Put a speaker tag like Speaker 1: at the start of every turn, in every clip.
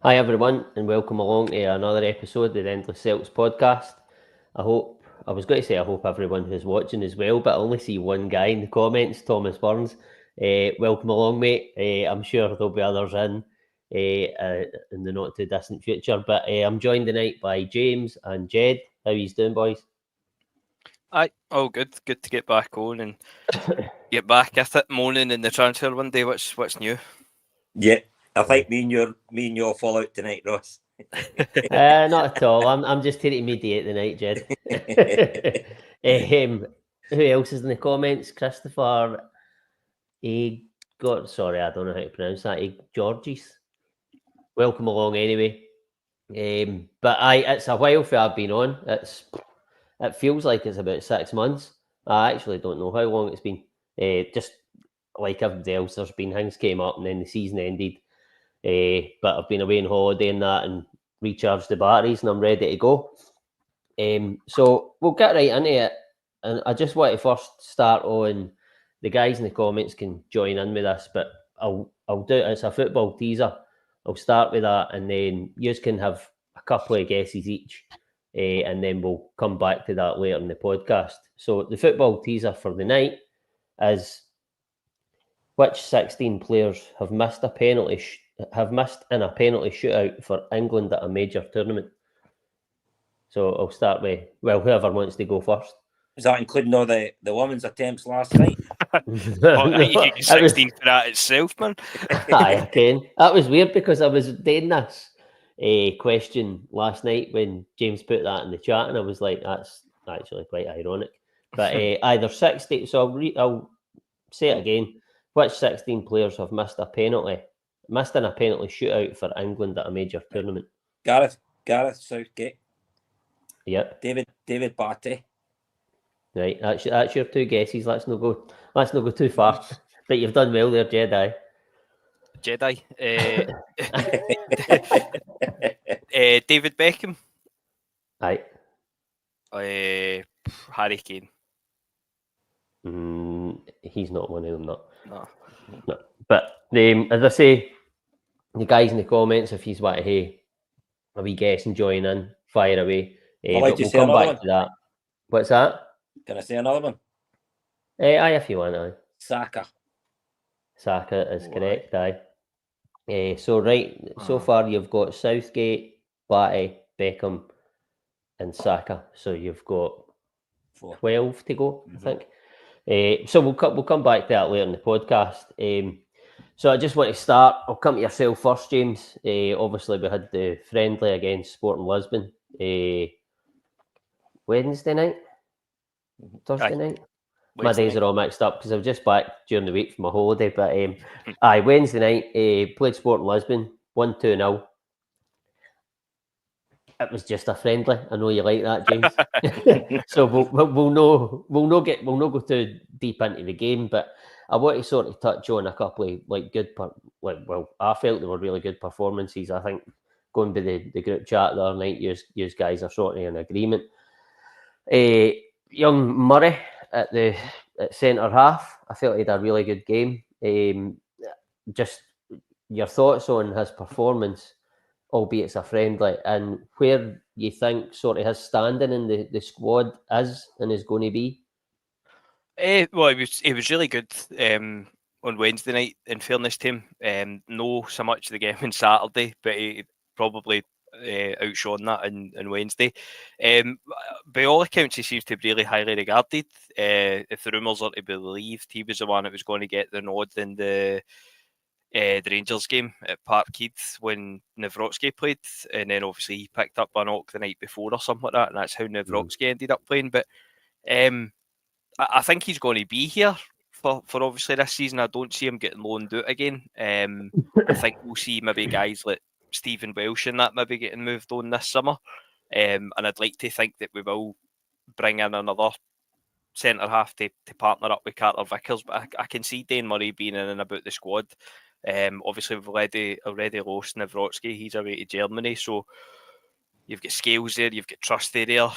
Speaker 1: Hi everyone, and welcome along to another episode of the Endless Celts Podcast. I hope everyone who's watching as well, but I only see one guy in the comments, Thomas Burns. Welcome along, mate. I'm sure there'll be others in the not too distant future, but I'm joined tonight by James and Jed. How are you doing, boys?
Speaker 2: Aye, all good. Good to get back on and get back at it. Moaning in the transfer one day. What's new?
Speaker 3: Yeah, I think me and you fall out tonight, Ross.
Speaker 1: Not at all. I'm just here to mediate the night, Jed. Who else is in the comments? Christopher sorry, I don't know how to pronounce that. Georges. Welcome along anyway. But it's a while for I've been on. It feels like it's about 6 months. I actually don't know how long it's been. Just like everybody else, there's been things came up and then the season ended. But I've been away on holiday and that and recharged the batteries and I'm ready to go. So we'll get right into it. And I just want to first start on the guys in the comments can join in with us, but I'll do it as a football teaser. I'll start with that and then you can have a couple of guesses each. And then we'll come back to that later in the podcast. So the football teaser for the night is which 16 players have missed in a penalty shootout for England at a major tournament? So I'll start with whoever wants to go first.
Speaker 3: Is that including all the women's attempts last night?
Speaker 2: You get 16 for that itself, man.
Speaker 1: Aye, Ken. That was weird because I was doing this question last night when James put that in the chat, and I was like, that's actually quite ironic. But either 60. So I'll say it again. Which 16 players have missed in a penalty shootout for England at a major tournament?
Speaker 3: Gareth Southgate.
Speaker 1: Yep.
Speaker 3: David Batty.
Speaker 1: Right, that's your two guesses. Let's not go too far. But you've done well there, Jedi.
Speaker 2: David Beckham.
Speaker 1: Aye.
Speaker 2: Harry Kane.
Speaker 1: He's not one of them,
Speaker 2: No.
Speaker 1: But as I say, the guys in the comments, if he's want to hey, a wee guess and join in, fire away. But we'll come back to that. What's that?
Speaker 3: Can I say another one?
Speaker 1: Aye, if you want, aye.
Speaker 3: Saka
Speaker 1: is correct, aye. So far you've got Southgate, Batty, Beckham, and Saka. So you've got 12 to go, I think. So we'll come back to that later in the podcast. So I just want to start. I'll come to yourself first, James. Obviously, we had the friendly against Sporting Lisbon Wednesday night, Thursday night. My days are all mixed up because I was just back during the week from my holiday. But Wednesday night, played Sporting Lisbon, 1-2-0. It was just a friendly. I know you like that, James. So we'll not go too deep into the game, but I want to sort of touch on a couple of I felt they were really good performances. I think going by the group chat the other night, you guys are sort of in agreement. Young Murray at centre half, I felt he had a really good game. Just your thoughts on his performance, albeit it's a friendly, and where you think sort of his standing in the squad is and is going to be?
Speaker 2: Well, he was really good on Wednesday night, in fairness to him. No so much the game on Saturday, but he probably outshone that on Wednesday. By all accounts, he seems to be really highly regarded. If the rumours are to be believed, he was the one that was going to get the nod in the Rangers game at Parkhead when Nawrocki played, and then obviously he picked up a knock the night before or something like that, and that's how Nawrocki ended up playing. But I think he's going to be here for obviously this season. I don't see him getting loaned out again. I think we'll see maybe guys like Stephen Welsh and that maybe getting moved on this summer. And I'd like to think that we will bring in another centre half to partner up with Carter Vickers, but I can see Dane Murray being in and about the squad. Obviously we've already lost Nawrocki. He's away to Germany, so you've got Scales there, you've got Trusty there.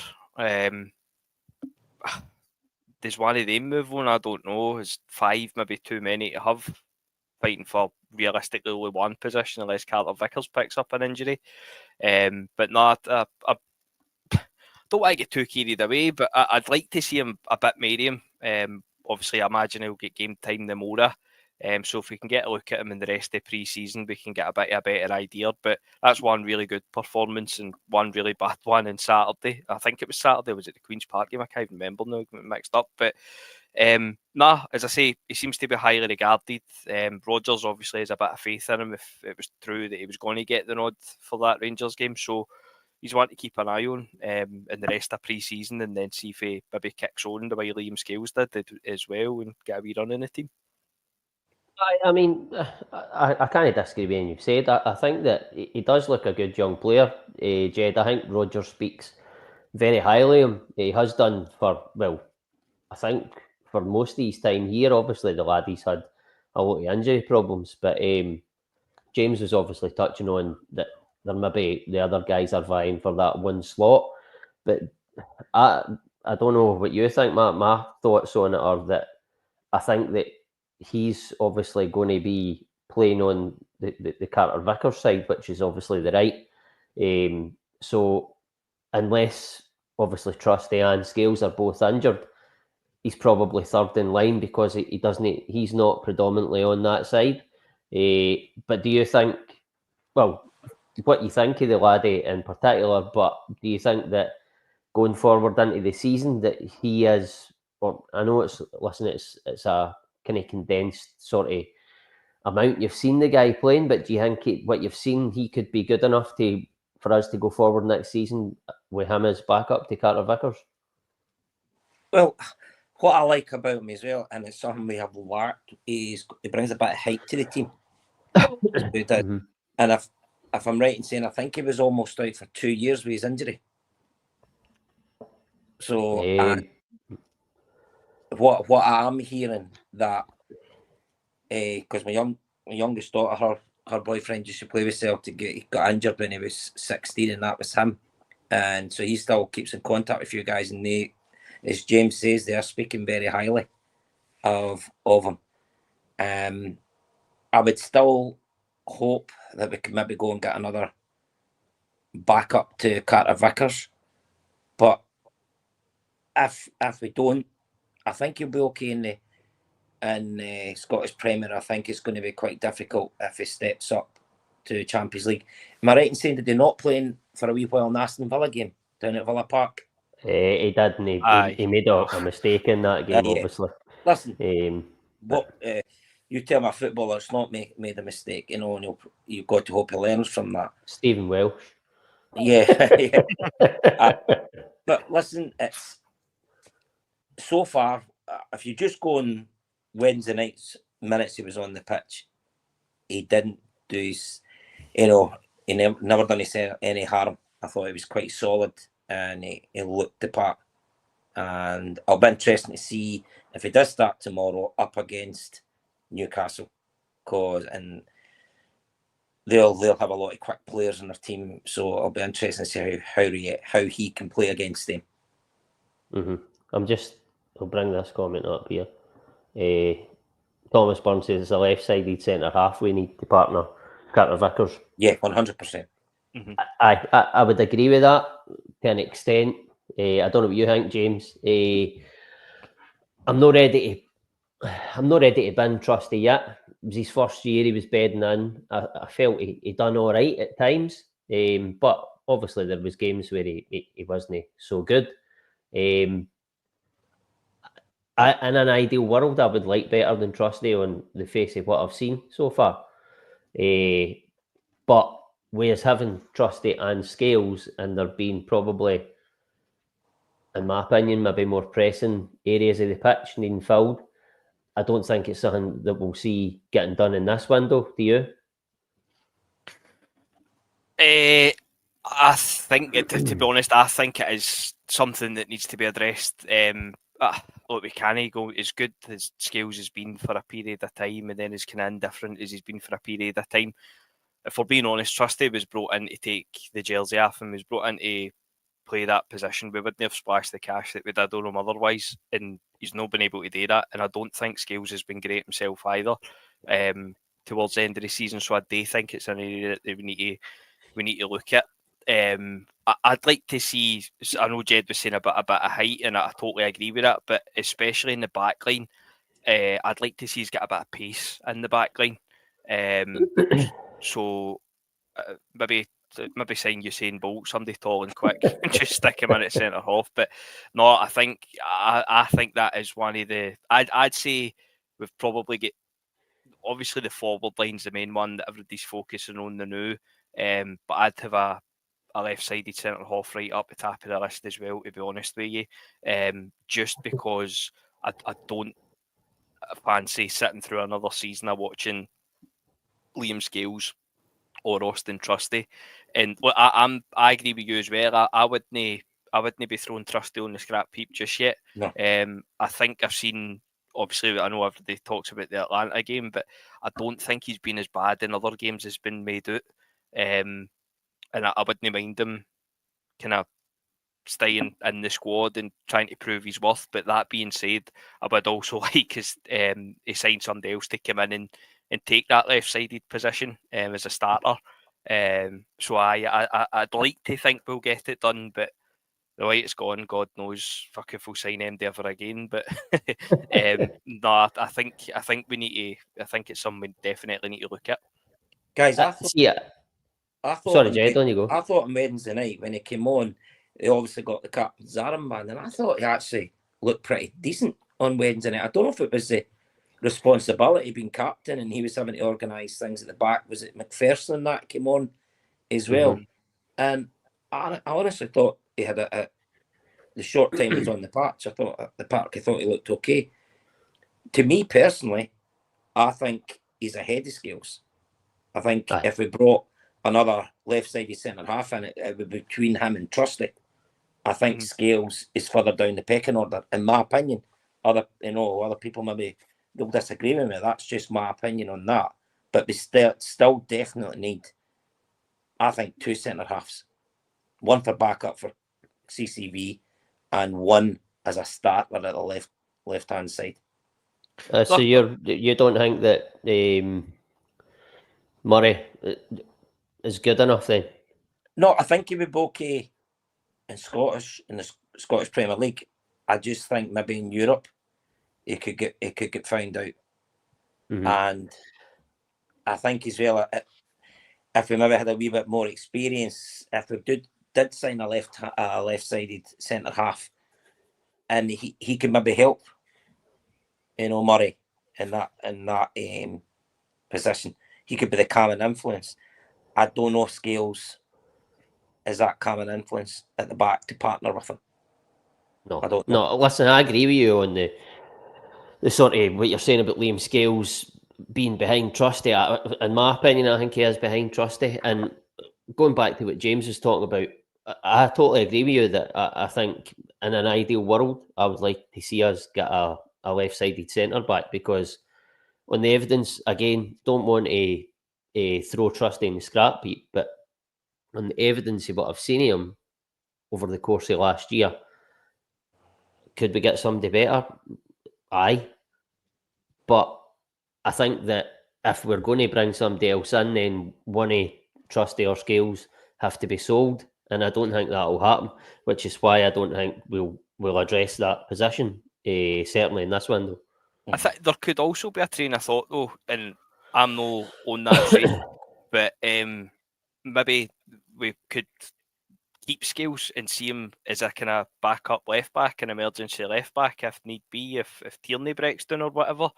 Speaker 2: Does one of them move on? I don't know. Is 5 maybe too many to have fighting for realistically only one position unless Carter Vickers picks up an injury. But no, I don't want to get too carried away, but I'd like to see him a bit more. Obviously, I imagine he'll get game time the more. So if we can get a look at him in the rest of the pre-season, we can get a better idea. But that's one really good performance and one really bad one on Saturday. I think it was Saturday. Was it the Queen's Park game? I can't remember now. Mixed up. But as I say, he seems to be highly regarded. Rodgers obviously has a bit of faith in him if it was true that he was going to get the nod for that Rangers game. So he's one to keep an eye on in the rest of pre-season, and then see if he maybe kicks on the way Liam Scales did as well and get a wee run in the team.
Speaker 1: I mean, I can't disagree with anything you've said. I think that he does look a good young player, Jed. I think Rodgers speaks very highly of him. He has done I think for most of his time here. Obviously, the lad, he's had a lot of injury problems, but James was obviously touching on that there maybe the other guys are vying for that one slot. But I don't know what you think. My thoughts on it are that I think that he's obviously going to be playing on the Carter Vickers side, which is obviously the right. So unless obviously Trusty and Scales are both injured, he's probably third in line because he's not predominantly on that side. But do you think, what you think of the laddie in particular, but do you think that going forward into the season that he is, or I know it's a kind of condensed sort of amount you've seen the guy playing, but do you think what you've seen, he could be good enough for us to go forward next season with him as backup to Carter Vickers?
Speaker 3: Well, what I like about him as well, and it's something we have lacked, is he brings a bit of height to the team. He does.
Speaker 1: Mm-hmm.
Speaker 3: And if I'm right in saying, I think he was almost out for 2 years with his injury. So what I'm hearing that because my youngest daughter, her boyfriend used to play with Celtic. He got injured when he was 16, and that was him. And so he still keeps in contact with you guys, and they, as James says, they are speaking very highly of him. I would still hope that we could maybe go and get another backup to Carter Vickers, but if we don't, I think he'll be okay in the Scottish Premier. I think it's going to be quite difficult if he steps up to Champions League. Am I right in saying that they're not playing for a wee while in the Aston Villa game down at Villa Park?
Speaker 1: He did, and he made a mistake in that game, obviously.
Speaker 3: Listen, you tell my footballer it's not made a mistake, you know, and you've got to hope he learns from that.
Speaker 1: Stephen Welsh.
Speaker 3: Yeah. But listen, it's so far, if you just go on Wednesday night's minutes he was on the pitch, he didn't do his, he never done any harm. I thought he was quite solid and he looked the part. And I'll be interested to see if he does start tomorrow up against Newcastle, and they'll have a lot of quick players in their team. So I'll be interested to see how he can play against them.
Speaker 1: Mm-hmm. I'll bring this comment up here. Thomas Burns says it's a left-sided centre half we need to partner Carter Vickers.
Speaker 3: Yeah, 100%.
Speaker 2: Mm-hmm.
Speaker 1: I would agree with that to an extent. I don't know what you think, James. I'm not ready to bin Trusty yet. It was his first year. He was bedding in. I felt he done all right at times, but obviously there was games where he wasn't so good. In an ideal world, I would like better than Trusty on the face of what I've seen so far. But with us having Trusty and Scales, and there being probably, in my opinion, maybe more pressing areas of the pitch needing filled, I don't think it's something that we'll see getting done in this window. Do you?
Speaker 2: I think, to be honest, I think it is something that needs to be addressed. Look, we can't go as good as Scales has been for a period of time, and then as kind of indifferent as he's been for a period of time. If we're being honest, Trusty was brought in to take the jersey off and was brought in to play that position. We wouldn't have splashed the cash that we did on him otherwise, and he's not been able to do that. And I don't think Scales has been great himself either. To towards the end of the season. So I do think it's an area that we need to look at. I'd like to see. I know Jed was saying a bit of height, and I totally agree with that. But especially in the back line, I'd like to see he's got a bit of pace in the back line. So maybe sign Usain Bolt, somebody tall and quick, and just stick him in at centre half. But no, I think that is one of the. I'd say we've probably got. Obviously, the forward line's the main one that everybody's focusing on the new. But I'd have a left-sided centre half right up the top of the list as well, to be honest with you. Just because I don't fancy sitting through another season of watching Liam Scales or Austin Trusty. And look, I agree with you as well. I wouldn't be throwing Trusty on the scrap heap just yet.
Speaker 3: No.
Speaker 2: I think I've seen. Obviously, I know everybody talks about the Atlanta game, but I don't think he's been as bad in other games as been made out. And I wouldn't mind him kind of staying in the squad and trying to prove his worth. But that being said, I would also like he signed somebody else to come in and take that left-sided position as a starter. So I'd like to think we'll get it done, but the way it's gone, God knows, fuck if we'll sign MD ever again. But no, I think we need to. I think it's something we definitely need to look at.
Speaker 3: Guys, I thought.
Speaker 1: Sorry, Jed, on you go.
Speaker 3: I thought on Wednesday night when he came on, he obviously got the captain's armband, and I thought he actually looked pretty decent on Wednesday night. I don't know if it was the responsibility being captain and he was having to organise things at the back. Was it McPherson that came on as well? Mm-hmm. And I honestly thought he had the short time he was on the patch. I thought he looked okay. To me personally, I think he's ahead of Scales. I think if we brought another left-sided centre half in, it would be between him and Trusty. I think Scales is further down the pecking order, in my opinion. Other people maybe they'll disagree with me. That's just my opinion on that. But we still definitely need, I think, two centre halves. One for backup for CCV and one as a starter at the left-hand side.
Speaker 1: So you don't think that Murray is good enough then?
Speaker 3: No, I think he would be okay in the Scottish Premier League. I just think maybe in Europe he could get found out. Mm-hmm. And I think as well, if we maybe had a wee bit more experience, if we did sign a left-sided centre half, and he could maybe help, Murray in that position. He could be the calming influence. I don't know if Scales is that calming influence at the back to partner with him.
Speaker 1: No,
Speaker 3: I don't know.
Speaker 1: No, listen, I agree with you on the sort of what you're saying about Liam Scales being behind Trusty. In my opinion, I think he is behind Trusty. And going back to what James was talking about, I totally agree with you that I think in an ideal world, I would like to see us get a left-sided centre back, because on the evidence, again, don't want to throw Trusty in the scrap heap, but on the evidence of what I've seen of him over the course of last year, could we get somebody better? Aye. But I think that if we're going to bring somebody else in, then one of Trusty or Scales have to be sold, and I don't think that will happen, which is why I don't think we'll address that position, certainly in this window.
Speaker 2: I think there could also be a train of thought though, and I'm no on that train, but maybe we could keep Scales and see him as a kind of backup left back, an emergency left back if need be, if Tierney breaks down or whatever.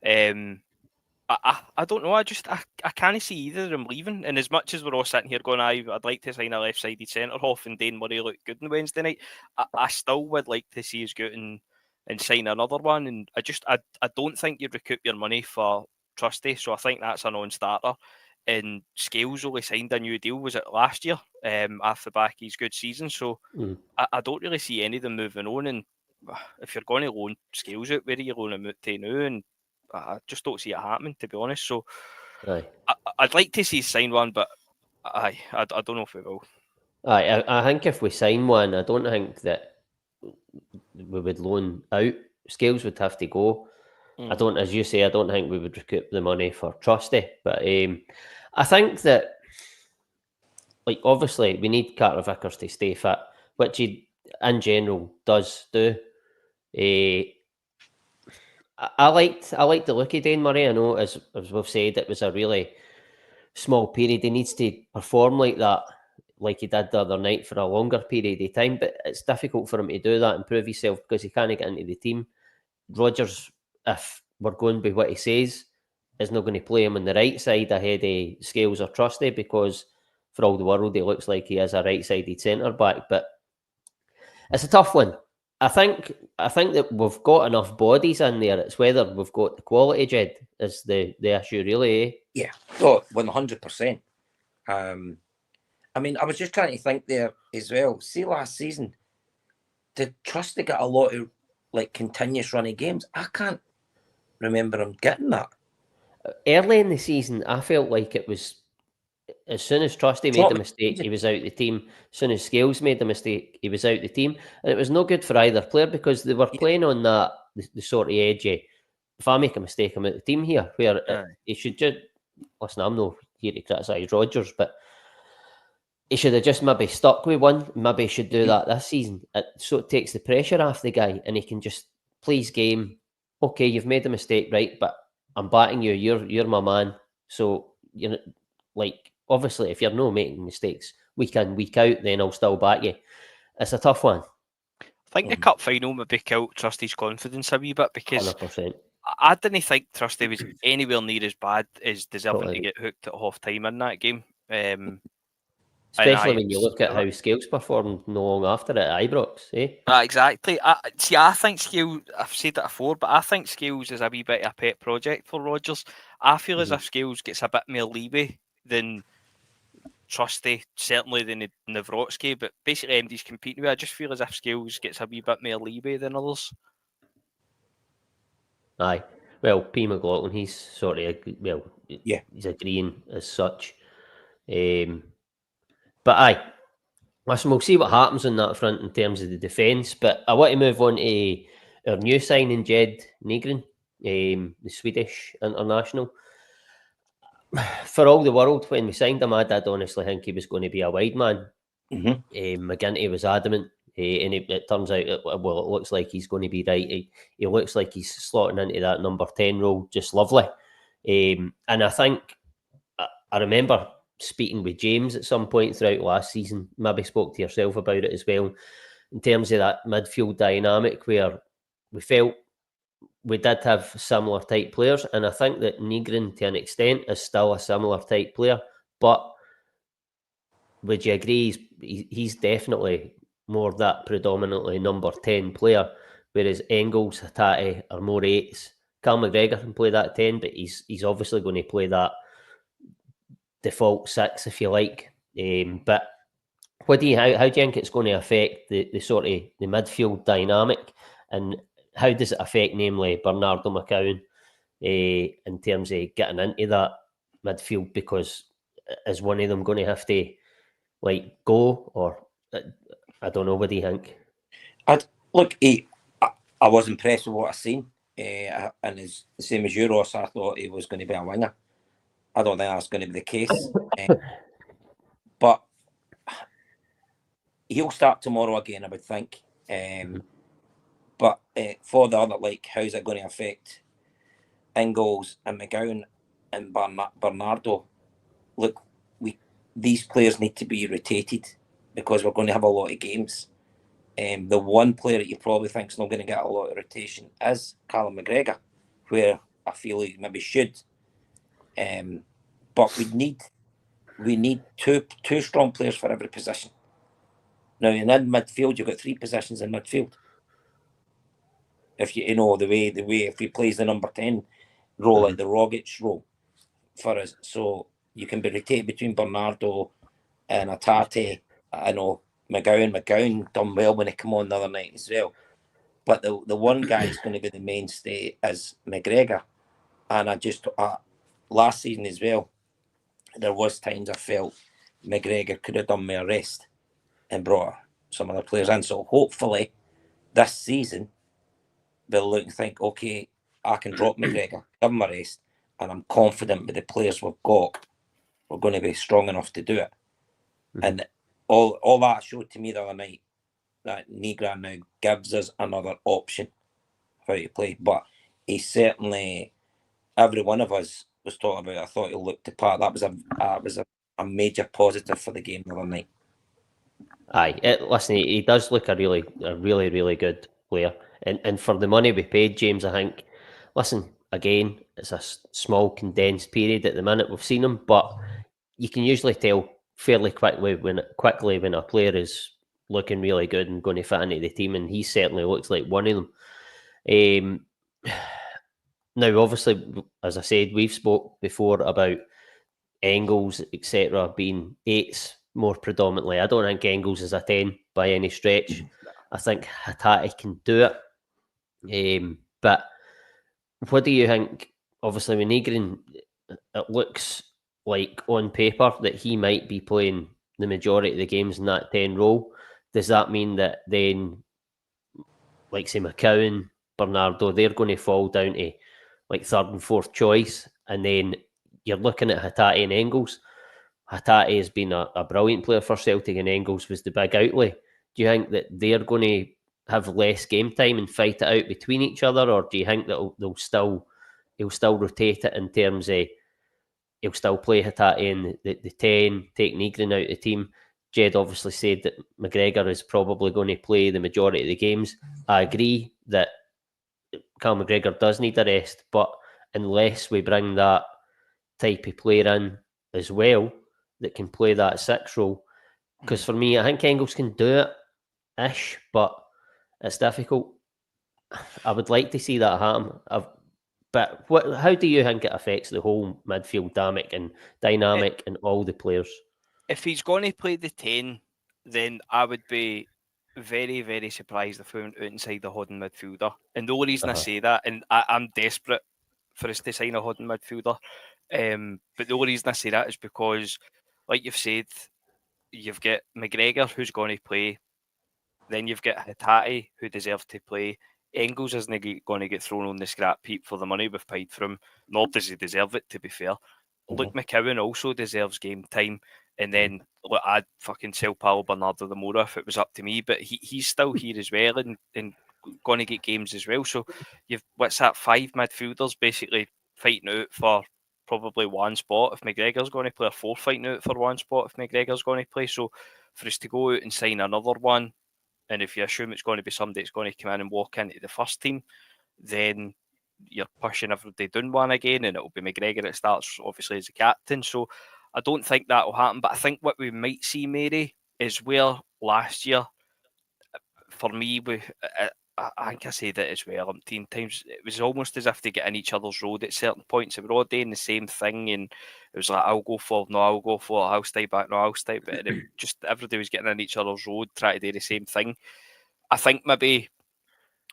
Speaker 2: I don't know. I can't see either of them leaving. And as much as we're all sitting here going, I'd like to sign a left-sided centre half and Dane Murray look good on Wednesday night, I still would like to see us go out and sign another one. And I don't think you'd recoup your money for Trusty, so I think that's a non-starter. And Scales only signed a new deal, was it last year, off the back of his good season. So I don't really see any of them moving on. And if you're going to loan Scales out, where are you loaning him out to now? And I just don't see it happening, to be honest. So I'd like to see sign one, but I don't know if we will.
Speaker 1: I think if we sign one, I don't think that we would loan out. Scales would have to go. I don't, as you say, I don't think we would recoup the money for Trusty. But I think that, like, obviously, we need Carter Vickers to stay fit, which he, in general, does do. I liked the look of Dane Murray. I know, as we've said, it was a really small period. He needs to perform like that, like he did the other night, for a longer period of time. But it's difficult for him to do that and prove himself because he can't get into the team. Rodgers, if we're going by what he says, is not going to play him on the right side ahead of Scales or Trusty, because for all the world he looks like he is a right-sided centre back. But it's a tough one. I think that we've got enough bodies in there. It's whether we've got the quality, Jed, is the issue, really. Eh?
Speaker 3: Yeah, oh, 100%. I mean, I was just trying to think there as well. See, last season, did Trusty get a lot of like continuous running games? I can't remember him getting that.
Speaker 1: Early in the season, I felt like it was, as soon as Trusty made a mistake, he was out the team. As soon as Scales made a mistake, he was out the team. And it was no good for either player because they were playing on that, the sort of edgy, if I make a mistake, I'm out the team here, where he should just, listen, I'm not here to criticise Rodgers, but he should have just maybe stuck with one. Maybe he should do that this season. So it takes the pressure off the guy and he can just play his game. Okay, you've made a mistake, right? But I'm batting you. You're my man. So, you know, like, obviously, if you're not making mistakes week in, week out, then I'll still back you. It's a tough one.
Speaker 2: I think the cup final maybe killed Trusty's confidence a wee bit because
Speaker 1: 100%.
Speaker 2: I didn't think Trusty was anywhere near as bad as deserving to get hooked at half time in that game.
Speaker 1: Especially when you look at how Scales performed no long after it at Ibrox, eh?
Speaker 2: Exactly. I think Scales, I've said it before, but I think Scales is a wee bit of a pet project for Rodgers. I feel as if Scales gets a bit more leeway than Trusty, certainly than Nawrocki, but basically MD's competing with. I just feel as if Scales gets a wee bit more leeway than others.
Speaker 1: Aye. Well, P. McLaughlin, he's sort of, he's agreeing as such. But aye, listen, we'll see what happens on that front in terms of the defence. But I want to move on to our new signing, Jed Nygren, the Swedish international. For all the world, when we signed him, I did honestly think he was going to be a wide man. McGinty was adamant, and it turns out, it looks like he's going to be right. He looks like he's slotting into that number 10 role just lovely. And I think, I remember speaking with James at some point throughout last season, maybe spoke to yourself about it as well, in terms of that midfield dynamic where we felt we did have similar type players, and I think that Nygren to an extent is still a similar type player, but would you agree he's definitely more that predominantly number 10 player, whereas Engels, Hatate are more 8s. Callum McGregor can play that 10, but he's obviously going to play that default 6, if you like. But how do you think it's going to affect the sort of the midfield dynamic, and how does it affect, namely, Bernardo McCowan in terms of getting into that midfield? Because is one of them going to have to go, or I don't know? What do you think?
Speaker 3: I was impressed with what I seen, and it's the same as you, Ross. I thought he was going to be a winger. I don't think that's going to be the case. But he'll start tomorrow again, I would think. But for the other, how's it going to affect Ingalls and McGowan and Bernardo? Look, these players need to be rotated because we're going to have a lot of games. The one player that you probably think is not going to get a lot of rotation is Callum McGregor, where I feel he maybe should. But we need two strong players for every position. Now, in midfield, you've got 3 positions in midfield. If you know the way if he plays the number 10 role, like the Rogic role for us, so you can be rotated between Bernardo and Hatate. I know McGowan done well when he came on the other night as well. But the one guy is going to be the mainstay is McGregor. And I just last season as well, there was times I felt McGregor could have done me a rest and brought some other players in. So hopefully this season they'll look and think, okay, I can drop McGregor, give him a rest, and I'm confident with the players we've got, we're going to be strong enough to do it. And all that showed to me the other night that Negron now gives us another option of how to play. But he certainly, every one of us was talking about, I thought he looked the part. That was a major positive for the game the other night.
Speaker 1: Aye, listen, he does look a really good player. And for the money we paid, James, I think, listen, again, it's a small condensed period at the minute we've seen him, but you can usually tell fairly quickly when a player is looking really good and going to fit into the team, and he certainly looks like one of them. Now, obviously, as I said, we've spoke before about Engels, etc., being 8s more predominantly. I don't think Engels is a 10 by any stretch. I think Hatate can do it. But what do you think? Obviously, with Negrin, it looks like on paper that he might be playing the majority of the games in that 10 role. Does that mean that then, like say McCowan, Bernardo, they're going to fall down to like third and fourth choice, and then you're looking at Hatate and Engels? Hatate has been a brilliant player for Celtic, and Engels was the big outlay. Do you think that they're going to have less game time and fight it out between each other, or do you think that he'll still rotate it in terms of he'll still play Hatate in the 10, take Negrin out of the team? Jed obviously said that McGregor is probably going to play the majority of the games. I agree that Callum McGregor does need a rest, but unless we bring that type of player in as well that can play that 6 role, because for me, I think Engels can do it-ish, but it's difficult. I would like to see that happen. But how do you think it affects the whole midfield dynamic and all the players?
Speaker 2: If he's going to play the 10, then I would be very, very surprised if we went out inside the holding midfielder. And the only reason I say that, and I'm desperate for us to sign a holding midfielder, but the only reason I say that is because, like you've said, you've got McGregor who's going to play, then you've got Hatate who deserves to play. Engels isn't going to get thrown on the scrap heap for the money we've paid for him, nor does he deserve it, to be fair. Luke McCowan also deserves game time. And then look, I'd fucking sell Paulo Bernardo the Mora if it was up to me, but he's still here as well and going to get games as well. So you've 5 midfielders basically fighting out for probably one spot if McGregor's going to play, or 4 fighting out for one spot if McGregor's going to play. So for us to go out and sign another one, and if you assume it's going to be somebody that's going to come in and walk into the first team, then you're pushing everybody down one again, and it'll be McGregor that starts obviously as the captain. So I don't think that will happen, but I think what we might see, Mary, is where last year, for me, I think I said it as well umpteen times, it was almost as if they get in each other's road at certain points. They were all doing the same thing, and it was like, I'll go for, I'll stay back, no, I'll stay back. And just everybody was getting in each other's road, trying to do the same thing. I think maybe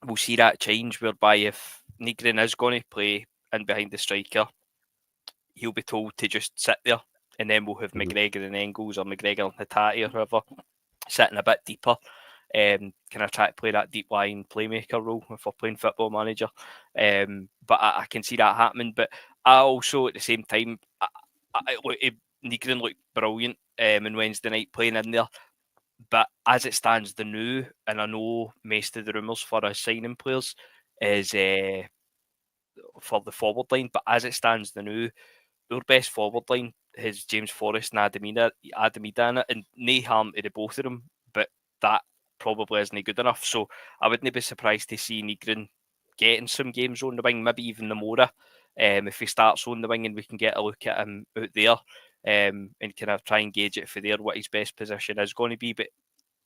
Speaker 2: we'll see that change, whereby if Negrin is going to play in behind the striker, he'll be told to just sit there, and then we'll have McGregor and Engels, or McGregor and Hatate, or whoever, sitting a bit deeper. Kind of try to play that deep line playmaker role if we're playing Football Manager. But I can see that happening. But I also, at the same time, Negrin looked brilliant on Wednesday night playing in there. But as it stands the new, and I know most of the rumours for us signing players is for the forward line, but as it stands the new, our best forward line is James Forrest and Adamida in it, and no harm to the both of them, but that probably isn't good enough. So I wouldn't be surprised to see Negrin getting some games on the wing, maybe even the Mora, if he starts on the wing and we can get a look at him out there, and kind of try and gauge it for there what his best position is going to be. But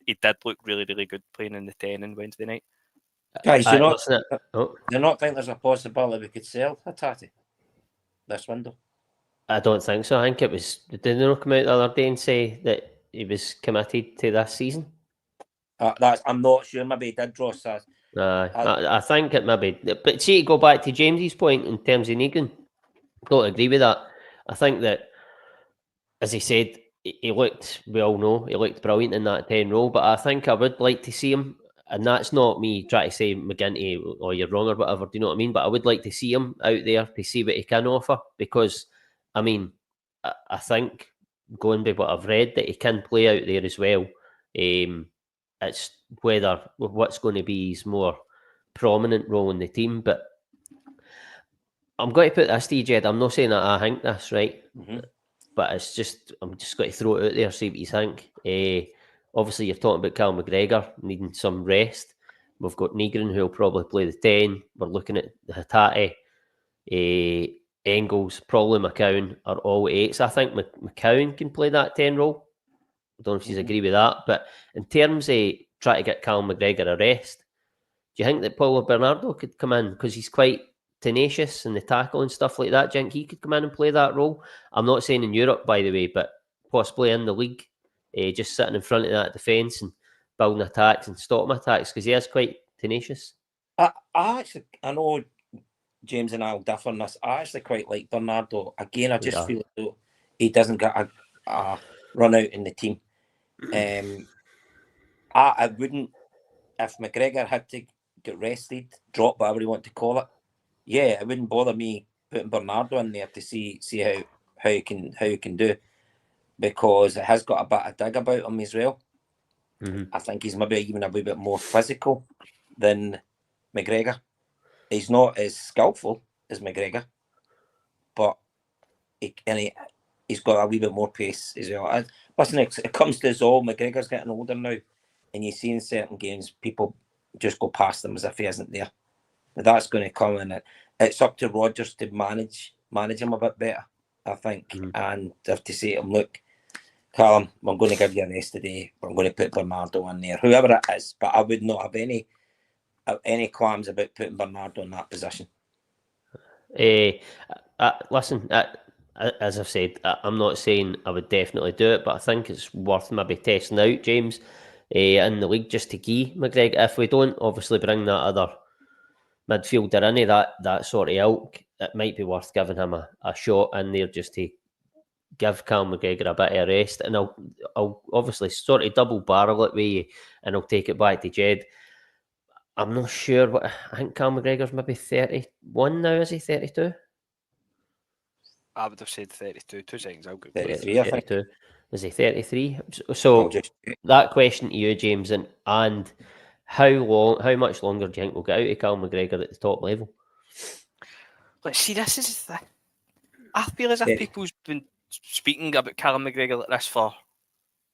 Speaker 2: he did look really, really good playing in the 10 on Wednesday night.
Speaker 3: Guys, do you not think there's a possibility we could sell Hatate this window?
Speaker 1: I don't think so. I think it was, did they not come out the other day and say that he was committed to this season?
Speaker 3: I'm not sure. Maybe he did, Ross.
Speaker 1: I think it maybe. But see, to go back to James's point in terms of Negrin, don't agree with that. I think that, as he said, we all know, he looked brilliant in that 10 role, but I think I would like to see him and that's not me trying to say McGinty or you're wrong or whatever. Do you know what I mean? But I would like to see him out there to see what he can offer, because I mean, I think going by what I've read that he can play out there as well. It's whether what's going to be his more prominent role in the team. But I'm going to put this to you, Jed. I'm not saying that I think this, right?
Speaker 3: Mm-hmm.
Speaker 1: But it's just, I'm just going to throw it out there, see what you think. Obviously, you're talking about Callum McGregor needing some rest. We've got Negrin, who'll probably play the 10. We're looking at Hatate, Engels, probably McCowan are all 8s. I think McCowan can play that 10 role. I don't know if you agree with that. But in terms of trying to get Callum McGregor a rest, do you think that Paulo Bernardo could come in? Because he's quite tenacious in the tackle and stuff like that. Do you think he could come in and play that role? I'm not saying in Europe, by the way, but possibly in the league, just sitting in front of that defence and building attacks and stopping attacks, because he is quite tenacious.
Speaker 3: I know James and I will differ on this. I actually quite like Bernardo. Again, I just feel though he doesn't get a run out in the team. I wouldn't, if McGregor had to get rested, drop, whatever you want to call it. Yeah, it wouldn't bother me putting Bernardo in there to see how he can do, because it has got a bit of dig about him as well.
Speaker 1: Mm-hmm.
Speaker 3: I think he's maybe even a wee bit more physical than McGregor. He's not as skillful as McGregor, but he's got a wee bit more pace as well. Listen, it comes to us all. McGregor's getting older now, and you see in certain games people just go past him as if he isn't there. But that's going to come, and it's up to Rodgers to manage him a bit better, I think, and have to say to him, look, Callum, I'm going to give you a rest today, but I'm going to put Bernardo in there, whoever it is. But I would not have any qualms about putting Bernardo in that position.
Speaker 1: Listen, as I've said, I'm not saying I would definitely do it, but I think it's worth maybe testing out, James, in the league, just to key McGregor. If we don't obviously bring that other midfielder in that sort of ilk, it might be worth giving him a shot in there just to give Callum McGregor a bit of a rest. And I'll obviously sort of double barrel it with you, and I'll take it back to Jed. I'm not sure what I think. Callum McGregor's maybe 31 now, is he 32?
Speaker 2: I would have said 32. 2 seconds, I'll go.
Speaker 3: 33, I think.
Speaker 1: 32. Is he 33? So that question to you, James, and how much longer do you think we'll get out of Callum McGregor at the top level?
Speaker 2: Let's see, this is the... I feel as if people's been speaking about Callum McGregor like this for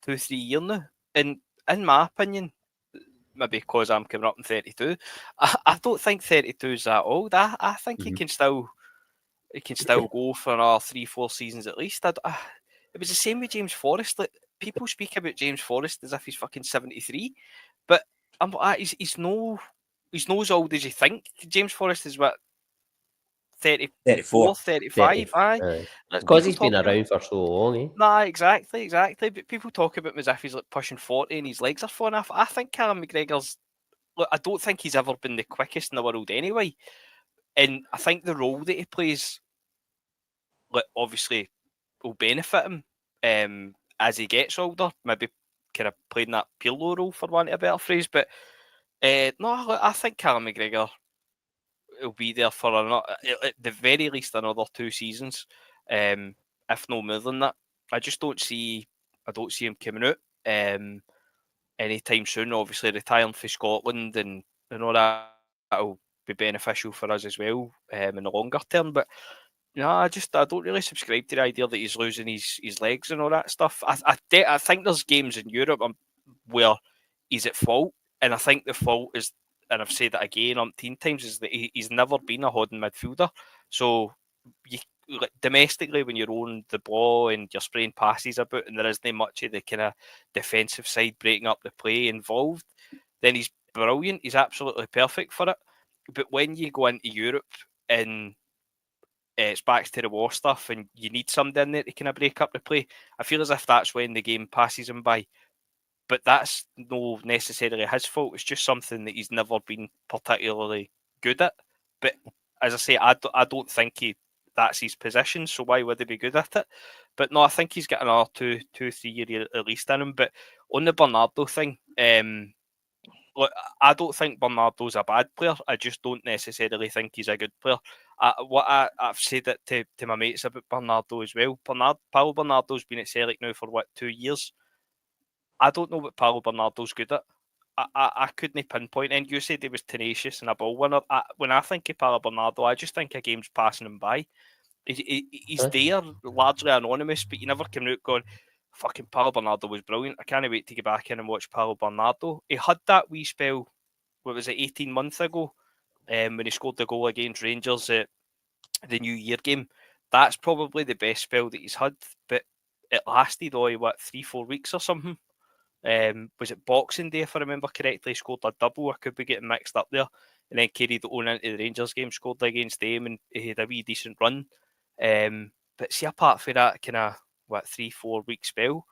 Speaker 2: 2-3 years now. And in my opinion, maybe because I'm coming up in 32, I don't think 32 is that old. I think he can still go for another 3-4 seasons at least. It was the same with James Forrest. Like, people speak about James Forrest as if he's fucking 73, but he's no as old as you think. James Forrest is what, 34, 35, aye.
Speaker 1: Because he's been around for so long, eh?
Speaker 2: Nah, exactly. But people talk about him as if he's like pushing 40 and his legs are falling off. I think Callum McGregor's... Look, I don't think he's ever been the quickest in the world anyway. And I think the role that he plays, like, obviously will benefit him as he gets older. Maybe kind of playing that Pirlo role, for want of a better phrase. But no, I think Callum McGregor will be there for at the very least another 2 seasons, if no more than that. I don't see him coming out anytime soon. Obviously, retiring for Scotland and all that will be beneficial for us as well in the longer term. But no, I don't really subscribe to the idea that he's losing his legs and all that stuff. I think there's games in Europe where he's at fault, and I think the fault is, and I've said that again umpteen times, is that he's never been a holding midfielder. So domestically, when you're on the ball and you're spraying passes about and there isn't much of the kind of defensive side breaking up the play involved, then he's brilliant. He's absolutely perfect for it. But when you go into Europe and it's backs to the wall stuff and you need somebody in there to kind of break up the play, I feel as if that's when the game passes him by. But that's no necessarily his fault. It's just something that he's never been particularly good at. But as I say, I don't think that's his position, so why would he be good at it? But no, I think he's got another 2-3 years at least in him. But on the Bernardo thing, look, I don't think Bernardo's a bad player. I just don't necessarily think he's a good player. I've said it to my mates about Bernardo as well. Paulo Bernardo's been at Celtic now for 2 years. I don't know what Paulo Bernardo's good at. I couldn't pinpoint. And you said he was tenacious and a ball winner. When I think of Paulo Bernardo, I just think a game's passing him by. He's there, largely anonymous, but you never come out going, fucking Paulo Bernardo was brilliant. I can't wait to get back in and watch Paulo Bernardo. He had that wee spell, 18 months ago, when he scored the goal against Rangers at the New Year game. That's probably the best spell that he's had, but it lasted, 3-4 weeks or something. Was it Boxing Day, if I remember correctly? He scored a double. I could be getting mixed up there. And then carried it on into the Rangers game, scored against them, and he had a wee decent run. But see, apart from that kind of 3-4 week spell,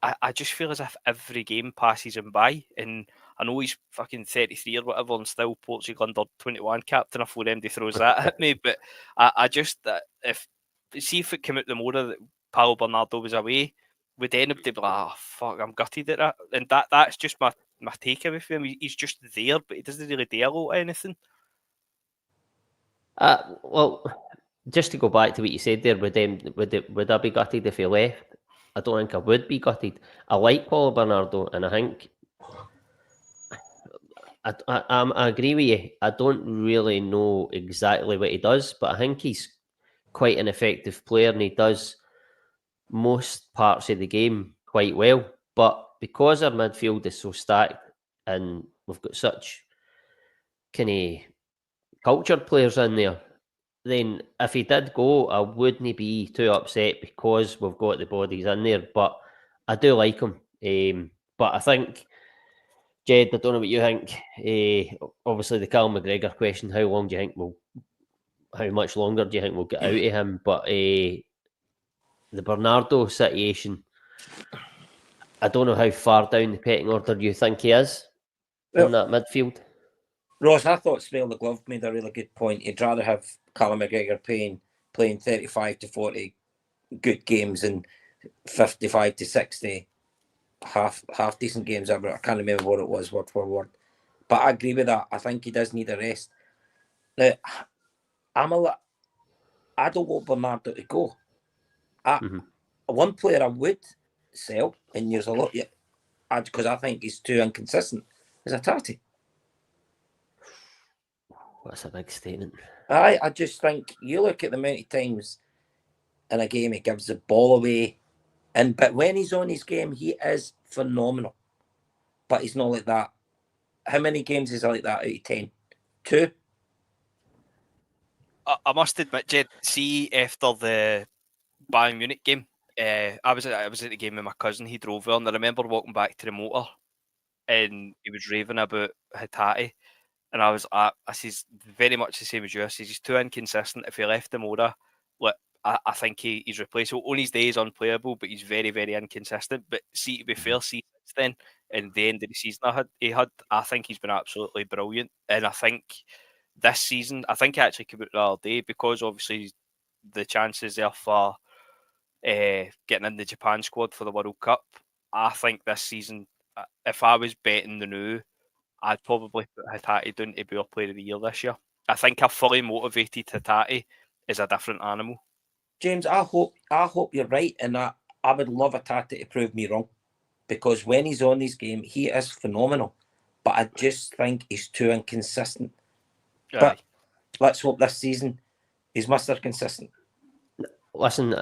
Speaker 2: I just feel as if every game passes him by. And I know he's fucking 33 or whatever, and still Portugal under 21 captain. If MD throws that at me, but I just if it came out the more that Paulo Bernardo was away, would anybody be like, oh, fuck, I'm gutted at that? And that's just my takeaway from him. He's just there, but he doesn't really do a lot of anything.
Speaker 1: Well, just to go back to what you said there, would I be gutted if he left? I don't think I would be gutted. I like Paulo Bernardo, and I think I agree with you. I don't really know exactly what he does, but I think he's quite an effective player, and he does most parts of the game quite well. But because our midfield is so stacked and we've got such kind of cultured players in there, then if he did go, I wouldn't be too upset because we've got the bodies in there. But I do like him. But I think, Jed, I don't know what you think. Obviously, the Callum McGregor question: how much longer do you think we'll get out of him? But the Bernardo situation, I don't know how far down the pecking order you think he is in that midfield.
Speaker 3: Ross, I thought Spell the Glove made a really good point. He'd rather have Callum McGregor playing 35 to 40 good games and 55 to 60 half decent games. I can't remember what it was word for word. But I agree with that. I think he does need a rest. Now, I don't want Bernardo to go. One player I would sell, and there's a lot yet, because I think he's too inconsistent, is Hatate.
Speaker 1: That's a big statement.
Speaker 3: I just think you look at the amount of times in a game he gives the ball away, but when he's on his game, he is phenomenal. But he's not like that. How many games is he like that out of 10? 2?
Speaker 2: I must admit, Jed, see after the Bayern Munich game, I was at the game with my cousin. He drove there, and I remember walking back to the motor, and he was raving about Hatate, and I was I says very much the same as you. I says he's too inconsistent. If he left the motor, I think he's replaceable. On his day he's unplayable, but he's very, very inconsistent. But see, to be fair, since then, and the end of the season I think he's been absolutely brilliant. And I think this season, I think he actually came out the other day, because obviously the chances there for getting in the Japan squad for the World Cup. I think this season, if I was betting the new, I'd probably put Hatate down to be our player of the year this year. I think a fully motivated Hatate is a different animal.
Speaker 3: James, I hope you're right, and I would love Hatate to prove me wrong, because when he's on his game, he is phenomenal. But I just think he's too inconsistent. Aye. But let's hope this season he's Mr. Consistent.
Speaker 1: Listen,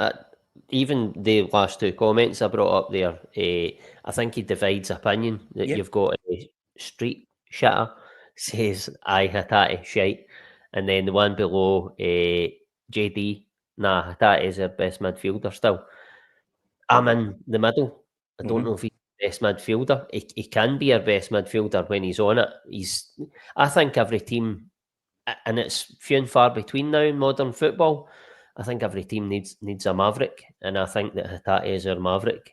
Speaker 1: even the last two comments I brought up there, I think he divides opinion. That You've got a street shitter says, "I Hatate shite," and then the one below, JD, nah, Hatate is our best midfielder still. I'm in the middle. I don't know if he's the best midfielder. He can be our best midfielder when he's on it. I think every team, and it's few and far between now in modern football, I think every team needs a maverick, and I think that Hatate is our maverick.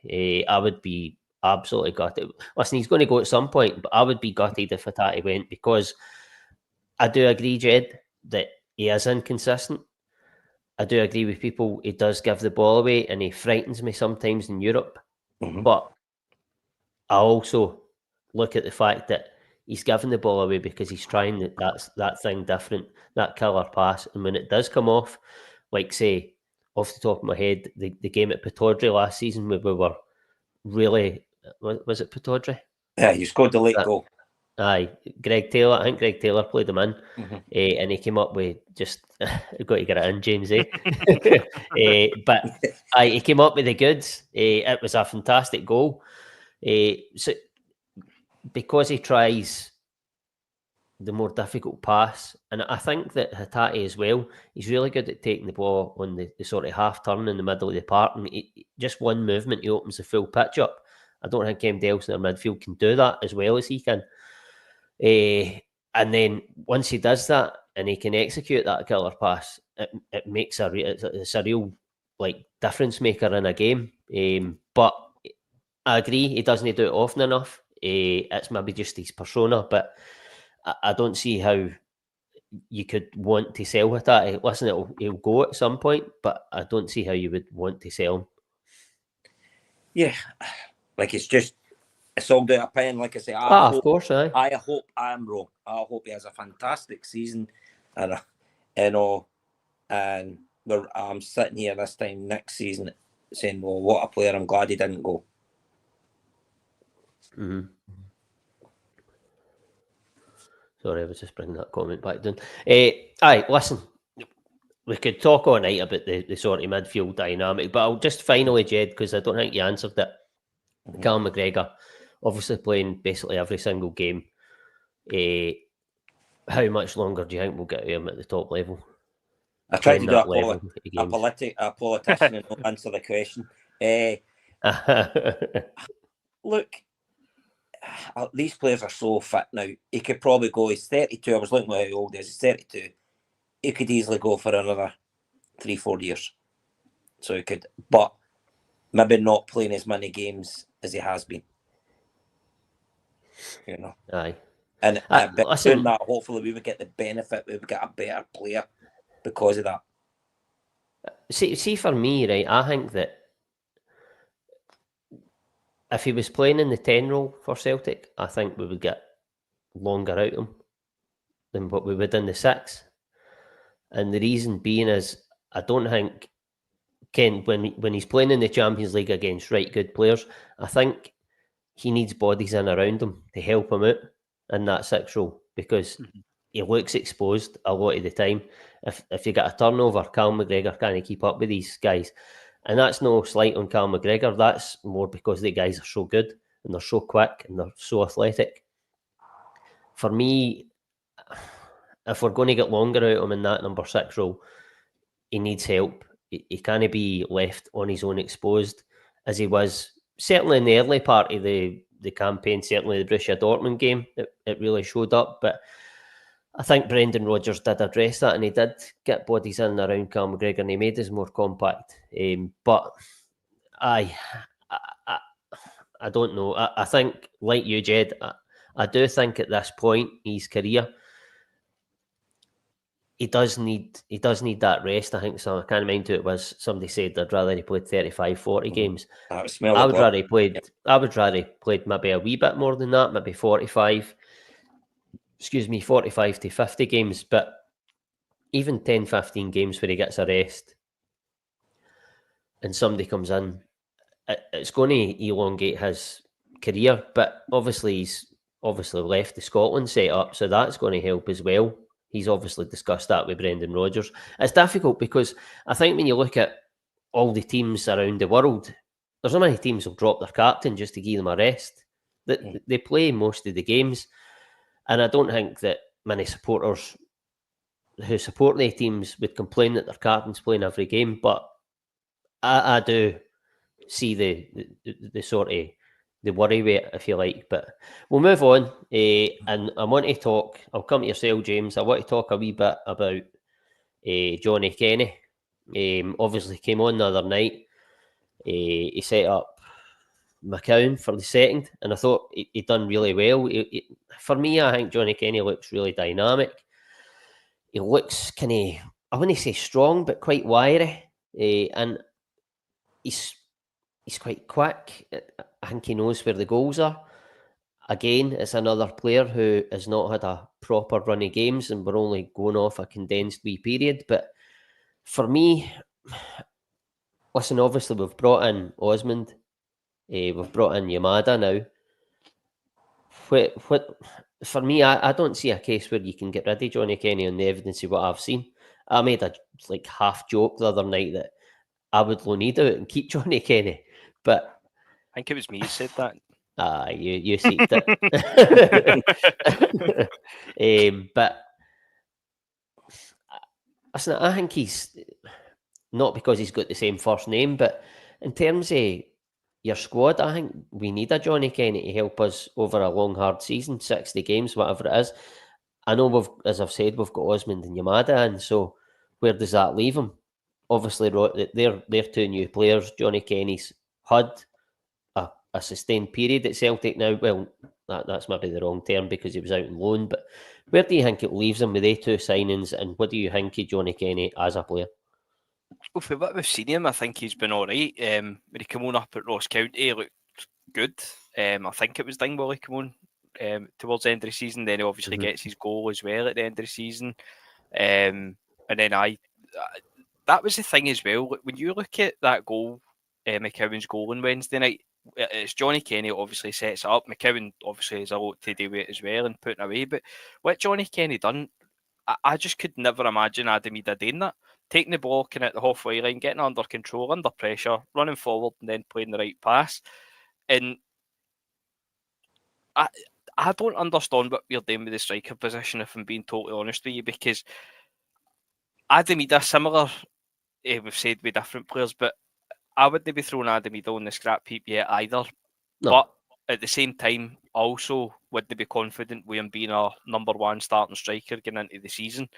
Speaker 1: I would be absolutely gutted. Listen, he's going to go at some point, but I would be gutted if Hatate went, because I do agree, Jed, that he is inconsistent. I do agree with people. He does give the ball away, and he frightens me sometimes in Europe. But I also look at the fact that he's giving the ball away because he's trying that thing different, that killer pass. And when it does come off, like say, off the top of my head, the game at Pataudry last season where we were really, was it Pataudry?
Speaker 3: Yeah, you scored the late goal.
Speaker 1: Aye, Greg Taylor. I think Greg Taylor played him in,
Speaker 3: Mm-hmm.
Speaker 1: And he came up with just got to get it in, James. But he came up with the goods. It was a fantastic goal. So because he tries the more difficult pass, and I think that Hatate as well, he's really good at taking the ball on the sort of half turn in the middle of the park, and just one movement, he opens the full pitch up. I don't think anybody else in their midfield can do that as well as he can. And then once he does that and he can execute that killer pass, it makes it's a real like difference maker in a game. But I agree, he doesn't do it often enough. It's maybe just his persona, but I don't see how you could want to sell with that. Listen, he'll go at some point, but I don't see how you would want to sell him.
Speaker 3: Yeah, like it's all down a pen. Like I say,
Speaker 1: of course, aye.
Speaker 3: I hope I'm wrong. I hope he has a fantastic season, and I'm sitting here this time next season saying, "Well, what a player! I'm glad he didn't go."
Speaker 1: Mm-hmm. Sorry, I was just bringing that comment back down. Aye, listen, we could talk all night about the sort of midfield dynamic, but I'll just finally, Jed, because I don't think you answered it. Mm-hmm. Callum McGregor, obviously playing basically every single game. How much longer do you think we'll get him at the top level?
Speaker 3: I tried to do a politician and not answer the question. Look, these players are so fit now. He could probably go. He's 32. I was looking at how old he is. He's 32. He could easily go for another 3-4 years. So he could, but maybe not playing as many games as he has been. You know.
Speaker 1: Aye.
Speaker 3: And doing that, hopefully we would get the benefit. We would get a better player because of that.
Speaker 1: See, for me, right, I think that if he was playing in the 10 role for Celtic, I think we would get longer out of him than what we would in the 6. And the reason being is, I don't think Ken, when he's playing in the Champions League against good players, I think he needs bodies in around him to help him out in that 6 role, because he looks exposed a lot of the time. If you get a turnover, Callum McGregor can't keep up with these guys. And that's no slight on Callum McGregor. That's more because the guys are so good and they're so quick and they're so athletic. For me, if we're going to get longer out of him in that number 6 role, he needs help. He can't be left on his own exposed as he was certainly in the early part of the campaign, certainly the Borussia Dortmund game. It really showed up. But I think Brendan Rodgers did address that, and he did get bodies in and around Callum McGregor, and he made us more compact. But I don't know. I think, like you, Jed, I do think at this point in his career, he does need that rest. I think so. I can't mind who it was. Somebody said they'd rather he played 35, 40 games. I would rather he played maybe a wee bit more than that, maybe 45 to 50 games. But even 10, 15 games where he gets a rest and somebody comes in, it's going to elongate his career. But obviously he's left the Scotland set up, so that's going to help as well. He's obviously discussed that with Brendan Rodgers. It's difficult because I think when you look at all the teams around the world, there's not many teams will drop their captain just to give them a rest. They play most of the games. And I don't think that many supporters who support their teams would complain that their captain's playing every game. But I do see the sort of the worry with it, if you like. But we'll move on. And I want to talk, I'll come to yourself, James. I want to talk a wee bit about Johnny Kenny. Obviously came on the other night. He set up McCown for the second, and I thought he done really well. For me, I think Johnny Kenny looks really dynamic. He looks kind of, I wouldn't say strong, but quite wiry. And he's quite quick. I think he knows where the goals are. again, it's another player who has not had a proper run of games, and we're only going off a condensed wee period. But for me, listen, obviously we've brought in Osmond, we've brought in Yamada now. What for me, I don't see a case where you can get rid of Johnny Kenny on the evidence of what I've seen. I made a half joke the other night that I would loan out and keep Johnny Kenny, but
Speaker 2: I think it was me who said that.
Speaker 1: You said it. But listen, I think he's not because he's got the same first name, but in terms of your squad, I think we need a Johnny Kenny to help us over a long, hard season, 60 games, whatever it is. I know as I've said, we've got Osmond and Yamada, and so where does that leave him? Obviously, they're two new players. Johnny Kenny's had a sustained period at Celtic now. Well, that's maybe the wrong term because he was out on loan, but where do you think it leaves him with they two signings, and what do you think of Johnny Kenny as a player?
Speaker 2: Well, for what we've seen him, I think he's been all right. When he came on up at Ross County, he looked good. I think it was Dingwall he came on towards the end of the season. Then he obviously gets his goal as well at the end of the season. And then that was the thing as well. When you look at that goal, McCowan's goal on Wednesday night, it's Johnny Kenny obviously sets it up. McCowan obviously has a lot to do with it as well and putting away. But what Johnny Kenny done, I just could never imagine Adam Ida doing that. Taking the ball kind of at the halfway line, getting under control, under pressure, running forward and then playing the right pass. And I don't understand what we're doing with the striker position, if I'm being totally honest with you, because Adam Ida, similar, we've said with different players, but I wouldn't be throwing Adam Ida on the scrap heap yet either. No. But at the same time, also wouldn't be confident with him being a number one starting striker getting into the season.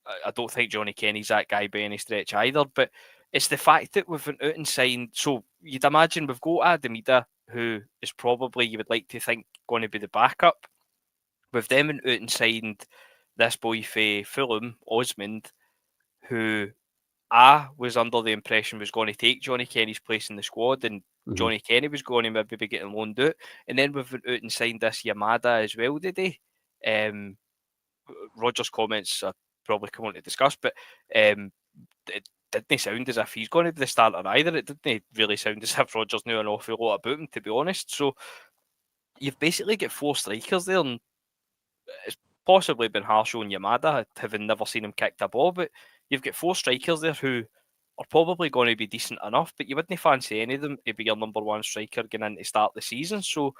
Speaker 2: I don't think Johnny Kenny's that guy by any stretch either, but it's the fact that we've went out and signed. So you'd imagine we've got Adam Ida, who is probably, you would like to think, going to be the backup. We've then went out and signed this boy for Fulham, Osmond, who I was under the impression was going to take Johnny Kenny's place in the squad, and Johnny Kenny was going to maybe be getting loaned out. And then we've went out and signed this Yamada as well today. Roger's comments are probably come on to discuss, but it didn't sound as if he's going to be the starter either. It didn't really sound as if Roger's knew an awful lot about him, to be honest. So you've basically got four strikers there, and it's possibly been harsh on Yamada, having never seen him kick the ball, but you've got four strikers there who are probably going to be decent enough, but you wouldn't fancy any of them to be your number one striker going in to start the season. So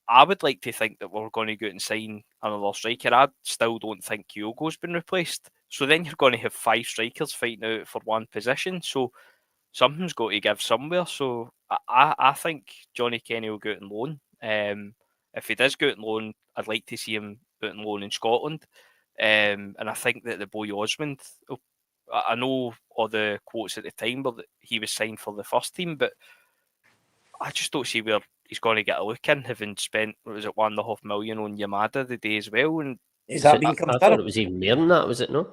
Speaker 2: I would like to think that we're going to go out and sign another striker. I still don't think Kyogo's been replaced. So then you're going to have five strikers fighting out for one position. So something's got to give somewhere. So I think Johnny Kenny will go out on loan. If he does go out on loan, I'd like to see him out on loan in Scotland. And I think that the boy Osmond, I know all the quotes at the time were that he was signed for the first team, but I just don't see where he's going to get a look in, having spent, what was it, $1.5 million on Yamada the day as well. And
Speaker 3: is that being confirmed?
Speaker 1: I thought it was even more than that, was it no?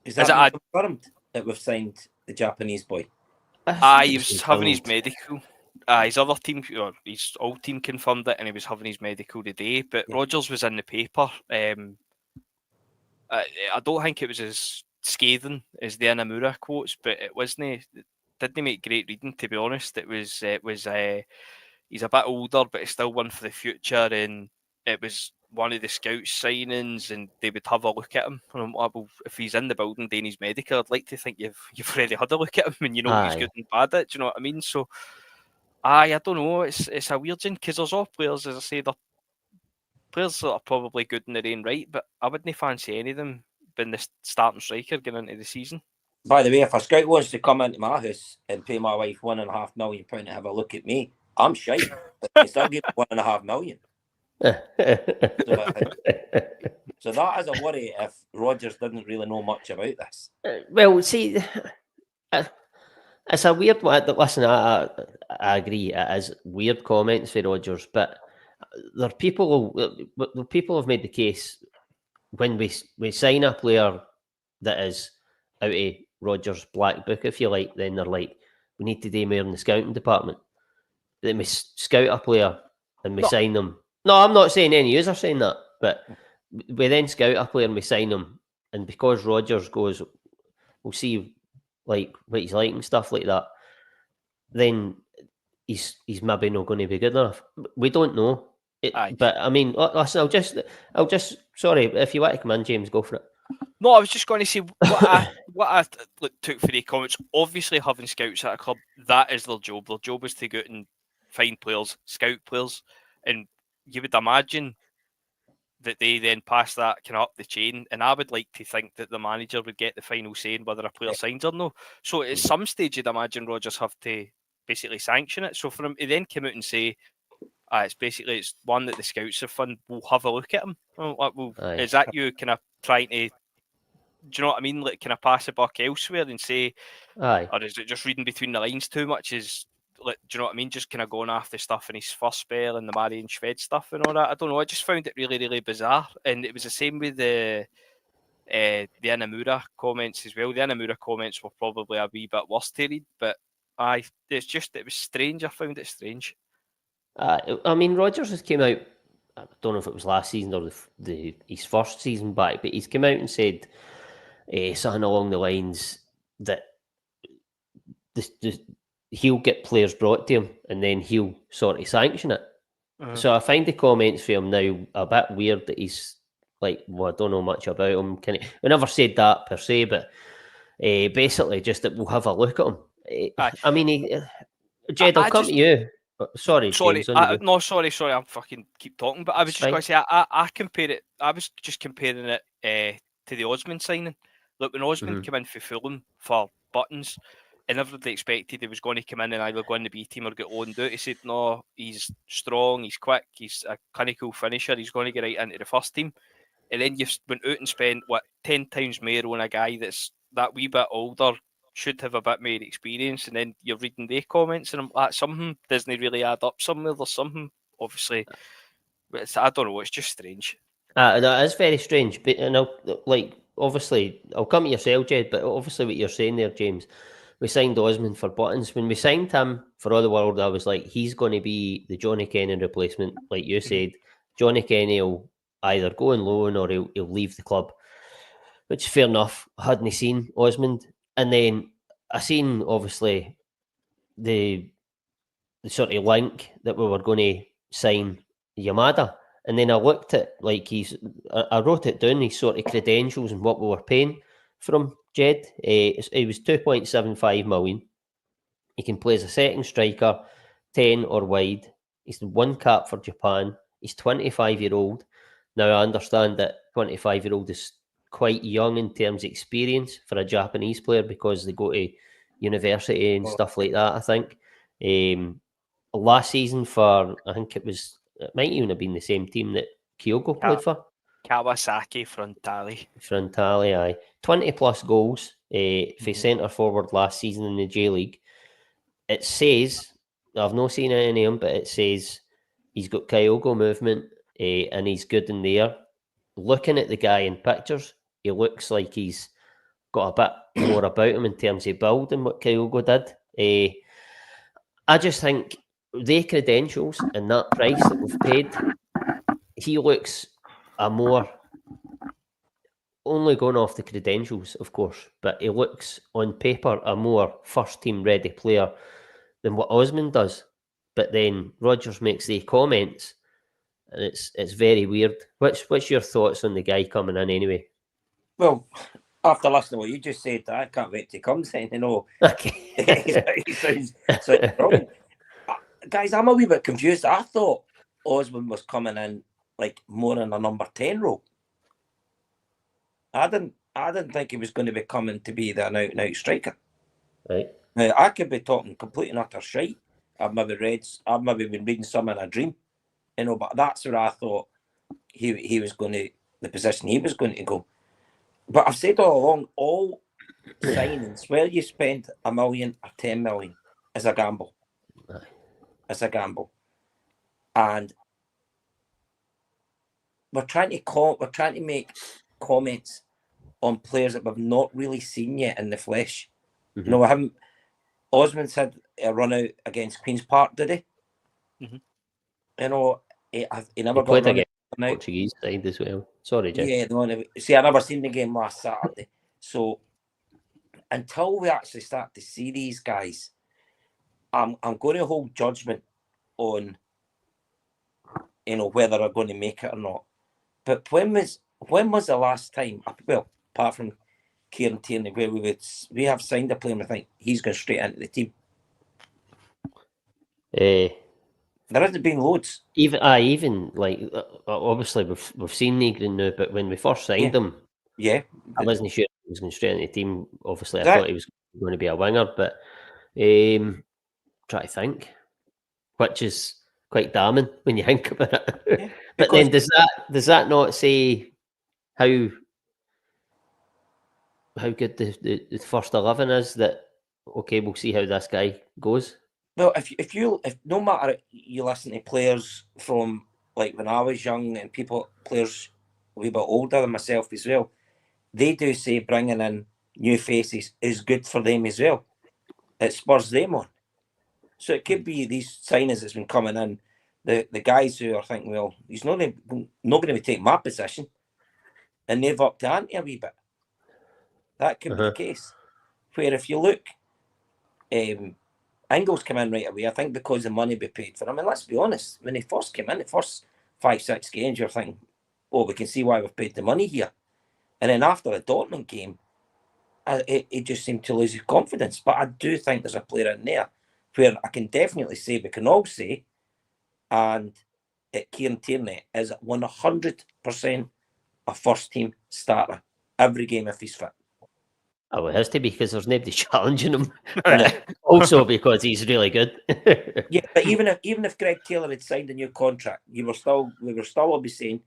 Speaker 3: Is that confirmed that we've signed the Japanese boy?
Speaker 2: He was having his medical. His other team, his old team confirmed it, and he was having his medical today. But yeah. Rogers was in the paper. I don't think it was as scathing as the Inamura quotes, but it wasn't. Didn't make great reading, to be honest. It was he's a bit older, but he's still one for the future, and it was one of the scouts signings, and they would have a look at him. And I'm like, well, if he's in the building doing his medical, I'd like to think you've already had a look at him, and you know what he's good and bad at. Do you know what I mean? So, I don't know. It's a weird thing because there's all players, as I say, they're players that are probably good in their own right, but I wouldn't fancy any of them being the starting striker going into the season.
Speaker 3: By the way, if a scout wants to come into my house and pay my wife £1.5 million to have a look at me, I'm shite. But they still give me £1.5 million. So that is a worry if Rodgers didn't really know much about this.
Speaker 1: Well, see, it's a weird one. Listen, I agree. It is weird comments for Rodgers, but there are people have made the case when we sign a player that is out of Rodgers' black book, if you like, then they're like, we need to do more in the scouting department. that we scout a player and we sign them. No, I'm not saying any of you are saying that, but we then scout a player and we sign him, and because Rodgers goes, we'll see like what he's like and stuff like that, then he's maybe not going to be good enough. We don't know. But I mean, listen, I'll just sorry, if you want to come in, James, go for it.
Speaker 2: No, I was just going to say what I took for the comments. Obviously, having scouts at a club, that is their job. Their job is to go out and find players, scout players, and you would imagine that they then pass that kind of up the chain. And I would like to think that the manager would get the final say in whether a player signs or no. So at some stage, you'd imagine Rodgers have to basically sanction it. So for him to then come out and say, it's one that the scouts have fun. We'll have a look at him. Is that you kind of trying to? Do you know what I mean? Like, can I pass a buck elsewhere and say, or is it just reading between the lines too much? Is like, do you know what I mean? Just kind of going after stuff in his first spell and the Marion Shved stuff and all that. I don't know. I just found it really, really bizarre. And it was the same with the Inamura comments as well. The Inamura comments were probably a wee bit worse to read, but it was strange. I found it strange.
Speaker 1: I mean, Rodgers has came out. I don't know if it was last season or his first season back, but he's come out and said something along the lines that he'll get players brought to him and then he'll sort of sanction it. So I find the comments for him now a bit weird that he's like, well, I don't know much about him. I never said that per se, but basically just that we'll have a look at him. I mean, Jed, I'll come to you. Sorry, James,
Speaker 2: sorry, I'm fucking keep talking, but I was just going to say, I compare it, I was just comparing it to the Osman signing. Look, when Osman came in for Fulham for Buttons, and everybody expected he was going to come in and either go in the B team or get loaned out. He said, no, he's strong, he's quick, he's a clinical finisher, he's going to get right into the first team. And then you've went out and spent, 10 times more on a guy that's that wee bit older, should have a bit more experience, and then you're reading their comments and something doesn't really add up somewhere. There's something, obviously, but I don't know, it's just strange.
Speaker 1: That is very strange, but obviously, I'll come to yourself, Jed, but obviously what you're saying there, James, we signed Osman for Buttons. When we signed him, for all the world, I was like, he's going to be the Johnny Kenny replacement, like you said. Johnny Kenny will either go on loan or he'll leave the club, which is fair enough. I hadn't seen Osmond. And then I seen, obviously, the sort of link that we were going to sign Yamada. And then I looked at, I wrote it down, his sort of credentials and what we were paying from Jed. It was 2.75 million. He can play as a second striker, 10 or wide. He's one cap for Japan. He's 25-year-old. Now, I understand that 25-year-old is quite young in terms of experience for a Japanese player because they go to university and stuff like that, I think. Last season I think it might even have been the same team that Kyogo played for.
Speaker 2: Kawasaki Frontale,
Speaker 1: aye. 20 plus goals for centre forward last season in the J League. It says, I've not seen any of him, but it says he's got Kyogo movement and he's good in there. Looking at the guy in pictures, he looks like he's got a bit more about him in terms of build than what Kyogo did. I just think their credentials and that price that we've paid, he looks a more, only going off the credentials, of course, but he looks on paper a more first team ready player than what Osman does. But then Rodgers makes the comments, and it's very weird. What's your thoughts on the guy coming in anyway?
Speaker 3: Well, after listening to what you just said, I can't wait to come saying,
Speaker 1: Okay.
Speaker 3: he sounds brilliant. Guys, I'm a wee bit confused. I thought Osman was coming in like more in a number 10 role. I didn't think he was going to be coming to be the out-and-out striker.
Speaker 1: Right.
Speaker 3: Now, I could be talking complete and utter shite. I've maybe been reading some in a dream, but that's where I thought he was going to, the position he was going to go. But I've said all along, all signings, where you spend $1 million or 10 million, is a gamble. It's a gamble, and we're trying to make comments on players that we've not really seen yet in the flesh. We haven't. Osmond's had a run out against Queen's Park, did he?
Speaker 2: Mhm.
Speaker 3: You know, he never
Speaker 1: He
Speaker 3: got
Speaker 1: played
Speaker 3: run
Speaker 1: against
Speaker 3: out.
Speaker 1: the Portuguese side as well. Sorry, Jim.
Speaker 3: Yeah, see, I never seen the game last Saturday. So until we actually start to see these guys, I'm going to hold judgment on, you know, whether they're going to make it or not. But when was the last time? Well, apart from Kieran Tierney, where we have signed a player and I think he's going straight into the team. There hasn't been loads.
Speaker 1: Even like obviously we've seen Negrin now, but when we first signed him,
Speaker 3: yeah,
Speaker 1: I wasn't sure he was going straight into the team. Obviously, I
Speaker 3: That-
Speaker 1: thought he was going to be a winger, but try to think, which is quite damning when you think about it.
Speaker 3: Yeah,
Speaker 1: But then does that not say how good the first 11 is? That okay, we'll see how this guy goes.
Speaker 3: well, if no matter you listen to players from like when I was young and players a wee bit older than myself as well, they do say bringing in new faces is good for them as well. It spurs them on. So it could be these signings that's been coming in, the guys who are thinking, well, he's not going to be taking my position, and they've upped the ante a wee bit. That could be the case. Where if you look, Ingles came in right away, I think because the money we paid for him. And let's be honest, when he first came in, the first 5-6 games, you're thinking, oh, we can see why we've paid the money here. And then after the Dortmund game, he just seemed to lose his confidence. But I do think there's a player in there where I can definitely say, we can all say, and Kieran Tierney is 100% a first team starter every game if he's fit.
Speaker 1: Oh, it has to be because there's nobody challenging him.
Speaker 3: No.
Speaker 1: Also because he's really good.
Speaker 3: Yeah, but even if Greg Taylor had signed a new contract, we were still all be saying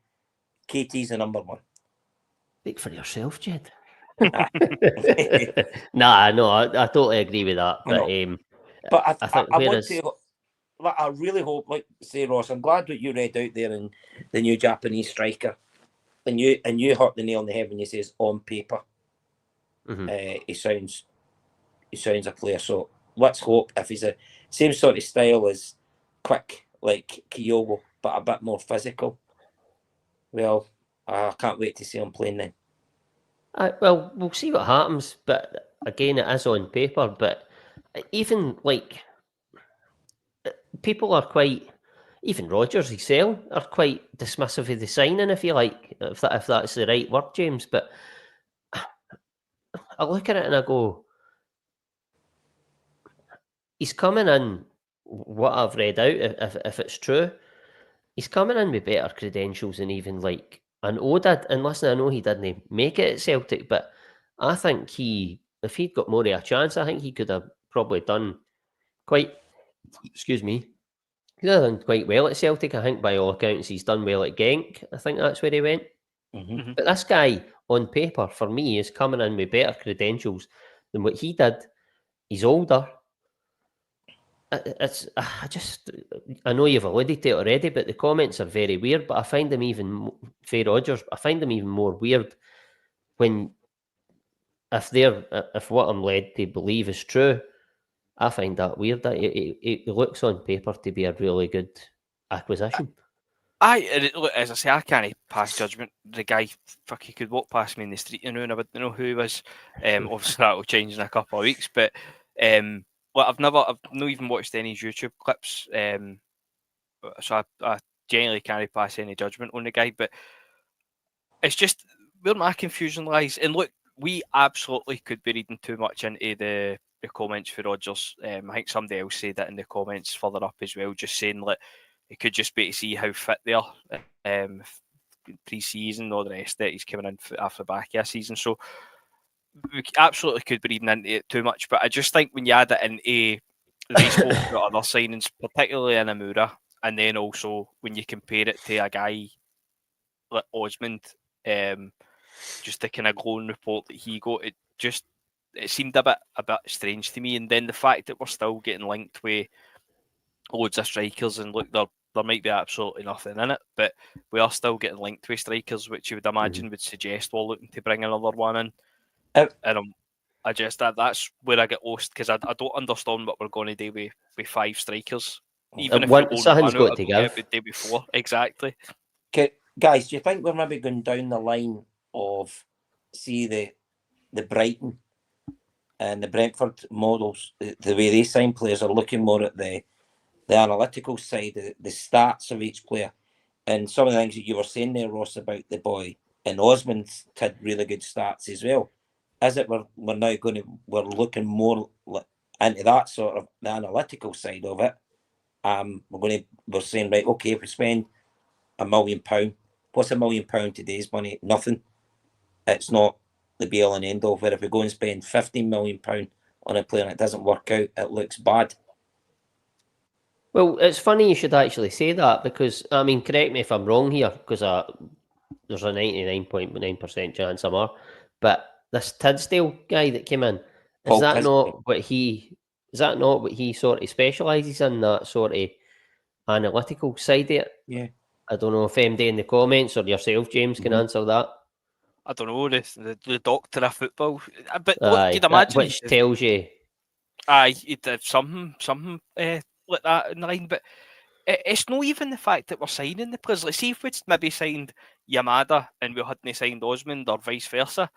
Speaker 3: KT's the number one.
Speaker 1: Speak for yourself, Jed. Nah, no, I totally agree with that.
Speaker 3: But
Speaker 1: I think
Speaker 3: I want to. I really hope, like say Ross, I'm glad what you read out there in the new Japanese striker, and you hit the nail on the head when you says on paper, he sounds a player. So let's hope if he's a same sort of style as quick like Kyogo, but a bit more physical. Well, I can't wait to see him playing then.
Speaker 1: Well, we'll see what happens. But again, it is on paper. But even like people are quite, even Rodgers himself are quite dismissive of the signing, if you like, if that's the right word, James. But I look at it and I go, he's coming in. What I've read out, if it's true, he's coming in with better credentials than even like an O did. And listen, I know he didn't make it at Celtic, but I think if he'd got more of a chance, I think he could have probably done quite. Excuse me. He's done quite well at Celtic. I think by all accounts he's done well at Genk. I think that's where he went.
Speaker 3: Mm-hmm.
Speaker 1: But this guy, on paper, for me, is coming in with better credentials than what he did. He's older. I know you've alluded to it already, but the comments are very weird. But I find them even Faye Rodgers. I find them even more weird when if what I'm led to believe is true. I find that weird. That it looks on paper to be a really good acquisition.
Speaker 2: As I say, I can't pass judgment. The guy, he could walk past me in the street, and I wouldn't know who he was. Obviously, that will change in a couple of weeks. But I've not even watched any YouTube clips. So I genuinely can't pass any judgment on the guy. But it's just where my confusion lies. And look, we absolutely could be reading too much into the comments for Rodgers. I think somebody else said that in the comments further up as well, just saying like it could just be to see how fit they are pre-season or the rest of it. He's coming in after the back of a season, so we absolutely could be reading into it too much. But I just think when you add it into they spoke about other signings, particularly in Amura, and then also when you compare it to a guy like Osmond, just the kind of glowing report that he got, it seemed a bit strange to me. And then the fact that we're still getting linked with loads of strikers, and look, there might be absolutely nothing in it, but we are still getting linked with strikers, which you would imagine would suggest we're looking to bring another one in. And that's where I get lost, because I don't understand what we're going to do with 5 strikers Even if
Speaker 1: one,
Speaker 2: you're going
Speaker 1: something's
Speaker 2: 1-0,
Speaker 1: got
Speaker 2: I'll
Speaker 1: to
Speaker 2: go get
Speaker 1: give.
Speaker 2: it the day before. Exactly.
Speaker 3: Okay, guys, do you think we're maybe going down the line of, see, the Brighton and the Brentford models, the way they sign players are looking more at the analytical side, the stats of each player, and some of the things that you were saying there, Ross, about the boy, and Osmond had really good stats as well. Is it we're now we're looking more into that sort of the analytical side of it? We're saying, right, okay, if we spend £1 million, what's £1 million today's money? Nothing. It's not the be all and end all. Where if we go and spend £15 million on a player and it doesn't work out, it looks bad.
Speaker 1: Well, it's funny you should actually say that, because, I mean, correct me if I'm wrong here, because there's a 99.9% chance I'm are, but this Tidsdale guy that came in, is that not what he sort of specialises in, that sort of analytical side of it?
Speaker 3: Yeah.
Speaker 1: I don't know if MD in the comments or yourself, James, can answer that.
Speaker 2: I don't know, the doctor of football. But
Speaker 1: Aye,
Speaker 2: you'd imagine
Speaker 1: which tells you...
Speaker 2: Aye, he did something like that in the line, but it's not even the fact that we're signing the players. Like, see if we'd maybe signed Yamada and we hadn't signed Osmond or vice versa,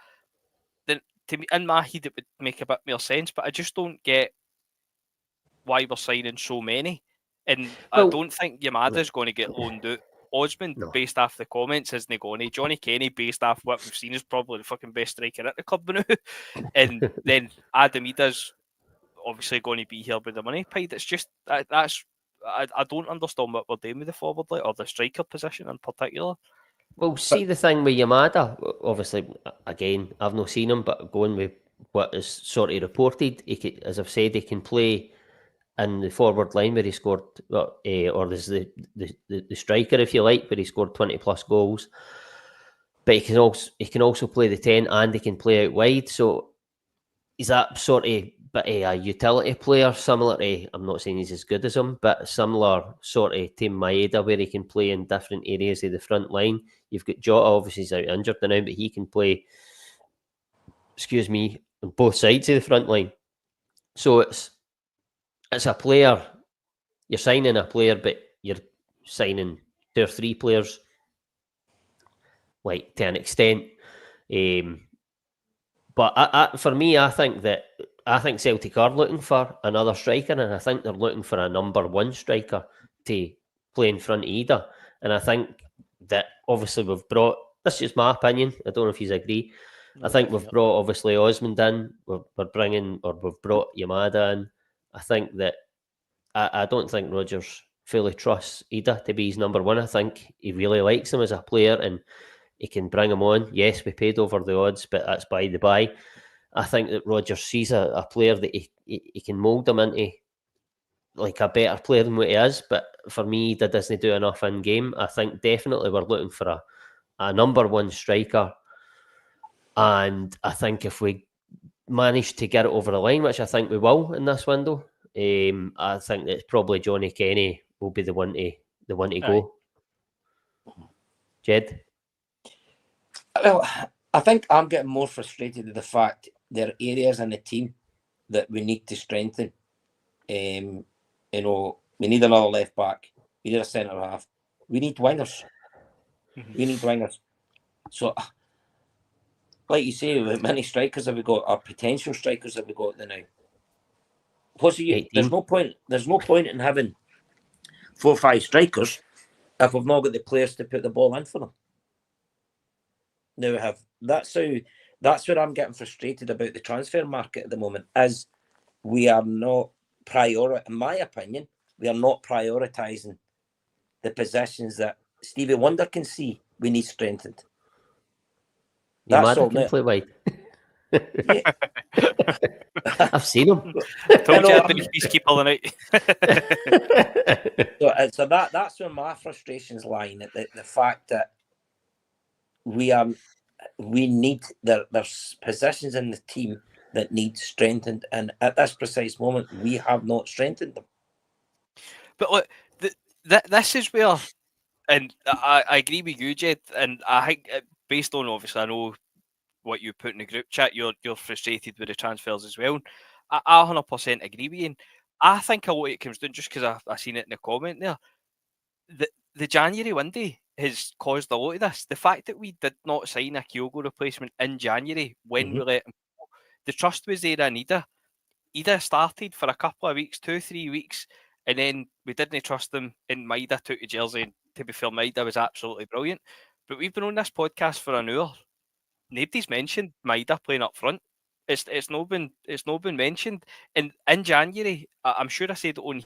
Speaker 2: then to me, in my head, it would make a bit more sense, but I just don't get why we're signing so many. And I don't think Yamada's going to get loaned out. Osmond, based off the comments, isn't going to. Johnny Kenny, based off what we've seen, is probably the fucking best striker at the club now. And then Adam Ida's obviously going to be here with the money paid. It's just I don't understand what we're doing with the forward line or the striker position in particular.
Speaker 1: Well, see, the thing with Yamada, obviously, again, I've not seen him, but going with what is sort of reported, as I've said, he can play in the forward line where he scored, or there's the striker, if you like, where he scored 20 plus goals. But he can also play the 10 and he can play out wide. So he's that sort of a utility player, similar to, I'm not saying he's as good as him, but similar sort of to Maeda, where he can play in different areas of the front line. You've got Jota, obviously he's out injured now, but he can play, on both sides of the front line. So it's a player, you're signing a player, but you're signing 2 or 3 players, like, to an extent. But for me, I think Celtic are looking for another striker, and I think they're looking for a number 1 striker to play in front of Ida. And I think that obviously we've brought, this is just my opinion, I don't know if you agree. I think we've brought obviously Osmond in, we've brought Yamada in. I think that I don't think Rodgers fully trusts Ida to be his number 1. I think he really likes him as a player and he can bring him on. Yes, we paid over the odds, but that's by the by. I think that Rodgers sees a player that he can mould him into like a better player than what he is. But for me, that doesn't do enough in game. I think definitely we're looking for a number 1 striker. And I think if we manage to get it over the line, which I think we will in this window, I think that probably Johnny Kenny will be the one to go. Jed?
Speaker 3: Well, I think I'm getting more frustrated with the fact there are areas in the team that we need to strengthen. We need another left back. We need a centre half. We need wingers. So, like you say, how many strikers have we got? Or potential strikers have we got now? There's no point in having 4 or 5 strikers if we've not got the players to put the ball in for them. Now we have. That's where I'm getting frustrated about the transfer market at the moment. Is we are not in my opinion, we are not prioritising the positions that Stevie Wonder can see we need strengthened.
Speaker 1: That's all. Can play wide.
Speaker 3: Yeah.
Speaker 1: I've seen him.
Speaker 2: Told you I've been a peacekeeper the
Speaker 3: night. So that's where my frustrations lie. The fact that there's positions in the team that need strengthened, and at this precise moment, we have not strengthened them.
Speaker 2: But look, this is where, and I agree with you, Jed, and I think based on, obviously, I know what you put in the group chat, you're frustrated with the transfers as well. I 100% agree with you. I think a lot of it comes down, just because I seen it in the comment there. The January window has caused a lot of this. The fact that we did not sign a Kyogo replacement in January when we let him go, the trust was there in Ida. Ida started for a couple of weeks, 2-3 weeks, and then we didn't trust him, and Maida took the jersey. And to be fair, Maida was absolutely brilliant. But we've been on this podcast for an hour. Nobody's mentioned Maida playing up front. It's not been mentioned. And in January, I'm sure I said it on.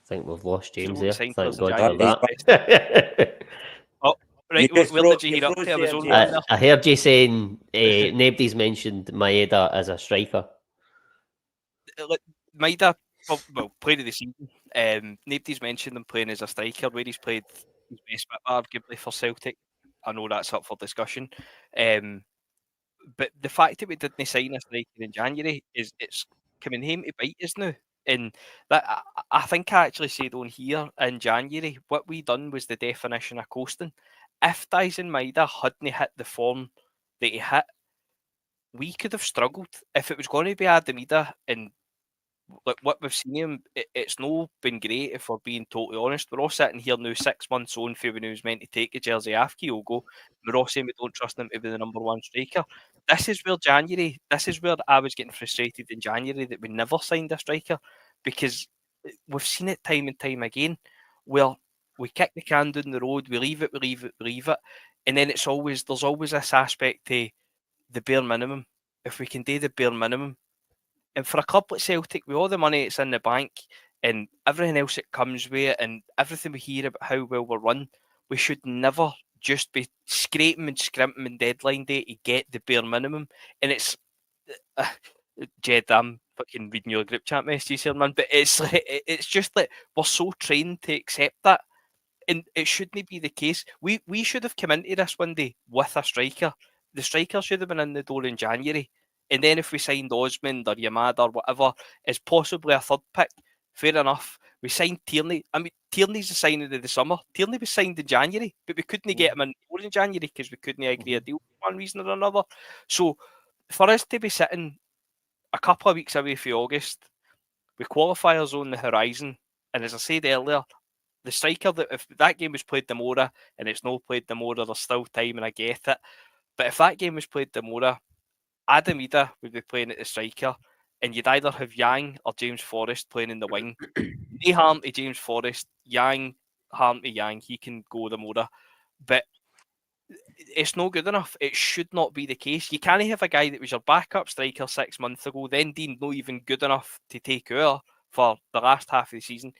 Speaker 1: I think we've lost James
Speaker 2: we
Speaker 1: there.
Speaker 2: signed
Speaker 1: Thank
Speaker 2: players in
Speaker 1: God for
Speaker 2: January.
Speaker 1: that.
Speaker 2: Oh, right.
Speaker 3: You just
Speaker 2: Where did you hear up
Speaker 3: froze
Speaker 2: to? I was
Speaker 3: there,
Speaker 2: on
Speaker 3: James.
Speaker 2: one there.
Speaker 1: I heard you saying nobody's mentioned Maeda as a striker.
Speaker 2: Maida, well, player of the season. Nobody's mentioned him playing as a striker, where he's played his best bit arguably for Celtic. I know that's up for discussion. But the fact that we didn't sign a striker in January it's coming home to bite us now. And that I think I actually said on here in January, what we done was the definition of coasting. If Dyson Maida hadn't hit the form that he hit, we could have struggled. If it was going to be Adam Ida, and like what we've seen him, it's not been great, if we're being totally honest. We're all sitting here now 6 months on for when he was meant to take the jersey off Kyogo. We're all saying we don't trust him to be the number one striker. This is where I was getting frustrated in January that we never signed a striker, because we've seen it time and time again where we kick the can down the road, we leave it, and then there's always this aspect to the bare minimum. If we can do the bare minimum, and for a club like Celtic, with all the money that's in the bank and everything else that comes with it, and everything we hear about how well we're run, we should never just be scraping and scrimping in deadline day to get the bare minimum. And it's Jed, I'm fucking reading your group chat messages here, man. But it's just like we're so trained to accept that, and it shouldn't be the case. We should have come into this one day with a striker. The striker should have been in the door in January. And then if we signed Osmond or Yamada or whatever as possibly a third pick, fair enough. We signed Tierney. I mean, Tierney's the signing of the summer. Tierney was signed in January, but we couldn't get him in January because we couldn't agree a deal for one reason or another. So for us to be sitting a couple of weeks away from August, with qualifiers on the horizon, and as I said earlier, the striker, that if that game was played tomorrow and it's not played tomorrow, there's still time, and I get it. But if that game was played tomorrow, Adam Ida would be playing at the striker, and you'd either have Yang or James Forrest playing in the wing. No harm to James Forrest, harm to Yang, he can go tomorrow. But it's not good enough. It should not be the case. You can't have a guy that was your backup striker 6 months ago, then deemed not even good enough to take over for the last half of the season.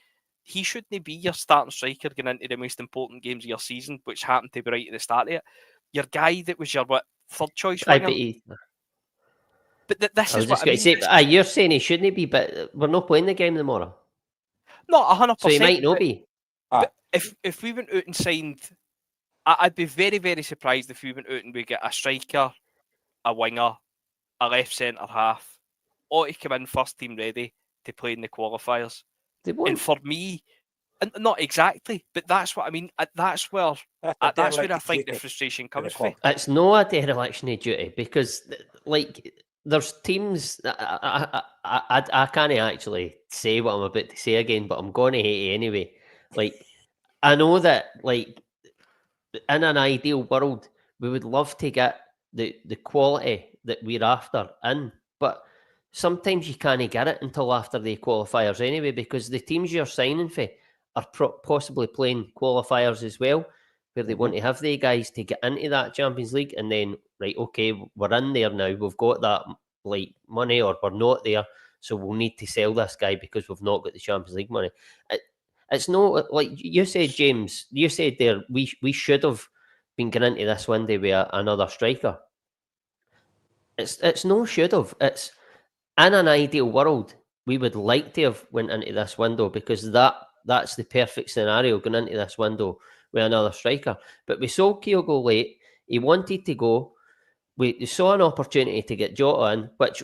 Speaker 2: He shouldn't be your starting striker going into the most important games of your season, which happened to be right at the start of it. Your guy that was your third choice winger. But this is what I mean.
Speaker 1: You're saying he shouldn't be, but we're not playing the game tomorrow.
Speaker 2: Not 100%.
Speaker 1: So he might not be.
Speaker 2: But if we went out and signed, I'd be very, very surprised if we went out and we get a striker, a winger, a left centre half, or to come in first team ready to play in the qualifiers. And for me, not exactly, but that's what I mean. That's where I think the frustration comes from.
Speaker 1: It's not a dereliction of duty, because, like, there's teams. I can't actually say what I'm about to say again, but I'm going to hate it anyway. Like, I know that, like, in an ideal world, we would love to get the quality that we're after in, but sometimes you can't get it until after the qualifiers anyway, because the teams you're signing for are possibly playing qualifiers as well, where they want to have the guys to get into that Champions League, and then, right, okay, we're in there now, we've got that, like, money, or we're not there, so we'll need to sell this guy because we've not got the Champions League money. It's not like you said, James. You said there we should have been going into this window with another striker. It's no should have. It's, in an ideal world, we would like to have went into this window, because that's the perfect scenario, going into this window with another striker. But we saw Kyogo late. He wanted to go. We saw an opportunity to get Jota in, which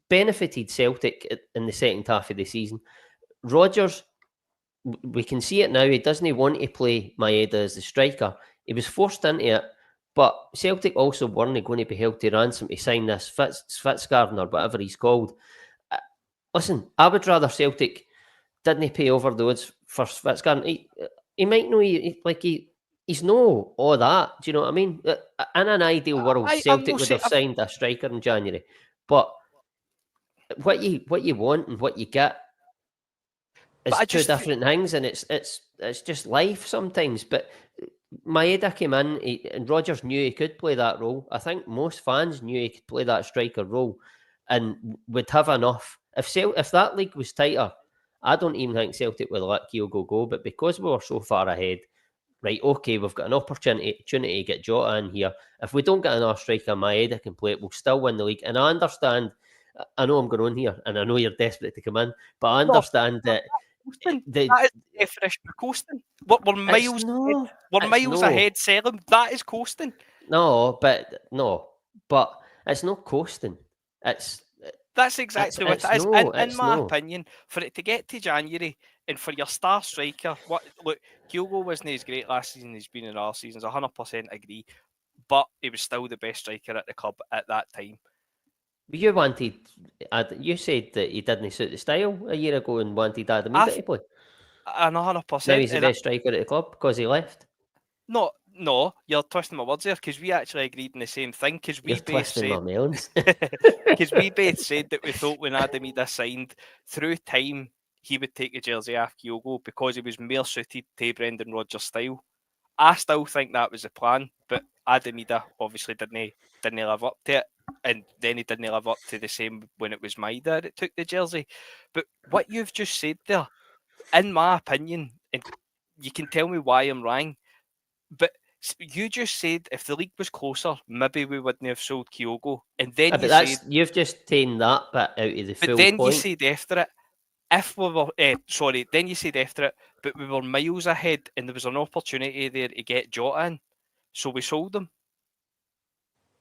Speaker 1: benefited Celtic in the second half of the season. Rodgers, we can see it now. He doesn't want to play Maeda as the striker. He was forced into it But Celtic also weren't going to be held to ransom to sign this Fitzgarden or whatever he's called. Listen, I would rather Celtic didn't pay over the odds for Fitzgarden. He might know he's no all that. Do you know what I mean? In an ideal world, Celtic would have signed a striker in January. But what you want and what you get is two different things, and it's just life sometimes. But Maeda came in, and Rodgers knew he could play that role. I think most fans knew he could play that striker role, and would have enough. If that league was tighter, I don't even think Celtic would let Kyogo go. But because we were so far ahead, right? Okay, we've got an opportunity to get Jota in here. If we don't get another striker, Maeda can play it. We'll still win the league. And I understand. I know I'm going on here, and I know you're desperate to come in, but I understand that.
Speaker 2: That is the definition of coasting. We're miles ahead, selling. That is coasting.
Speaker 1: No, but it's not coasting.
Speaker 2: That's exactly what it is. In my opinion, for it to get to January and for your star striker, look, Kyogo wasn't as great last season as he's been in all seasons. 100% agree, but he was still the best striker at the club at that time.
Speaker 1: You said that he didn't suit the style a year ago and wanted Adam Ida to play.
Speaker 2: And 100%.
Speaker 1: Now he's the best striker at the club because he left.
Speaker 2: No, you're twisting my words there, because we actually agreed on the same thing. Because we both said that we thought when Adam Ida signed, through time he would take the jersey off Kyogo because he was more suited to Brendan Rodgers' style. I still think that was the plan, but Adam Ida obviously didn't live up to it. And then he didn't live up to the same when it was Maeda that took the jersey. But what you've just said there, in my opinion, and you can tell me why I'm wrong, but you just said if the league was closer, maybe we wouldn't have sold Kyogo. And then
Speaker 1: you've just taken that bit out of the full point.
Speaker 2: But then you said after it, then you said after it, but we were miles ahead and there was an opportunity there to get Jota in. So we sold him.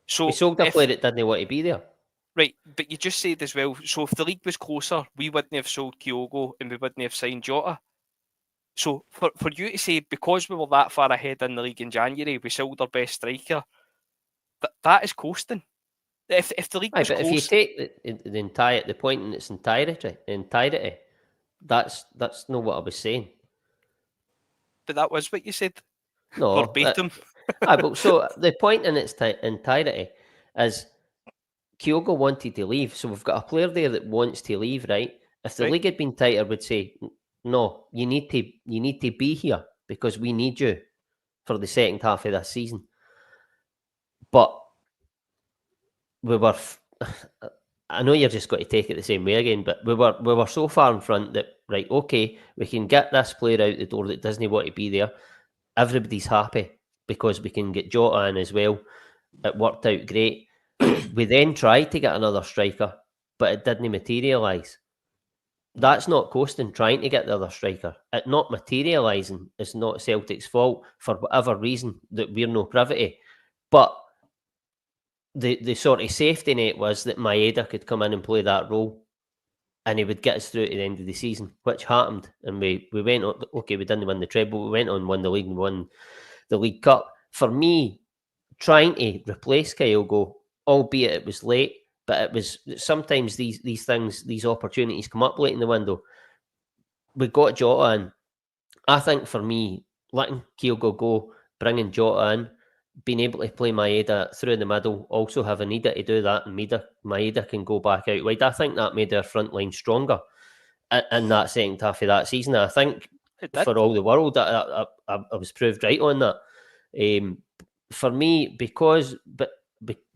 Speaker 2: So
Speaker 1: we sold a player that didn't want to be there.
Speaker 2: Right, but you just said as well, so if the league was closer, we wouldn't have sold Kyogo and we wouldn't have signed Jota. So for you to say, because we were that far ahead in the league in January, we sold our best striker, that is coasting. If the league was
Speaker 1: but
Speaker 2: close,
Speaker 1: if you take the point in its entirety, that's not what I was saying.
Speaker 2: But that was what you said.
Speaker 1: No,
Speaker 2: verbatim.
Speaker 1: But so the point in its entirety is Kyogo wanted to leave, so we've got a player there that wants to leave, right? If the league had been tighter, would say, no, you need to be here because we need you for the second half of this season. But we were. I know you're just got to take it the same way again, but we were so far in front that, right, okay, we can get this player out the door that doesn't want to be there. Everybody's happy because we can get Jota in as well. It worked out great. We then tried to get another striker, but it didn't materialise. That's not coasting, trying to get the other striker. It not materialising is not Celtic's fault for whatever reason that we're no privy to. But the sort of safety net was that Maeda could come in and play that role and he would get us through to the end of the season, which happened. And we went on, okay, we didn't win the treble, we went on, won the league and won the League Cup. For me, trying to replace Kyogo, albeit it was late, but it was sometimes these things, these opportunities come up late in the window. We got Jota in. I think for me, letting Kyogo go, bringing Jota in, being able to play Maeda through the middle, also having Ida to do that, and Maeda can go back out wide. I think that made our front line stronger in that second half of that season. I think for all the world, I was proved right on that. For me, but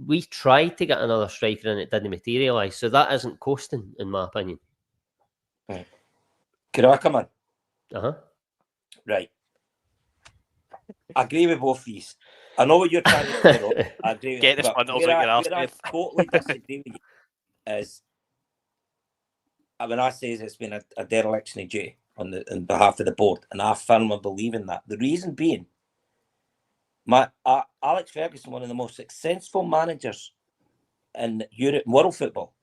Speaker 1: we tried to get another striker and it didn't materialise. So that isn't coasting, in my opinion.
Speaker 3: Right. Could I come in?
Speaker 1: Right.
Speaker 3: I agree with both these. I know what you're trying to clear up. I agree with
Speaker 2: get this one.
Speaker 3: I totally disagree with you. Is when I say it's been a dereliction of duty on behalf of the board, and I firmly believe in that. The reason being, Alex Ferguson, one of the most successful managers in Europe and world football,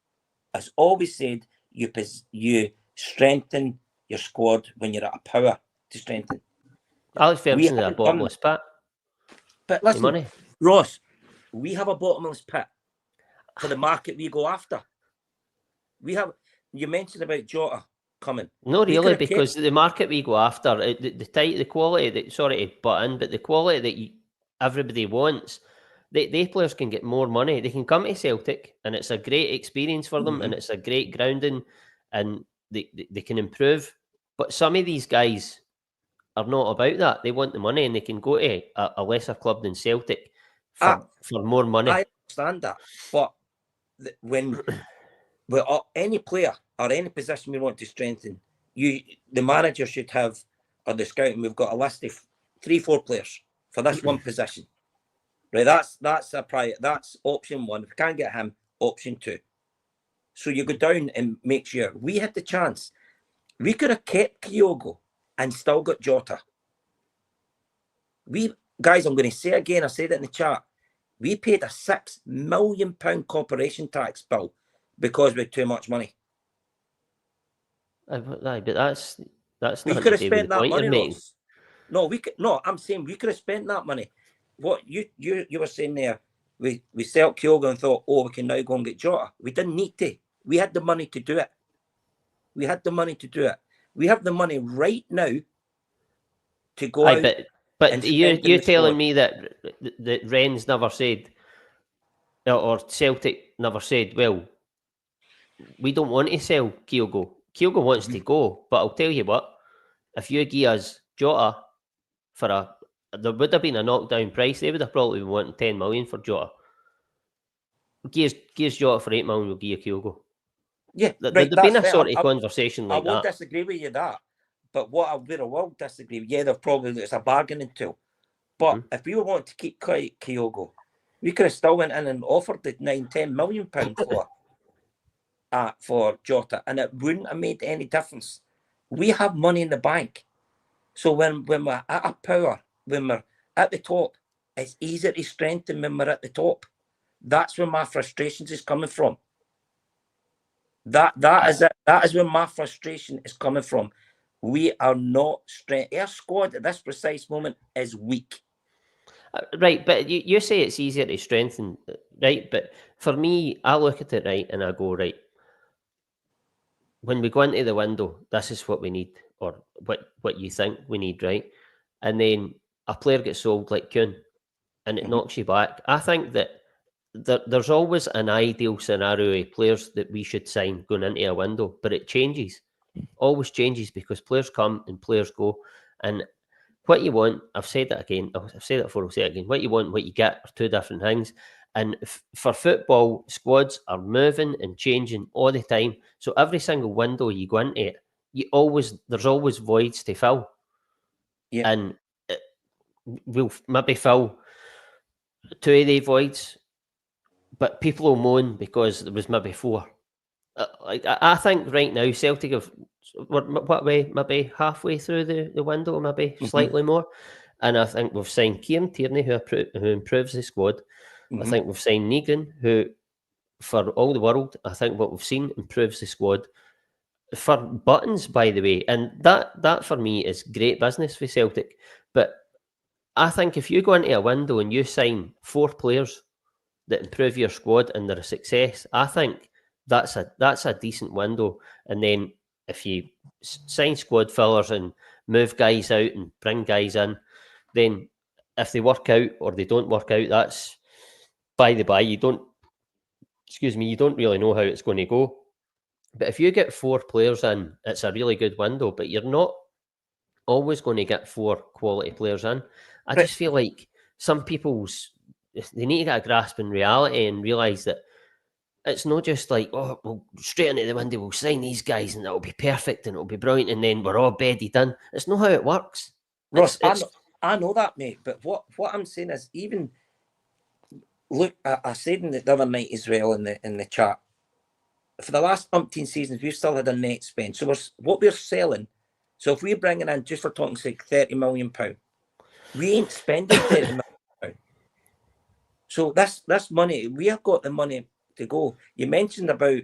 Speaker 3: has always said you strengthen your squad when you're at a power to strengthen.
Speaker 1: Alex Ferguson is a bottomless pit.
Speaker 3: But listen, Ross, we have a bottomless pit for the market we go after. You mentioned about Jota coming.
Speaker 1: No, really, because the market we go after, the quality that, sorry to butt in, but the quality that everybody wants, they players can get more money. They can come to Celtic, and it's a great experience for them, and it's a great grounding, and they can improve. But some of these guys are not about that. They want the money, and they can go to a lesser club than Celtic for more money.
Speaker 3: I understand that, but when any player or any position we want to strengthen, the manager should have, or the scouting, we've got a list of 3-4 players for this one position. Right, that's a priority. That's option 1. If we can't get him, option 2. So you go down and make sure. We had the chance. We could have kept Kyogo and still got Jota. Guys, I'm going to say again, I said it in the chat, we paid a £6 million corporation tax bill because we had too much money.
Speaker 1: But that's
Speaker 3: we could have spent that money, Ross. No, I'm saying we could have spent that money. What you were saying there, we sold Kyogo and thought, we can now go and get Jota. We didn't need to. We had the money to do it. We have the money right now to go out.
Speaker 1: But you're telling me that Rennes never said, or Celtic never said, well, we don't want to sell Kyogo. Kyogo wants to go, but I'll tell you what, if you give us Jota there would have been a knockdown price. They would have probably been wanting 10 million for Jota. Give us Jota for 8 million, we'll give you Kyogo.
Speaker 3: Yeah,
Speaker 1: there'd have been a sort of conversation like that. I
Speaker 3: won't disagree with you that, but what I will disagree with, it's a bargaining tool. But if we were wanting to keep Kyogo, we could have still went in and offered the 9-10 million pound for Jota, and it wouldn't have made any difference. We have money in the bank, so when we're at a power, when we're at the top, it's easier to strengthen when we're at the top. That's where my frustrations is coming from. That is it. That is where my frustration is coming from. We are not strength. Our squad at this precise moment is weak.
Speaker 1: Right, but you say it's easier to strengthen, right? But for me, I look at it, right, and I go, right, when we go into the window, this is what we need, or what you think we need, right? And then a player gets sold like Kuhn, and it knocks you back. I think that there's always an ideal scenario of players that we should sign going into a window, but it changes. Always changes, because players come and players go. And what you want, I've said that again, I've said it before, I'll say it again, what you want, what you get are two different things. And for football, squads are moving and changing all the time. So every single window you go into it, there's always voids to fill. Yeah. And we'll maybe fill 2 of the voids, but people will moan because there was maybe 4. I think right now Celtic we're maybe halfway through the window, maybe slightly more. And I think we've signed Kieran Tierney, who improves the squad. I think we've signed Negrin, who, for all the world, I think what we've seen improves the squad. For Buttons, by the way, and that for me is great business for Celtic. But I think if you go into a window and you sign 4 players that improve your squad and they're a success, I think that's a decent window. And then if you sign squad fillers and move guys out and bring guys in, then if they work out or they don't work out, that's by the by. You don't really know how it's going to go. But if you get 4 players in, it's a really good window, but you're not always going to get 4 quality players in. I just feel like some they need to get a grasp in reality and realise that it's not just like, we'll straight into the window, we'll sign these guys and it'll be perfect and it'll be brilliant and then we're all bedded in. It's not how it works.
Speaker 3: Ross, I know that, mate, but what I'm saying is, even look, I said the other night as well in the chat, for the last umpteen seasons, we've still had a net spend. So what we're selling, so if we're bringing in, just for talking sake, £30 million, we ain't spending £30 million. So this money, we have got the money to go. You mentioned about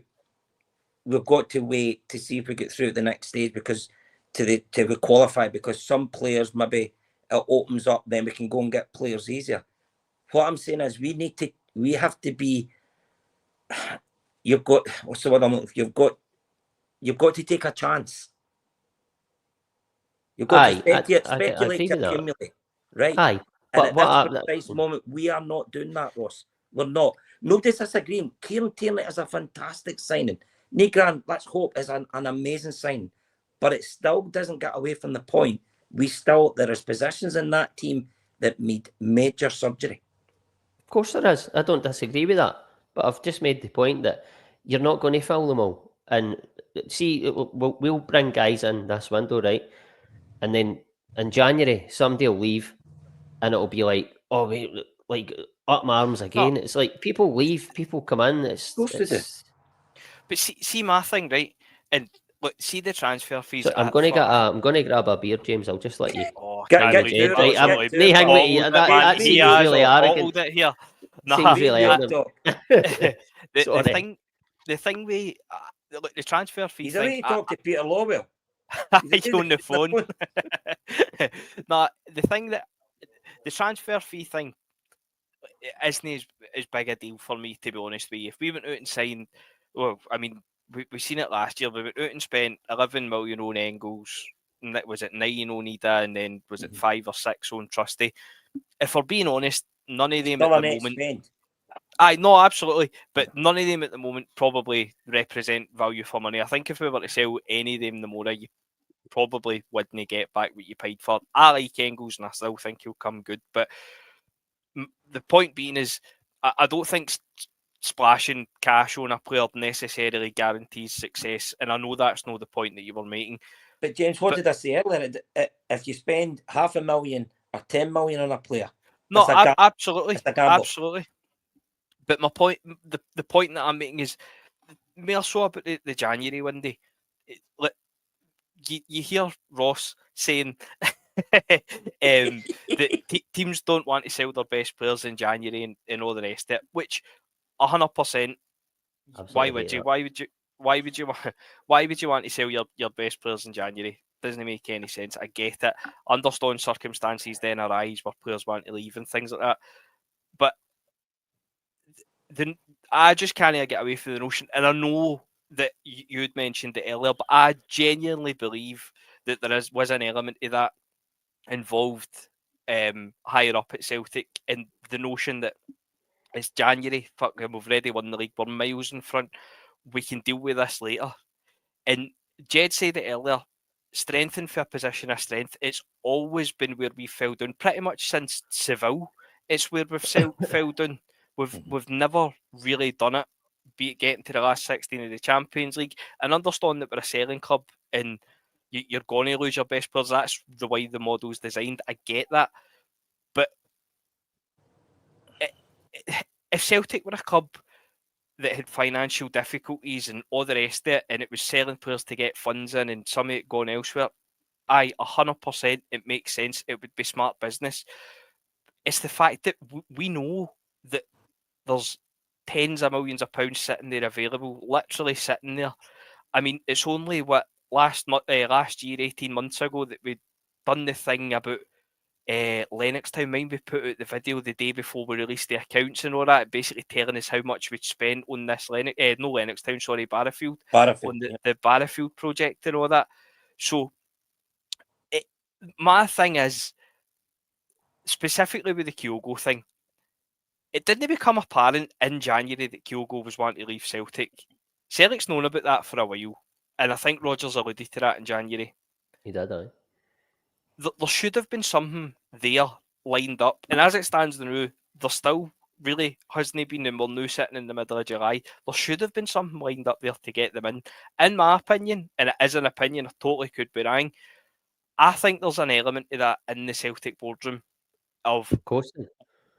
Speaker 3: we've got to wait to see if we get through the next stage because to qualify, because some players maybe it opens up, then we can go and get players easier. what I'm saying is we have to be. You've got what's the word I'm looking for? You've got to take a chance. You've got to speculate to accumulate, right?
Speaker 1: Aye,
Speaker 3: but at this precise moment, we are not doing that, Ross. We're not. Nobody's disagreeing. Kieran Tierney is a fantastic signing. Negran, let's hope, is an amazing signing. But it still doesn't get away from the point. There is positions in that team that need major surgery.
Speaker 1: Of course there is. I don't disagree with that. But I've just made the point that you're not going to fill them all. And see, we'll bring guys in this window, right? And then in January, somebody will leave and it'll be like, oh, wait, like up my arms again. It's like people leave, people come in.
Speaker 2: But see my thing, right? And look, see the transfer fees.
Speaker 1: So I'm going to grab a beer, James. I'll just let you.
Speaker 2: Oh,
Speaker 3: that
Speaker 1: seems really arrogant.
Speaker 2: Here.
Speaker 1: Seems really arrogant.
Speaker 2: The thing we look, the transfer fee.
Speaker 3: He's already talked to Peter Lawwell.
Speaker 2: He's on the phone. Nah, the thing that the transfer fee thing isn't as big a deal for me, to be honest with you. If we went out and signed, well, I mean, we seen it last year. We went out and spent 11 million on Engels, and that was it 9 on Ida, and then was it 5 or 6 on Trusty. If we're being honest, none of them
Speaker 3: still
Speaker 2: at the moment. No, absolutely, but none of them at the moment probably represent value for money. I think if we were to sell any of them tomorrow, you probably wouldn't get back what you paid for. I like Engels, and I still think he'll come good. But the point being is, I don't think splashing cash on a player necessarily guarantees success, and I know that's not the point that you were making.
Speaker 3: But James, what did I say earlier? If you spend $500,000 or 10 million on a player,
Speaker 2: no, absolutely, absolutely. But my point, the point that I'm making is more so about the January window. You hear Ross saying that teams don't want to sell their best players in January and all the rest of it, which 100%. Why would you want to sell your best players in January? Doesn't make any sense. I get it. Understand circumstances then arise where players want to leave and things like that. But I just can't get away from the notion, and I know that you had mentioned it earlier, but I genuinely believe that there was an element of that involved higher up at Celtic, and the notion that it's January, we've already won the league, we're miles in front, we can deal with this later. And Jed said it earlier, strengthen for a position of strength. It's always been where we fell down, pretty much since Seville. It's where we've fell down. We've never really done it, be it getting to the last 16 of the Champions League, and understand that we're a selling club and you're going to lose your best players. That's the way the model's designed. I get that. But if Celtic were a club that had financial difficulties and all the rest of it, and it was selling players to get funds in and some of it going elsewhere, 100% it makes sense. It would be smart business. It's the fact that we know that there's tens of millions of pounds sitting there available, literally sitting there. I mean, it's only last year, 18 months ago, that we'd done the thing about Lennox Town. Mind we put out the video the day before we released the accounts and all that, basically telling us how much we'd spent on this Barrowfield, on the Barrowfield project and all that. So my thing is, specifically with the Kyogo thing, it didn't become apparent in January that Kyogo was wanting to leave Celtic. Celtic's known about that for a while, and I think Rodgers alluded to that in January.
Speaker 1: He did, aye.
Speaker 2: There should have been something there lined up, and as it stands now, there still really hasn't been, and we're now sitting in the middle of July. There should have been something lined up there to get them in. In my opinion, and it is an opinion, I totally could be wrong, I think there's an element of that in the Celtic boardroom. Of
Speaker 1: course,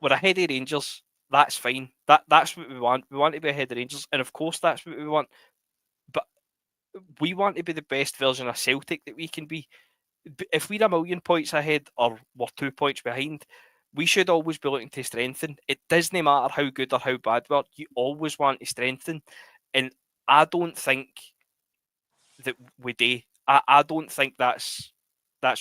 Speaker 2: we're ahead of Rangers. That's fine. That's what we want. We want to be ahead of Rangers, and of course that's what we want. But we want to be the best version of Celtic that we can be. If we're 1,000,000 points ahead or we're 2 points behind, we should always be looking to strengthen. It doesn't matter how good or how bad we are. You always want to strengthen, and I don't think that we do. I don't think that's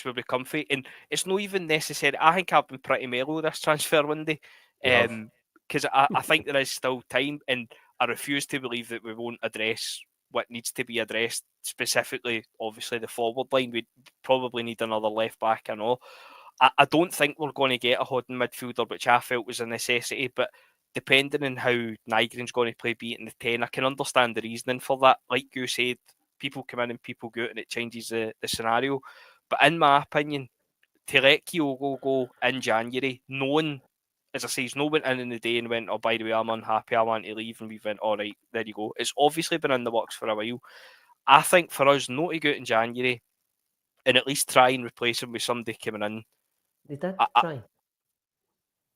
Speaker 2: where we come from, and it's not even necessary. I think I've been pretty mellow this transfer window. Because I think there is still time, and I refuse to believe that we won't address what needs to be addressed, specifically, obviously, the forward line. We probably need another left back, I know. I don't think we're going to get a holding midfielder, which I felt was a necessity, but depending on how Nygreen's going to play beating the 10, I can understand the reasoning for that. Like you said, people come in and people go out, and it changes the scenario. But in my opinion, to let Kyogo go in January, knowing, as I say, he's no went in the day and went, oh, by the way, I'm unhappy, I want to leave, and we went, all right, there you go. It's obviously been in the works for a while. I think for us not to go out in January and at least try and replace him with somebody coming in.
Speaker 1: They did try.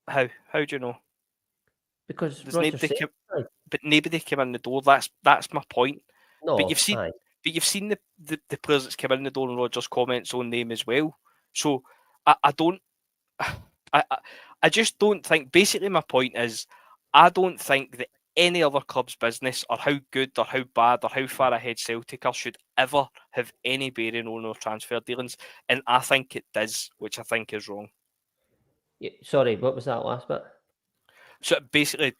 Speaker 2: How do you know?
Speaker 1: Because
Speaker 2: but nobody came in the door. That's my point.
Speaker 1: No,
Speaker 2: but you've seen the players that's come in the door, and Rodgers' comments on them as well. So I just don't think. Basically, my point is, I don't think that any other club's business, or how good or how bad or how far ahead Celtic are, should ever have any bearing on our transfer dealings. And I think it does, which I think is wrong.
Speaker 1: Yeah, sorry, what was that last bit?
Speaker 2: So basically,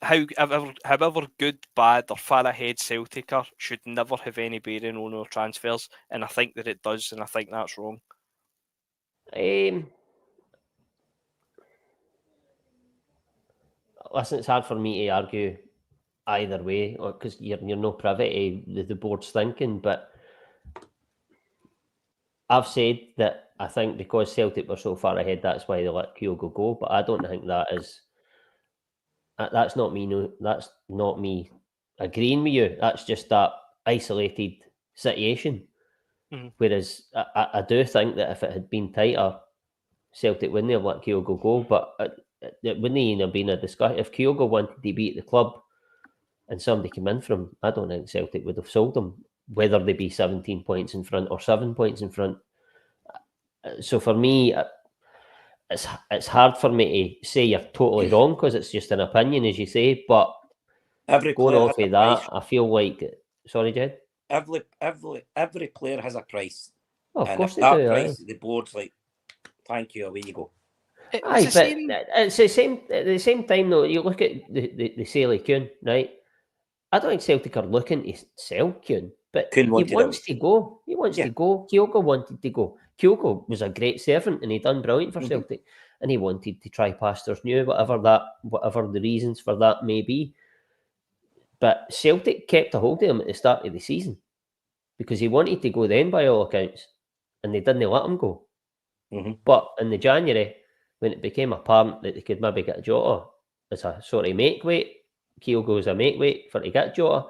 Speaker 2: however good, bad or far ahead Celtic are, should never have any bearing on our transfers. And I think that it does, and I think that's wrong.
Speaker 1: Listen, it's hard for me to argue either way, because you're no privy to the board's thinking, but I've said that I think because Celtic were so far ahead, that's why they let Kyogo go, but I don't think that's not me. No, that's not me agreeing with you. That's just that isolated situation.
Speaker 2: Mm-hmm.
Speaker 1: Whereas I do think that if it had been tighter, Celtic wouldn't have let Kyogo go, but it wouldn't even have been a discussion. If Kyogo wanted to be at the club and somebody came in from him, I don't think Celtic would have sold him, whether they be 17 points in front or 7 points in front. So for me, it's hard for me to say you're totally wrong, because it's just an opinion, as you say, but going off of that, I feel like... Sorry, Jed?
Speaker 3: Every player has a price.
Speaker 1: Oh, of course they
Speaker 3: do.
Speaker 1: Price,
Speaker 3: the board's like, thank you, away you go.
Speaker 1: It's the same. At the same time, though, you look at the sale of Kuhn, right? I don't think Celtic are looking to sell Kuhn, but he wants to go. He wants to go. Kyogo wanted to go. Kyogo was a great servant, and he done brilliant for Celtic, and he wanted to try pastures new, whatever the reasons for that may be. But Celtic kept a hold of him at the start of the season because he wanted to go then, by all accounts, and they didn't let him go. But in the January, when it became apparent that they could maybe get Jota as a sort of make weight, Kyogo as a make weight for to get Jota,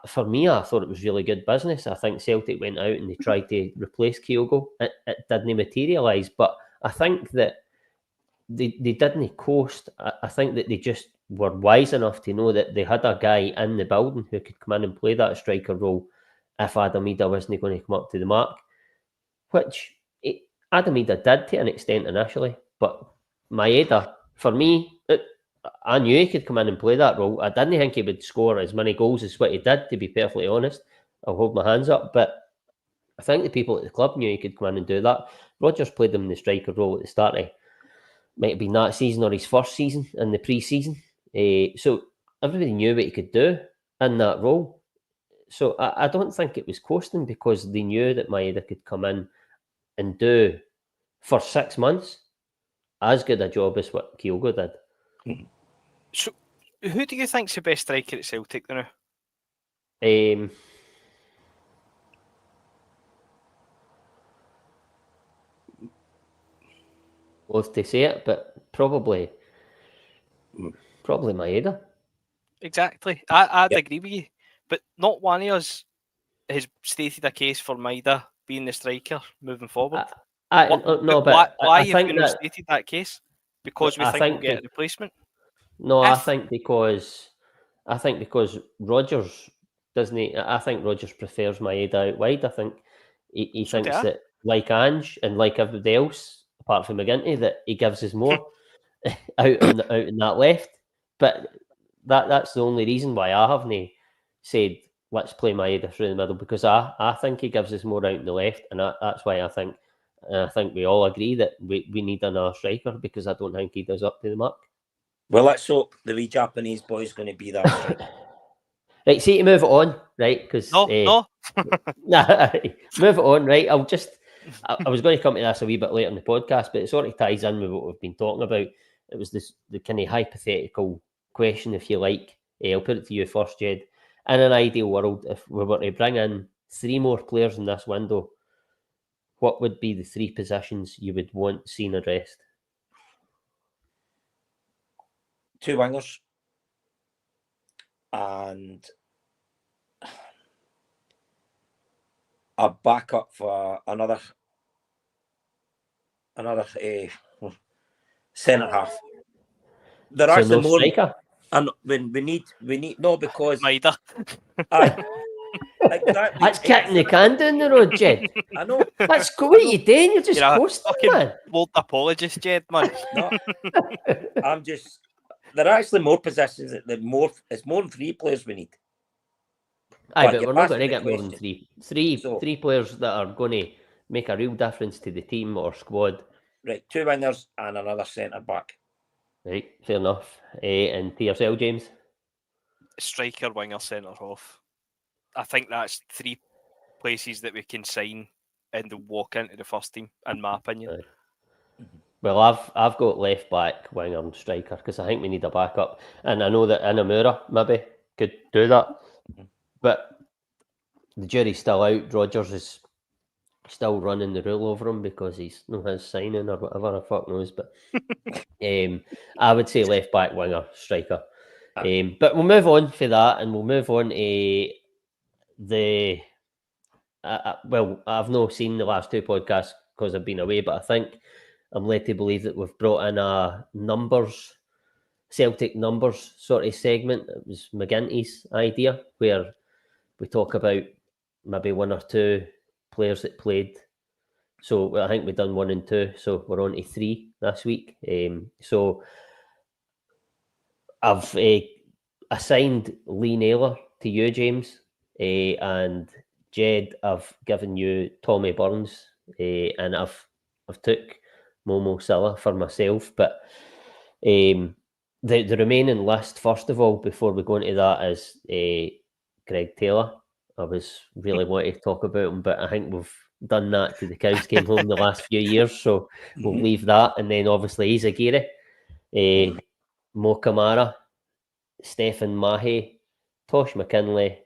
Speaker 1: for me, I thought it was really good business. I think Celtic went out and they tried to replace Kyogo. It didn't materialise, but I think that they didn't coast. I think that they just were wise enough to know that they had a guy in the building who could come in and play that striker role if Adamida wasn't going to come up to the mark, which Adamida did to an extent initially, but Maeda, for me, I knew he could come in and play that role. I didn't think he would score as many goals as what he did, to be perfectly honest. I'll hold my hands up, but I think the people at the club knew he could come in and do that. Rodgers played him in the striker role at the start of, might have been that season or his first season in the pre-season. So everybody knew what he could do in that role. So I don't think it was coasting, because they knew that Maeda could come in and do, for 6 months, as good a job as what Kyogo did.
Speaker 2: So, who do you think's the best striker at Celtic now?
Speaker 1: Loath to say it, but probably Maeda.
Speaker 2: Exactly. I'd agree with you, but not one of us has stated a case for Maeda being the striker moving forward.
Speaker 1: Why
Speaker 2: have you stated that case? Because we think we'll get a replacement?
Speaker 1: No, I think because Rodgers doesn't. I think Rodgers prefers Maeda out wide. I think he thinks that, like Ange and like everybody else, apart from McGinty, that he gives us more out in that left. But that's the only reason why I haven't said let's play Maeda through the middle, because I think he gives us more out in the left, and that's why I think we all agree that we need another striker, because I don't think he does up to the mark.
Speaker 3: Well, let's hope the wee Japanese boy's going to be that strong.
Speaker 1: Right, see, to move it on, right? Because
Speaker 2: No.
Speaker 1: move it on, right? I was going to come to this a wee bit later in the podcast, but it sort of ties in with what we've been talking about. It was the kind of hypothetical question, if you like. I'll put it to you first, Jed. In an ideal world, if we were to bring in 3 more players in this window, what would be the 3 positions you would want seen addressed?
Speaker 3: 2 wingers and a backup for another centre half. They're
Speaker 1: So
Speaker 3: actually
Speaker 1: no
Speaker 3: more.
Speaker 1: striker?
Speaker 3: And when we need no, because
Speaker 2: Maida.
Speaker 3: aye, exactly.
Speaker 1: That's kicking the can down the road, Jed.
Speaker 3: I know.
Speaker 1: That's cool. What are you doing? You're just
Speaker 2: You're a
Speaker 1: coasting,
Speaker 2: fucking
Speaker 1: man.
Speaker 2: bold apologist, Jed, man.
Speaker 3: No, I'm just. There are actually more possessions. It's more than 3 players we need.
Speaker 1: Aye,
Speaker 3: But
Speaker 1: but
Speaker 3: you're
Speaker 1: we're not going to
Speaker 3: asking
Speaker 1: get
Speaker 3: the
Speaker 1: more than
Speaker 3: question.
Speaker 1: 3.
Speaker 3: So-
Speaker 1: 3 players that are going to make a real difference to the team or squad.
Speaker 3: Right, 2 wingers and another centre back.
Speaker 1: Right, fair enough. And to yourself, James?
Speaker 2: Striker, winger, centre half. I think that's 3 places that we can sign and walk into the first team, in my opinion.
Speaker 1: Aye. Well, I've got left back, winger, and striker because I think we need a backup, and I know that Inamura maybe could do that, but the jury's still out. Rodgers is still running the rule over him because he's no his signing or whatever. The fuck knows, but I would say left back, winger, striker. But we'll move on for that, and we'll move on to the. Well, I've not seen the last 2 podcasts because I've been away, but I think I'm led to believe that we've brought in a Celtic numbers sort of segment. It was McGinty's idea, where we talk about maybe 1 or 2 players that played. So I think we've done 1 and 2, so we're on to 3 this week. So I've assigned Lee Naylor to you, James, and Jed, I've given you Tommy Burns, and I've took Momo Silla for myself. But the remaining list, first of all, before we go into that, is Greg Taylor. I was really wanting to talk about him, but I think we've done that till the cows came home the last few years, so we'll leave that. And then obviously he's Aguirre, Mo Kamara, Stephen Mahe, Tosh McKinley,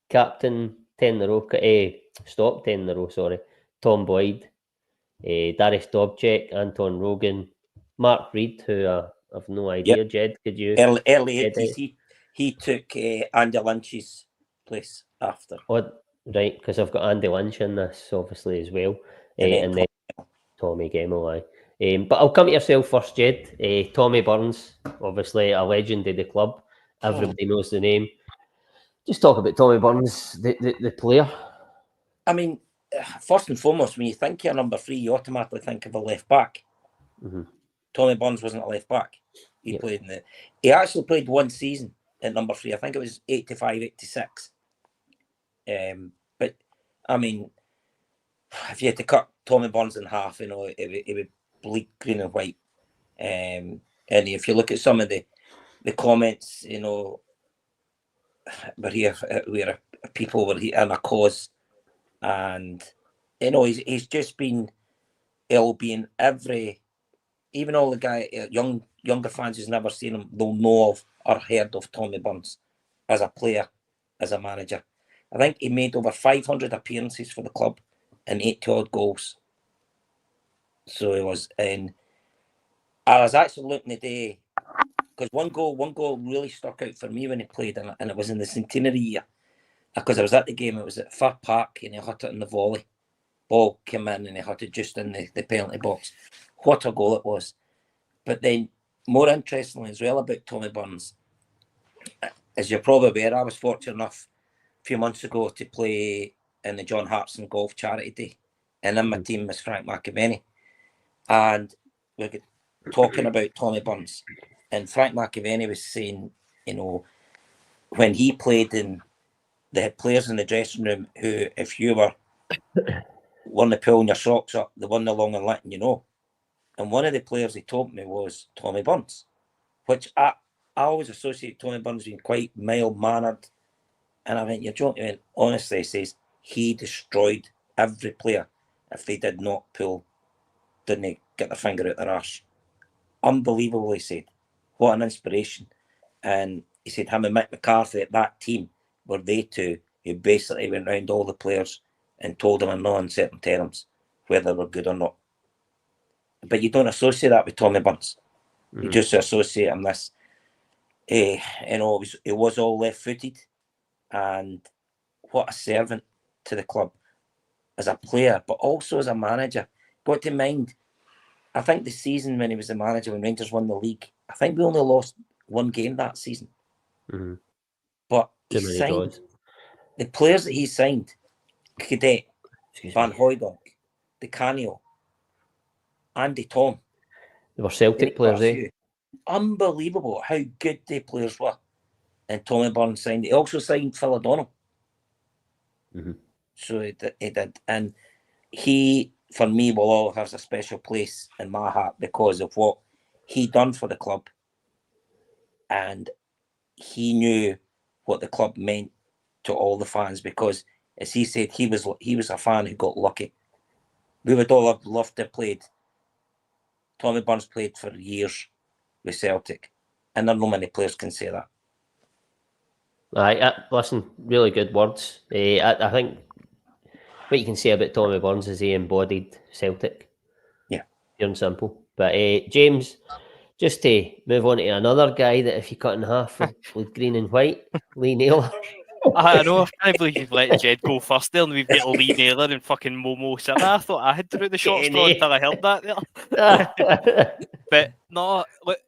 Speaker 1: Captain 10 in a row, stop 10 in a row, sorry, Tom Boyd, Darius Dobchek, Anton Rogan, Mark Reed, who I've no idea. Jed, could you?
Speaker 3: Early 80s, he took Andy Lynch's place after.
Speaker 1: Oh, right, because I've got Andy Lynch in this, obviously, as well. And then Tommy Gemmell, but I'll come to yourself first, Jed. Tommy Burns, obviously a legend of the club. Everybody knows the name. Just talk about Tommy Burns, the player.
Speaker 3: I mean, first and foremost, when you think of number 3, you automatically think of a left back.
Speaker 1: Mm-hmm.
Speaker 3: Tommy Burns wasn't a left back. He played in He actually played 1 season at number 3. I think it was 85-86. But I mean, if you had to cut Tommy Burns in half, you know, it would bleed green and white. And if you look at some of the comments, you know, we're people were here in a cause, and you know, he's just been being every, even all the younger fans who's never seen him, they'll know of or heard of Tommy Burns as a player, as a manager. I think he made over 500 appearances for the club and 80-odd goals. So he was, and I was actually looking today because one goal really stuck out for me when he played, and it was in the centenary year because I was at the game. It was at Fir Park, and he hit it in the volley. Ball came in, and he hit it just in the penalty box. What a goal it was! But then, more interestingly as well about Tommy Burns, as you're probably aware, I was fortunate enough a few months ago to play in the John Hartson Golf Charity Day, and in my team was Frank McAvenny, and we were talking about Tommy Burns, and Frank McAvenny was saying, you know, when he played, they had players in the dressing room who, if you were one to pulling your socks up, they weren't along and letting you know. And one of the players he told me was Tommy Burns. which I always associate Tony Burns being quite mild-mannered. And I went, you're joking. I went, honestly, he says, he destroyed every player if they did not didn't get their finger out their arse. Unbelievable, he said. What an inspiration. And he said him and Mick McCarthy at that team were they two who basically went round all the players and told them in no uncertain terms whether they were good or not. But you don't associate that with Tommy Burns. Mm-hmm. You just associate him this, he was all left-footed, and what a servant to the club as a player, but also as a manager. Got to mind, I think the season when he was the manager, when Rangers won the league, I think we only lost one game that season.
Speaker 1: Mm-hmm.
Speaker 3: But he signed the players that he signed: Cadet, Van Hooijdonk, Di Canio, Andy Tom.
Speaker 1: They were Celtic players, eh?
Speaker 3: Unbelievable how good the players were. And Tommy Burns signed. He also signed Phil O'Donnell.
Speaker 1: Mm-hmm.
Speaker 3: So he did. And he, for me, will always have a special place in my heart because of what he done for the club. And he knew what the club meant to all the fans because, as he said, he was a fan who got lucky. We would all have loved to have played. Tommy Burns played for years with Celtic, and not many players can say that.
Speaker 1: Listen, really good words. I think what you can say about Tommy Burns is he embodied Celtic.
Speaker 3: Yeah.
Speaker 1: Pure and simple. But James, just to move on to another guy that if you cut in half with green and white, Lee Naylor.
Speaker 2: I know, I can't believe you've let Jed go first there and we've got Lee Naylor and fucking Momo Sir. I thought I had to do the short straw until I heard that there. But no, look,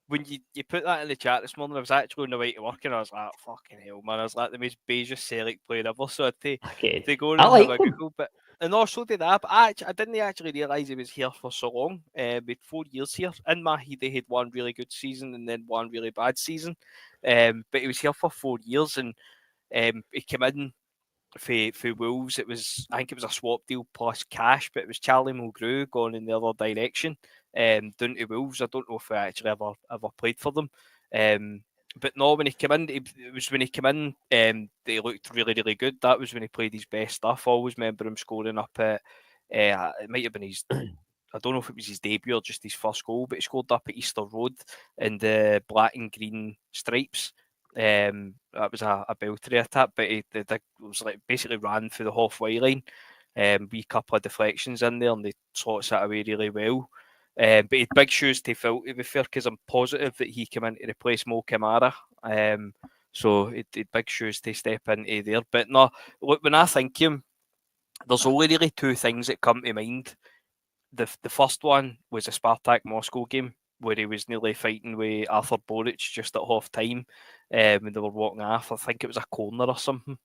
Speaker 2: when you put that in the chat this morning, I was actually on the way to work and I was like, fucking hell, man. I was like the most beige Celtic player ever. So I had to go and have a Google. But, and also did that, but I didn't actually realise he was here for so long. With 4 years here. In my head, they had one really good season and then one really bad season. But he was here for 4 years and he came in for Wolves. I think it was a swap deal plus cash, but it was Charlie Mulgrew going in the other direction. Down to Wolves. I don't know if he actually ever played for them. But no, when he came in, it was when he came in, they looked really, really good. That was when he played his best stuff. I always remember him scoring up at, it might have been his, I don't know if it was his debut or just his first goal, but he scored up at Easter Road in the black and green stripes. That was a belter attack, but it was like basically ran through the halfway line. Wee couple of deflections in there, and they sorts it away really well. But he had big shoes to fill, to be fair, because I'm positive that he came in to replace Mo Kamara. So he had big shoes to step into there. But no, look, when I think him, there's only really two things that come to mind. The first one was a Spartak Moscow game where he was nearly fighting with Arthur Boric just at half time when they were walking off. I think it was a corner or something.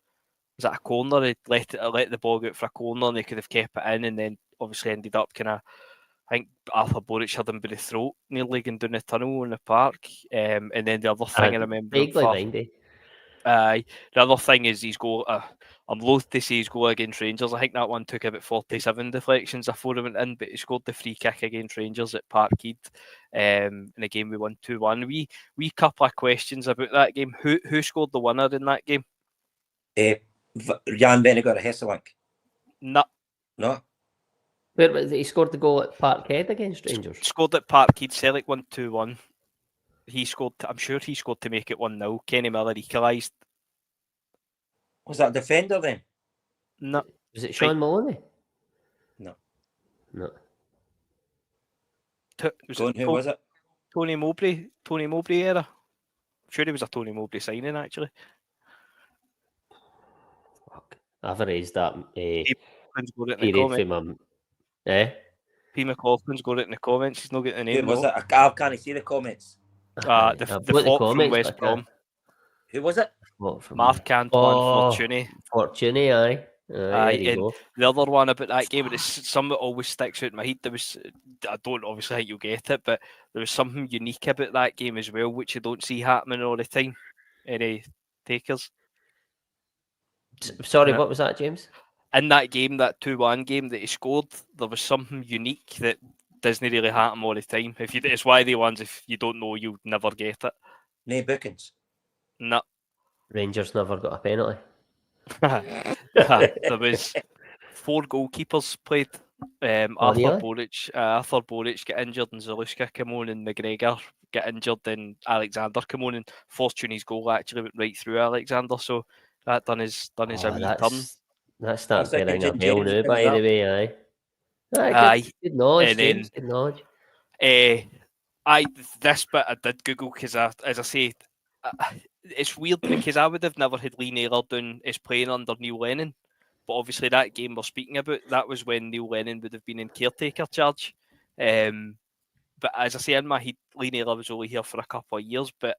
Speaker 2: Was that a corner? He let the ball go out for a corner and they could have kept it in, and then obviously ended up kind of, I think Arthur Boric had him by the throat nearly going down the tunnel in the park. And then the other thing I remember the other thing is his goal. I'm loath to say his goal against Rangers. I think that one took about 47 deflections before it went in, but he scored the free kick against Rangers at Parkhead in a game we won 2-1. We couple of questions about that game. Who scored the winner in that game?
Speaker 3: Jan Vennegoor Hesselink.
Speaker 2: No.
Speaker 1: Where he scored the goal at Parkhead against Rangers?
Speaker 2: Scored at Parkhead. Celtic won 2-1. He scored. I'm sure he scored to make it 1-0. Kenny Miller equalised.
Speaker 3: Was that a defender then?
Speaker 2: No.
Speaker 1: Was it Sean Maloney?
Speaker 3: No.
Speaker 2: Who was it? Tony Mowbray era. I'm sure he was a Tony Mowbray signing actually.
Speaker 1: Fuck. I've erased that
Speaker 2: period
Speaker 1: from him.
Speaker 2: P. McLaughlin's got it in the comments. He's not getting the name.
Speaker 3: Who was it? I can't see the comments.
Speaker 2: The flop from West Brom.
Speaker 3: Who was it?
Speaker 2: Marc-Antoine
Speaker 1: Fortuny, aye.
Speaker 2: And the other one about that game, it's something that always sticks out in my head. I don't obviously think you'll get it, but there was something unique about that game as well, which you don't see happening all the time. Any takers?
Speaker 1: Sorry, what was that, James?
Speaker 2: In that game, that 2-1 game that he scored, there was something unique that doesn't really happen all the time. It's one of the ones, if you don't know, you'll never get it.
Speaker 3: No bookings.
Speaker 2: No.
Speaker 1: Rangers never got a penalty.
Speaker 2: There was 4 goalkeepers played. Arthur Boric get injured, and Zaluska came on, and McGregor get injured, and Alexander came on, and fortunately his goal actually went right through Alexander, so that done his a wee turn.
Speaker 1: That's starting to ring a
Speaker 3: Jim
Speaker 1: bell
Speaker 3: James
Speaker 1: now, by the way, aye.
Speaker 2: Aye.
Speaker 1: Good knowledge,
Speaker 2: And then,
Speaker 1: James, good knowledge.
Speaker 2: This bit I did Google because, as I say, it's weird because I would have never had Lee Naylor down as playing under Neil Lennon, but obviously that game we're speaking about, that was when Neil Lennon would have been in caretaker charge. But as I say, in my head, Lee Naylor was only here for a couple of years, but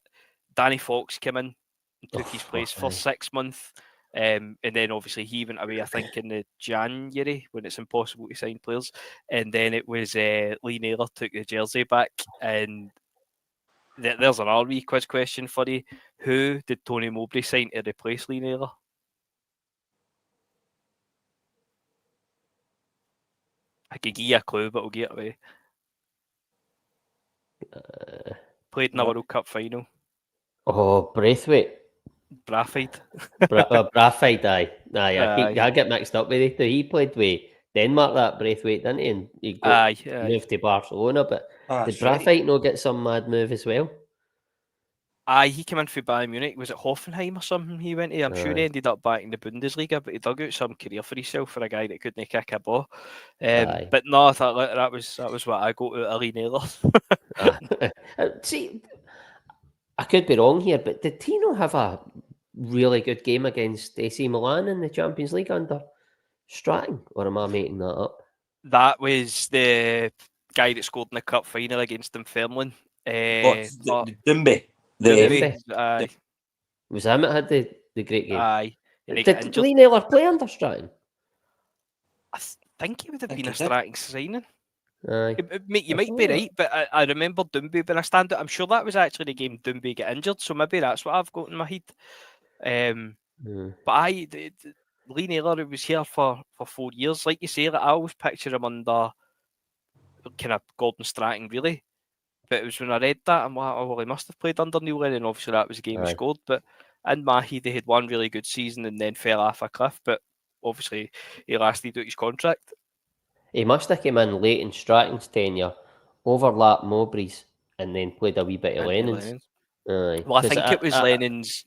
Speaker 2: Danny Fox came in and took his place for 6 months. And then obviously he went away, I think, in the January when it's impossible to sign players. And then it was Lee Naylor took the jersey back. And there's another wee quiz question for you. Who did Tony Mowbray sign to replace Lee Naylor? I could give you a clue, but I'll give it away. Played in the World Cup final.
Speaker 1: Oh, Braithwaite.
Speaker 2: Braithwaite.
Speaker 1: Braithwaite, aye. I get mixed up with it. He played with Denmark, that Braithwaite, didn't he? And he moved to Barcelona, but did Braithwaite not get some mad move as well?
Speaker 2: Aye, he came in for Bayern Munich. Was it Hoffenheim or something he went to? I'm sure he ended up back in the Bundesliga, but he dug out some career for himself for a guy that couldn't kick a ball. But no, I thought that was what I got out of Lee Naylor.
Speaker 1: See, I could be wrong here, but did Tino have a really good game against AC Milan in the Champions League under Stratton, or am I making that up?
Speaker 2: That was the guy that scored in the cup final against Dunfermline.
Speaker 3: Dumby.
Speaker 2: Aye.
Speaker 1: Was him that had the great game?
Speaker 2: Aye.
Speaker 1: Did Lee Naylor play under Stratton?
Speaker 2: I think he would have been a Stratton signing.
Speaker 1: Aye.
Speaker 2: You might be right, but I remember Dumby being a standout. I'm sure that was actually the game Dumby got injured, so maybe that's what I've got in my head. But Lee Naylor was here for 4 years. Like you say, I always picture him under kind of Gordon Stratton, really. But it was when I read that, I'm like, oh, well, he must have played under Neil Lennon. Obviously, that was a game he scored. But in my head, he had one really good season and then fell off a cliff. But obviously, he lasted out his contract.
Speaker 1: He must have come in late in Stratton's tenure, overlapped Mowbray's, and then played a wee bit of Lennon's. Aye.
Speaker 2: Well, I think it was Lennon's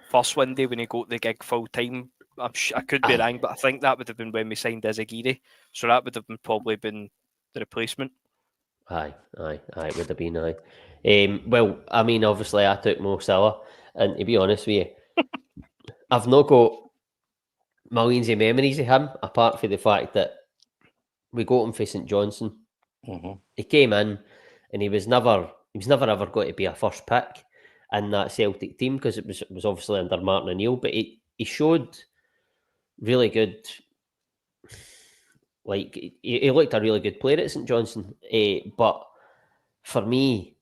Speaker 2: first window when he got the gig full time. I could be wrong, but I think that would have been when we signed Izagiri. So that would have probably been the replacement.
Speaker 1: Aye, it would have been, well, I mean, obviously, I took Mo Salah, and to be honest with you, I've not got millions of memories of him, apart from the fact that we got him for St Johnstone.
Speaker 3: Mm-hmm.
Speaker 1: He came in, and he was never ever going to be a first pick in that Celtic team, because it was obviously under Martin O'Neill, but he showed really good. Like, he looked a really good player at St Johnstone, but for me,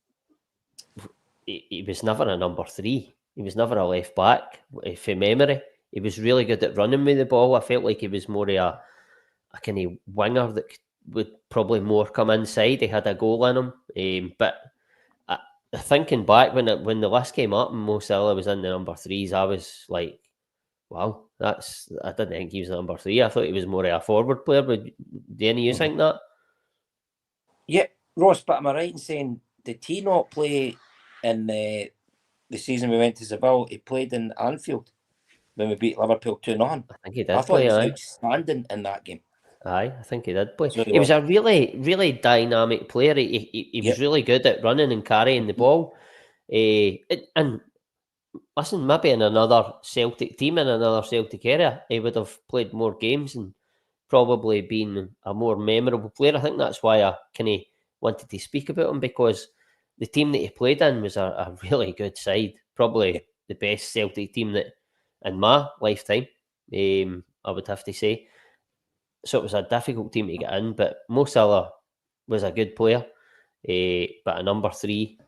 Speaker 1: he was never a number 3. He was never a left back, from memory. He was really good at running with the ball. I felt like he was more of a kind of winger that would probably more come inside. He had a goal in him, but thinking back when the list came up and Mo Salah was in the number 3s, I was like, wow, I didn't think he was number 3. I thought he was more of a forward player. But do any of you think that?
Speaker 3: Yeah, Ross, but am I right in saying, did he not play in the season we went to Seville? He played in Anfield when we beat Liverpool 2-0.
Speaker 1: I think he did.
Speaker 3: I thought he was outstanding in that game.
Speaker 1: Aye, I think he did play.
Speaker 3: So
Speaker 1: he was a really, really dynamic player. He was really good at running and carrying the ball. And listen, maybe in another Celtic team, in another Celtic area, he would have played more games and probably been a more memorable player. I think that's why I kind of wanted to speak about him, because the team that he played in was a really good side. Probably the best Celtic team that in my lifetime, I would have to say. So it was a difficult team to get in, but Mo Salah was a good player. But a number 3,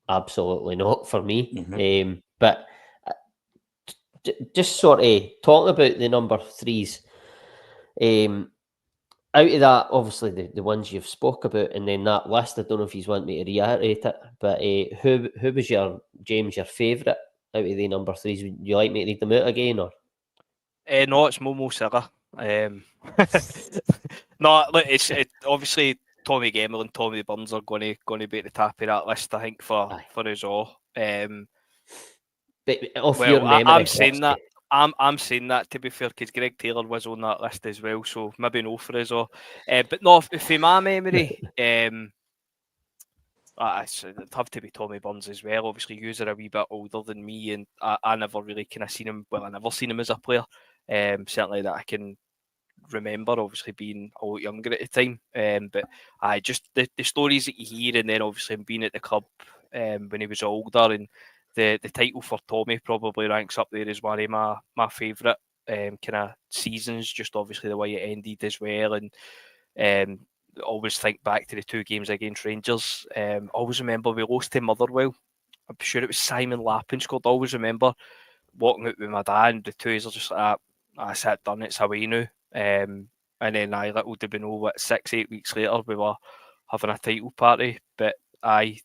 Speaker 1: absolutely not for me.
Speaker 3: Mm-hmm.
Speaker 1: But just sort of talking about the number 3s, out of that, obviously the ones you've spoke about, and then that list, I don't know if you want me to reiterate it, but who was your favourite out of the number threes? Would you like me to read them out again, or?
Speaker 2: No, it's Momo Silla. No, look, it's obviously Tommy Gemmell and Tommy Burns are going to be at the top of that list, I think, for us all.
Speaker 1: But off your memory,
Speaker 2: I'm saying that. I'm saying that, to be fair, because Greg Taylor was on that list as well, so maybe no for us all. But no, for my memory, it'd have to be Tommy Burns as well. Obviously, you are a wee bit older than me, and I never really kind of seen him. Well, I never seen him as a player. Certainly that I can remember, obviously being a lot younger at the time. But I just the stories that you hear, and then obviously him being at the club when he was older, and the title for Tommy probably ranks up there as one of my favourite kind of seasons. Just obviously the way it ended as well, and always think back to the 2 games against Rangers. Always remember we lost to Motherwell. I'm sure it was Simon Lappin scored. I always remember walking out with my dad, and the two are just like, I sat done, it's away now. And then little did we know what 6-8 weeks later we were having a title party. But I'd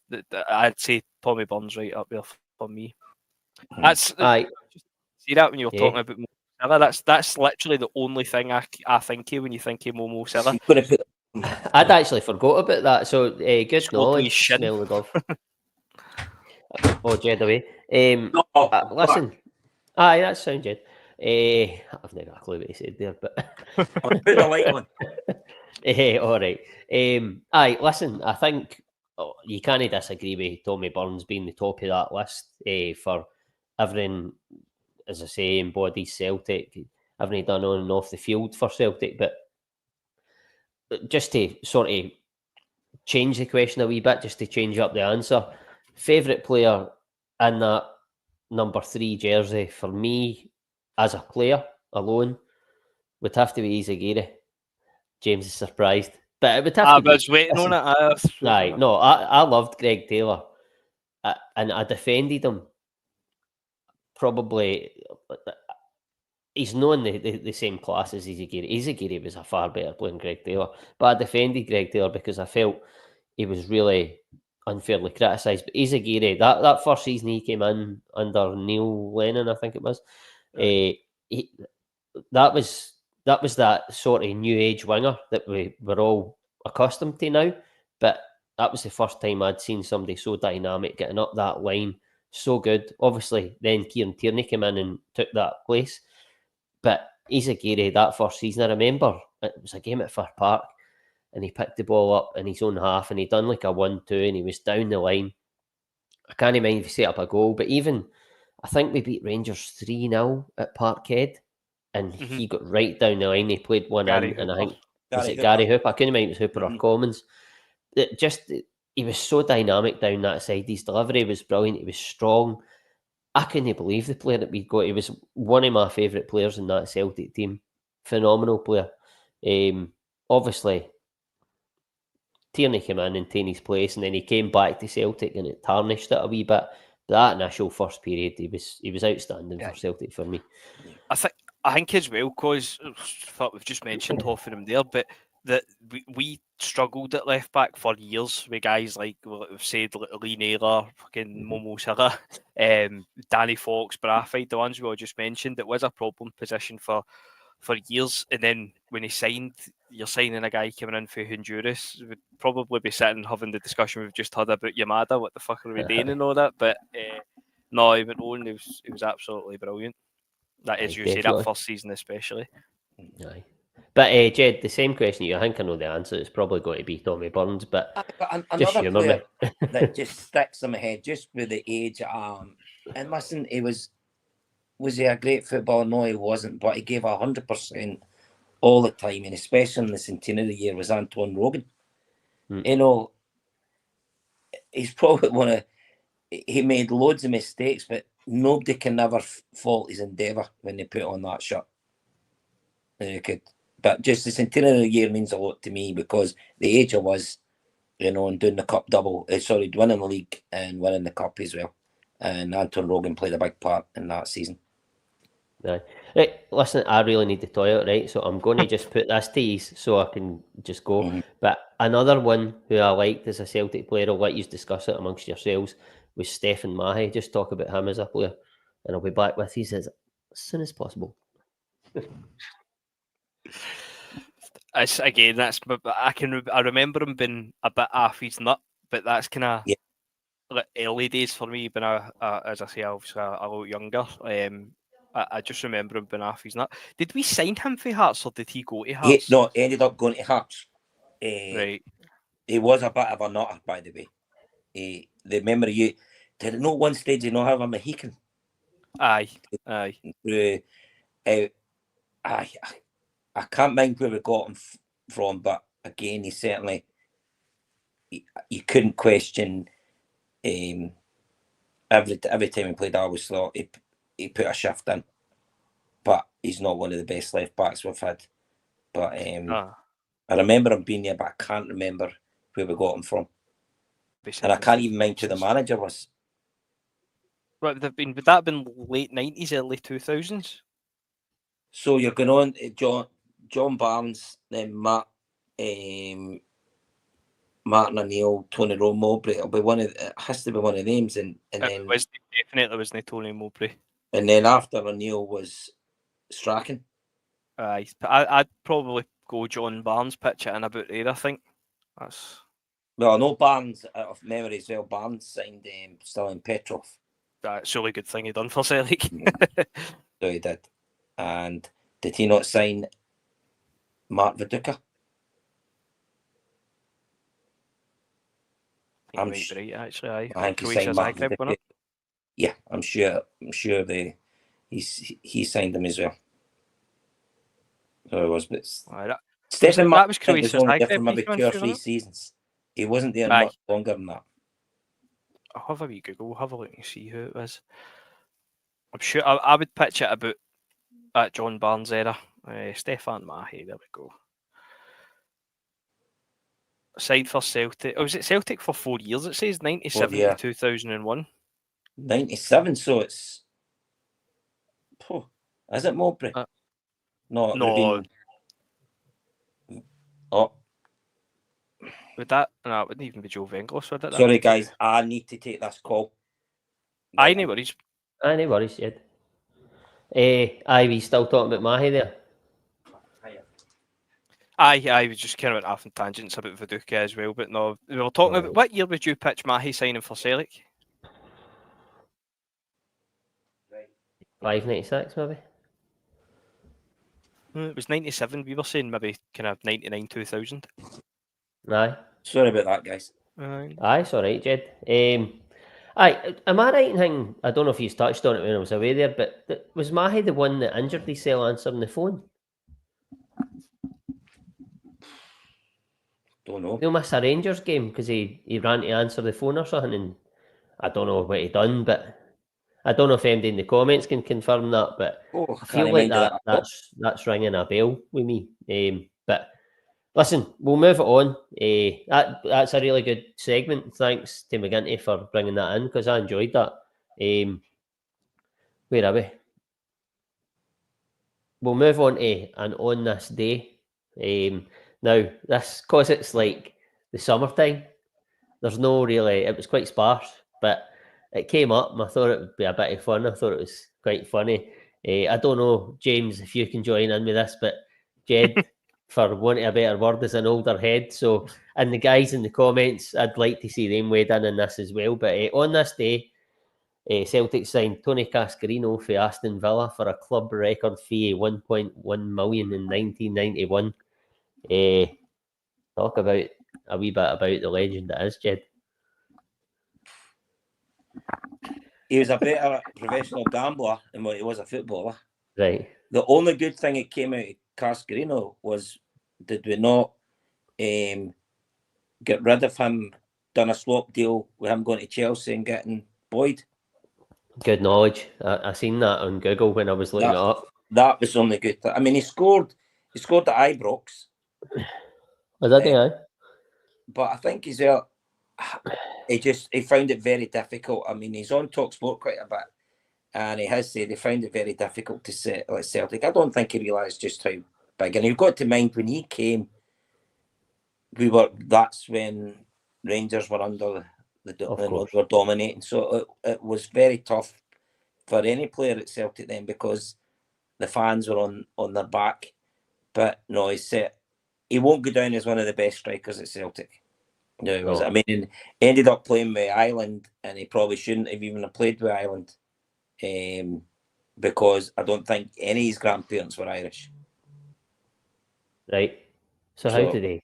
Speaker 2: say Tommy Burns right up there for me. That's see that when you were talking about Mo Salah, that's literally the only thing I think of when you think of Mo Salah.
Speaker 1: I'd actually forgot about that. So good knowledge. Smell the glove. Jed away. Listen, that sounds Jed. I've never got a clue what he said there, but
Speaker 3: I'll put the light on.
Speaker 1: All right. Listen, I think you can't disagree with Tommy Burns being the top of that list for everything, as I say, embodies Celtic, everything done on and off the field for Celtic. But just to sort of change the question a wee bit, just to change up the answer, favourite player in that number 3 jersey for me as a player alone would have to be Izagirre. James is surprised, but it would have to be.
Speaker 2: I was waiting on it.
Speaker 1: Right, no, I loved Greg Taylor, and I defended him. Probably, he's not in the same class as Izagirre. Izagirre was a far better player than Greg Taylor, but I defended Greg Taylor because I felt he was really unfairly criticised. But Izagirre, that first season he came in under Neil Lennon, I think it was. That was that sort of new age winger that we were all accustomed to now. But that was the first time I'd seen somebody so dynamic getting up that line, so good. Obviously, then Kieran Tierney came in and took that place. But Izagirre, that first season, I remember it was a game at Fir Park, and he picked the ball up in his own half, and he done like a 1-2, and he was down the line. I can't mind if he set up a goal, but even I think we beat Rangers 3-0 at Parkhead. And he got right down the line. He played one in, and I think Gary Hooper. I couldn't remember if it was Hooper or Commons. He was so dynamic down that side. His delivery was brilliant. He was strong. I couldn't believe the player that we got. He was one of my favourite players in that Celtic team. Phenomenal player. Obviously, Tierney came in and taken his place, and then he came back to Celtic, and it tarnished it a wee bit. That initial first period, he was outstanding for Celtic for me.
Speaker 2: I think as well, because we've just mentioned Hoffenheim there, but that we struggled at left back for years with guys like we've said, Lee Naylor, fucking Momo Silla, Danny Fox, Brathwaite, the ones we all just mentioned. It was a problem position for years, and then when you're signing a guy coming in for Honduras, we'd probably be sitting having the discussion we've just had about Yamada. What the fuck are we doing and all that? But no, he went on. It was absolutely brilliant. That is, you say, that first season especially.
Speaker 1: Aye. But Jed, the same question you. I think I know the answer. It's probably going to be Tommy Burns, but just humour me.
Speaker 3: That just sticks in my head, just with the age. And listen, was he a great footballer? No, he wasn't, but he gave 100% all the time, and especially in the centenary year, was Antoine Rogan. You know, he's probably he made loads of mistakes, but nobody can ever fault his endeavour when they put on that shirt. But just the centenary year means a lot to me because the age I was, and doing the cup double, winning the league and winning the cup as well. And Anton Rogan played a big part in that season.
Speaker 1: Aye. Right, listen, I really need the toilet, right? So I'm going to just put this to ease so I can just go.
Speaker 3: Mhm.
Speaker 1: But another one who I liked as a Celtic player, I'll let you discuss it amongst yourselves, was Stephen Mahy. Just talk about him as a player. And I'll be back with you as soon as possible.
Speaker 2: It's, again, I remember him being a bit off his nut, but that's kind of
Speaker 3: Yeah.
Speaker 2: like early days for me. When as I say, I was a little younger. I just remember him being off his nut. Did we sign him for Hearts or did he go to Hearts?
Speaker 3: No, ended up going to Hearts.
Speaker 2: Right.
Speaker 3: He was a bit of a nutter, by the way. The memory you did it not one stage you not have a Mohican.
Speaker 2: Aye.
Speaker 3: I can't mind where we got him from, but again, he certainly you couldn't question. Every time he played, I always thought he put a shift in, but he's not one of the best left backs we've had. But I remember him being there, but I can't remember where we got him from, and I can't even mind who the manager was.
Speaker 2: Would that have been late 90s, early 2000s?
Speaker 3: So you're going on to John Barnes, then Martin O'Neill, Tony Rowe, Mowbray. It has to be one of names, and then
Speaker 2: it definitely wasn't Tony Mowbray.
Speaker 3: And then after O'Neill was Strachan.
Speaker 2: I'd probably go John Barnes, pitch it in about there. I think that's.
Speaker 3: Well, I know Barnes out of memory as well. Barnes signed still in Petrov.
Speaker 2: That's a really good thing he done for Celtic.
Speaker 3: So he did. And did he not sign Mark Viduka?
Speaker 2: I'm right, actually.
Speaker 3: I think he signed Mark Viduka. Yeah, I'm sure he signed him as well. So it was, but Stephen
Speaker 2: that was
Speaker 3: Croatia's only there for maybe 2 or 3 seasons. He wasn't there much longer than that.
Speaker 2: I'll have a wee Google. We'll have a look and see who it was. I'm sure I would pitch it about at John Barnes era. Stefan Mahy, there we go. Signed for Celtic. Oh, was it Celtic for 4 years? It says 97 to 2001.
Speaker 3: 97, so it's. Is it Mowbray?
Speaker 2: No. Would that? No, it wouldn't even be Joe Venglos, would it?
Speaker 3: Sorry, guys. I need to take this call.
Speaker 2: Aye, no worries.
Speaker 1: No worries, Ed. We still talking about Mahy there?
Speaker 2: I was just kind of off on tangents about Viduka as well, but no, we were talking about what year would you pitch Mahy signing for Celtic?
Speaker 1: 596 maybe.
Speaker 2: It was 97. We were saying maybe kind of 99, 2000.
Speaker 1: Aye.
Speaker 3: Sorry about that, guys.
Speaker 1: Aye, it's all right, Jed. Aye, am I right in thinking, I don't know if you touched on it when I was away there, but was Mahy the one that injured himself answering the phone?
Speaker 3: Don't know.
Speaker 1: He'll miss a Rangers game because he ran to answer the phone or something, and I don't know what he done, but I don't know if anybody in the comments can confirm that, but I feel like that's ringing a bell with me. But listen, we'll move it on. That's a really good segment. Thanks to McGinty for bringing that in because I enjoyed that. Where are we? We'll move on to and on this day. Now, this, because it's like the summertime, there's no really, it was quite sparse, but it came up and I thought it would be a bit of fun. I thought it was quite funny. I don't know, James, if you can join in with this, but Jed, for wanting a better word, is an older head. So, and the guys in the comments, I'd like to see them weighed in this as well. But on this day, Celtic signed Tony Cascarino for Aston Villa for a club record fee of 1.1 million in 1991. Talk about a wee bit about the legend that is, Jed.
Speaker 3: He was a better professional gambler than what he was a footballer.
Speaker 1: Right.
Speaker 3: The only good thing that came out of Cascarino was, did we not get rid of him, done a swap deal with him going to Chelsea and getting Boyd?
Speaker 1: Good knowledge. I seen that on Google when I was looking it up.
Speaker 3: That was only good. I mean, he scored at Ibrox.
Speaker 1: Was that the
Speaker 3: But I think he's out. He found it very difficult. I mean, he's on TalkSport quite a bit, and he has said he found it very difficult to settle at Celtic. I don't think he realised just how big, and you've got to mind when he came, that's when Rangers were under they were dominating. So it was very tough for any player at Celtic then, because the fans were on their back. But no, he won't go down as one of the best strikers at Celtic. No, he was. I mean, he ended up playing with Ireland, and he probably shouldn't have even played with Ireland, because I don't think any of his grandparents were Irish.
Speaker 1: Right. So how did he?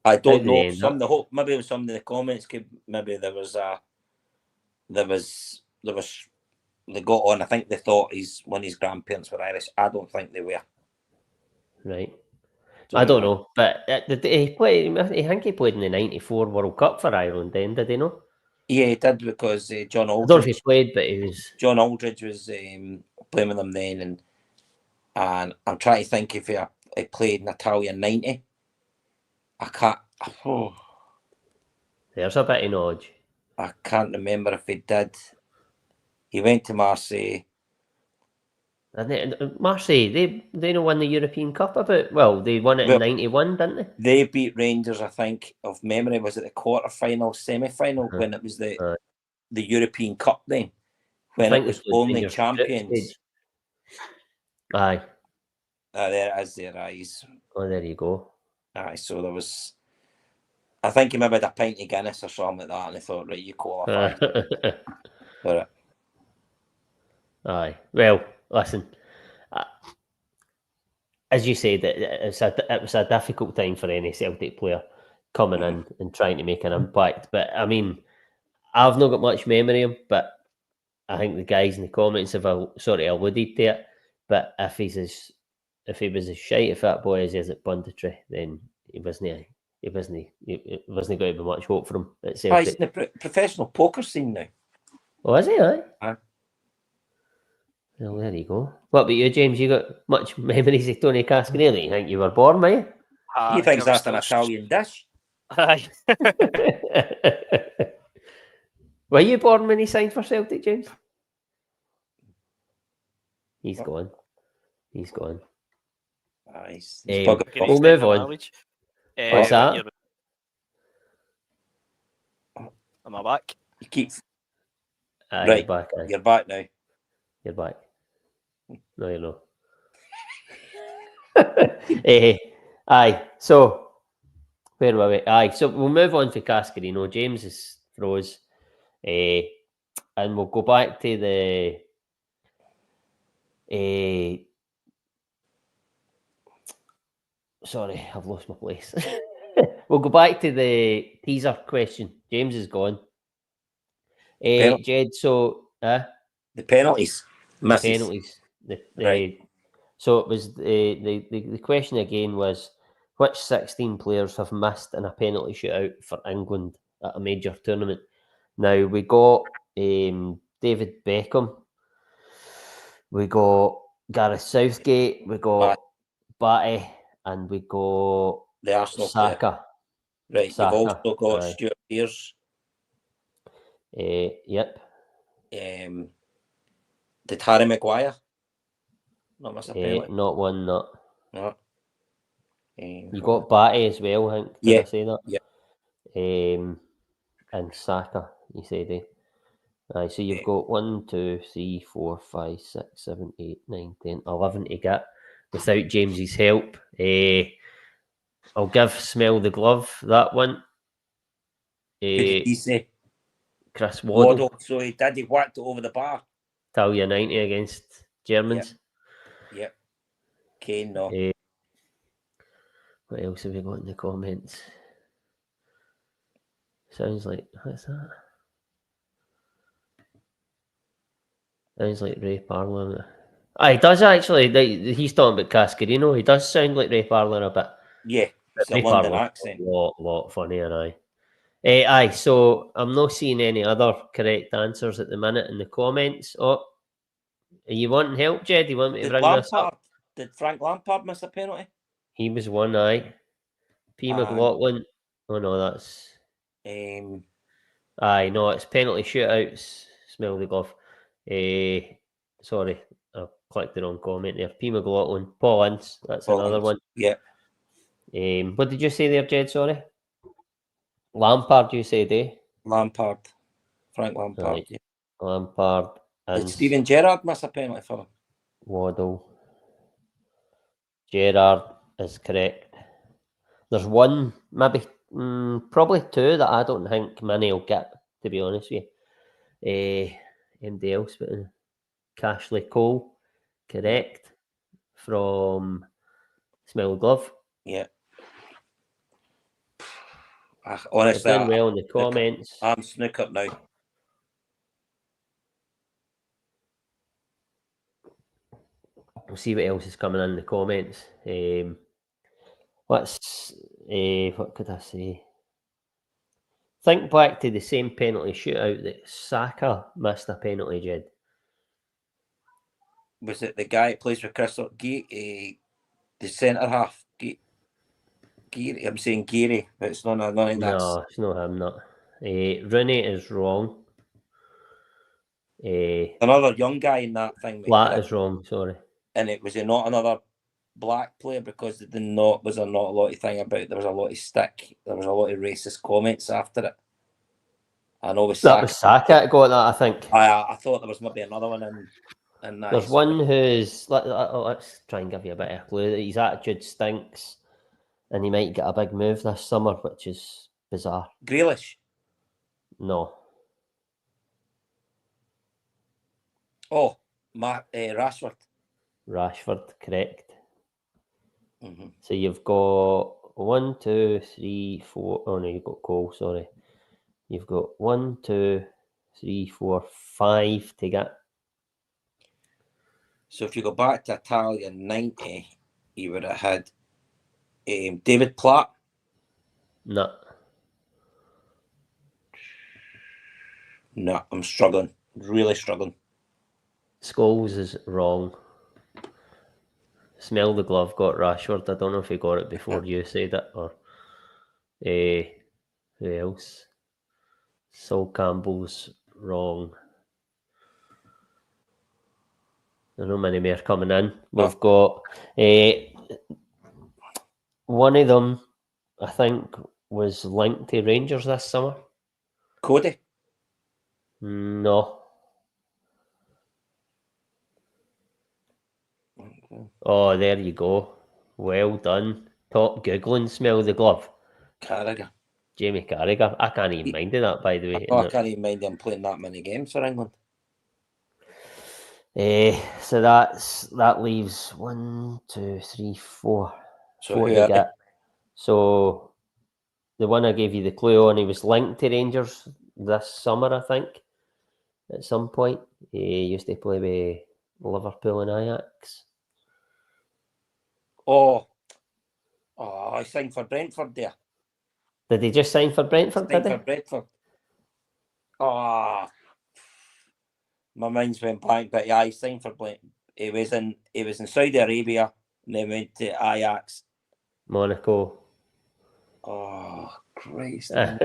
Speaker 3: I don't know. Maybe it was some in the comments. Maybe they got on. I think they thought one of his grandparents were Irish. I don't think they were.
Speaker 1: Right. I don't know, but did he play? I think he played in the '94 World Cup for Ireland. Then did he not?
Speaker 3: Yeah, he did, because John Aldridge.
Speaker 1: I don't know if he played, but he was.
Speaker 3: John Aldridge was playing with them then, and I'm trying to think if he played in Italian '90. I can't. Oh,
Speaker 1: There's a bit of knowledge.
Speaker 3: I can't remember if he did. He went to Marseille.
Speaker 1: And Marseille, they don't win the European Cup they won it in '91, didn't they?
Speaker 3: They beat Rangers, I think, of memory. Was it the quarter-final, semi-final, when it was the European Cup then? When it was only champions.
Speaker 1: Aye.
Speaker 3: There it is, there, eyes.
Speaker 1: Oh, there you go.
Speaker 3: Aye, so there was... I think he maybe had a pint of Guinness or something like that, and he thought, right, you qualified. For it.
Speaker 1: Aye. Well, listen, as you said, it was a difficult time for any Celtic player coming in and trying to make an impact. But I mean, I've not got much memory of him, but I think the guys in the comments have sort of alluded to it. But if he was as shite a fat boy as he is at punditry, then he wasn't going to be much hope for him at Celtic.
Speaker 3: He's in the professional poker scene now.
Speaker 1: Oh, is he? Aye. Well, there you go. What about you, James? You got much memories of Tony Cascarino? You think you were born, mate?
Speaker 3: He thinks that's an Italian dish.
Speaker 2: Aye.
Speaker 1: Were you born when he signed for Celtic, James? He's gone. We'll move on. What's that?
Speaker 2: Am I back?
Speaker 3: You keep...
Speaker 1: Right. You're back.
Speaker 3: You're back now.
Speaker 1: You're back. No, you're not. Aye. So, where were we? Aye. So we'll move on to Cascarino. James is froze. And we'll go back to the... Sorry, I've lost my place. We'll go back to the teaser question. James is gone. Jed, so...
Speaker 3: the penalties.
Speaker 1: Penalties.
Speaker 3: Right.
Speaker 1: So it was the question again was, which 16 players have missed in a penalty shootout for England at a major tournament? Now we got David Beckham, we got Gareth Southgate, we got Batty, and we got
Speaker 3: the Arsenal
Speaker 1: Saka.
Speaker 3: Right, Saka. You've also got Stuart Pearce.
Speaker 1: Yep.
Speaker 3: Did Harry Maguire not miss a penalty?
Speaker 1: Not one, not.
Speaker 3: No.
Speaker 1: You got Batty as well, I think. Did I say that?
Speaker 3: Yeah.
Speaker 1: And Saka, you said, eh? Aye, so you've got 1, 2, 3, 4, 5, 6, 7, 8, 9, 10, 11 to get without James's help. I'll give Smell the Glove that one.
Speaker 3: Who did he say?
Speaker 1: Chris Waddle.
Speaker 3: So he whacked it over the bar.
Speaker 1: Talia 90 against Germans.
Speaker 3: Yep. Kane, no.
Speaker 1: What else have we got in the comments? Sounds like, what's that? Sounds like Ray Parlin. He does actually. He's talking about Cascarino. He does sound like Ray Parlin a bit.
Speaker 3: Yeah, it's a London accent.
Speaker 1: Lot funnier, aye. Aye, so I'm not seeing any other correct answers at the minute in the comments. Oh, are you wanting help, Jed? You want me to bring this up?
Speaker 3: Did Frank Lampard miss a penalty?
Speaker 1: He was one, aye. P. McLaughlin. Oh no, that's... Aye, no, it's penalty shootouts. Smell the glove. Sorry, I clicked the wrong comment there. P. McLaughlin, Paul Ince, that's another one.
Speaker 3: Yeah.
Speaker 1: What did you say there, Jed? Sorry. Lampard, you said, eh?
Speaker 3: Lampard. Frank Lampard.
Speaker 1: Right.
Speaker 3: Yeah.
Speaker 1: Lampard
Speaker 3: Did
Speaker 1: and
Speaker 3: Steven Gerrard miss a penalty for him?
Speaker 1: Waddle. Gerrard is correct. There's one, maybe, probably two that I don't think many will get, to be honest with you. Anybody else? But Cashley Cole, correct, from Smell Glove.
Speaker 3: Yeah. Honestly,
Speaker 1: They're doing well in the comments.
Speaker 3: I'm snookered now.
Speaker 1: We'll see what else is coming in the comments. What could I say? Think back to the same penalty shootout that Saka missed a penalty, Jed.
Speaker 3: Was it the guy that plays with Crystal? The centre half? Geary. I'm saying Geary, but it's none of that.
Speaker 1: No, it's not him, not. Rooney is wrong.
Speaker 3: Another young guy in that thing. Mate.
Speaker 1: Flat is wrong, sorry.
Speaker 3: And it was not another black player because was there not a lot of thing about it. There was a lot of stick. There was a lot of racist comments after it. I know
Speaker 1: That was Saka that got that, I think.
Speaker 3: I thought there was maybe another one in that.
Speaker 1: There's one who's let's try and give you a bit of a clue. His attitude stinks, and he might get a big move this summer, which is bizarre.
Speaker 3: Grealish.
Speaker 1: No.
Speaker 3: Oh, Rashford.
Speaker 1: Rashford, correct.
Speaker 3: Mm-hmm.
Speaker 1: So you've got 1, 2, 3, 4. Oh no, you've got Cole. Sorry, you've got 1, 2, 3, 4, 5 to get.
Speaker 3: So if you go back to Italia 90, you would have had David Platt.
Speaker 1: No.
Speaker 3: No, I'm struggling. Really struggling.
Speaker 1: Scholes is wrong. Smell the Glove got Rashford. I don't know if he got it before you said it or who else? Sol Campbell's wrong. There's no many more coming in. We've got one of them, I think, was linked to Rangers this summer.
Speaker 3: Cody?
Speaker 1: No. Oh, there you go. Well done. Top Googling, Smell the Glove.
Speaker 3: Carragher.
Speaker 1: Jamie Carragher. I can't even mind of that, by the way.
Speaker 3: I can't even mind him playing that many games for England.
Speaker 1: So that leaves 1, 2, 3, 4.
Speaker 3: So
Speaker 1: 4 to get. So the one I gave you the clue on, he was linked to Rangers this summer, I think, at some point. He used to play with Liverpool and Ajax.
Speaker 3: Oh, I signed for Brentford there.
Speaker 1: Did he just sign for Brentford?
Speaker 3: Signed for Brentford. Oh, my mind's went blank, but yeah, he signed for Brentford. He was in Saudi Arabia and then went to Ajax.
Speaker 1: Monaco.
Speaker 3: Oh, Christ.
Speaker 1: I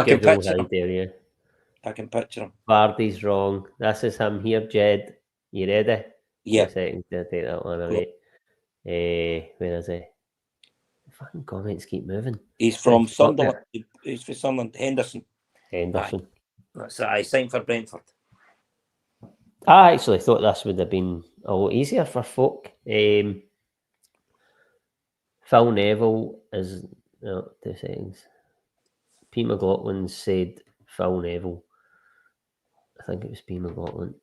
Speaker 3: can picture him.
Speaker 1: Yeah.
Speaker 3: I can picture him.
Speaker 1: Vardy's wrong. This is him here, Jed. You ready?
Speaker 3: Yeah.
Speaker 1: A second to take that one away. Where is he? The fucking comments keep moving.
Speaker 3: He's from Sunderland. He's from Sunderland. Henderson. That's I signed for Brentford.
Speaker 1: I actually thought this would have been a lot easier for folk. Phil Neville is 2 seconds. P. McLaughlin said Phil Neville. I think it was P. McLaughlin,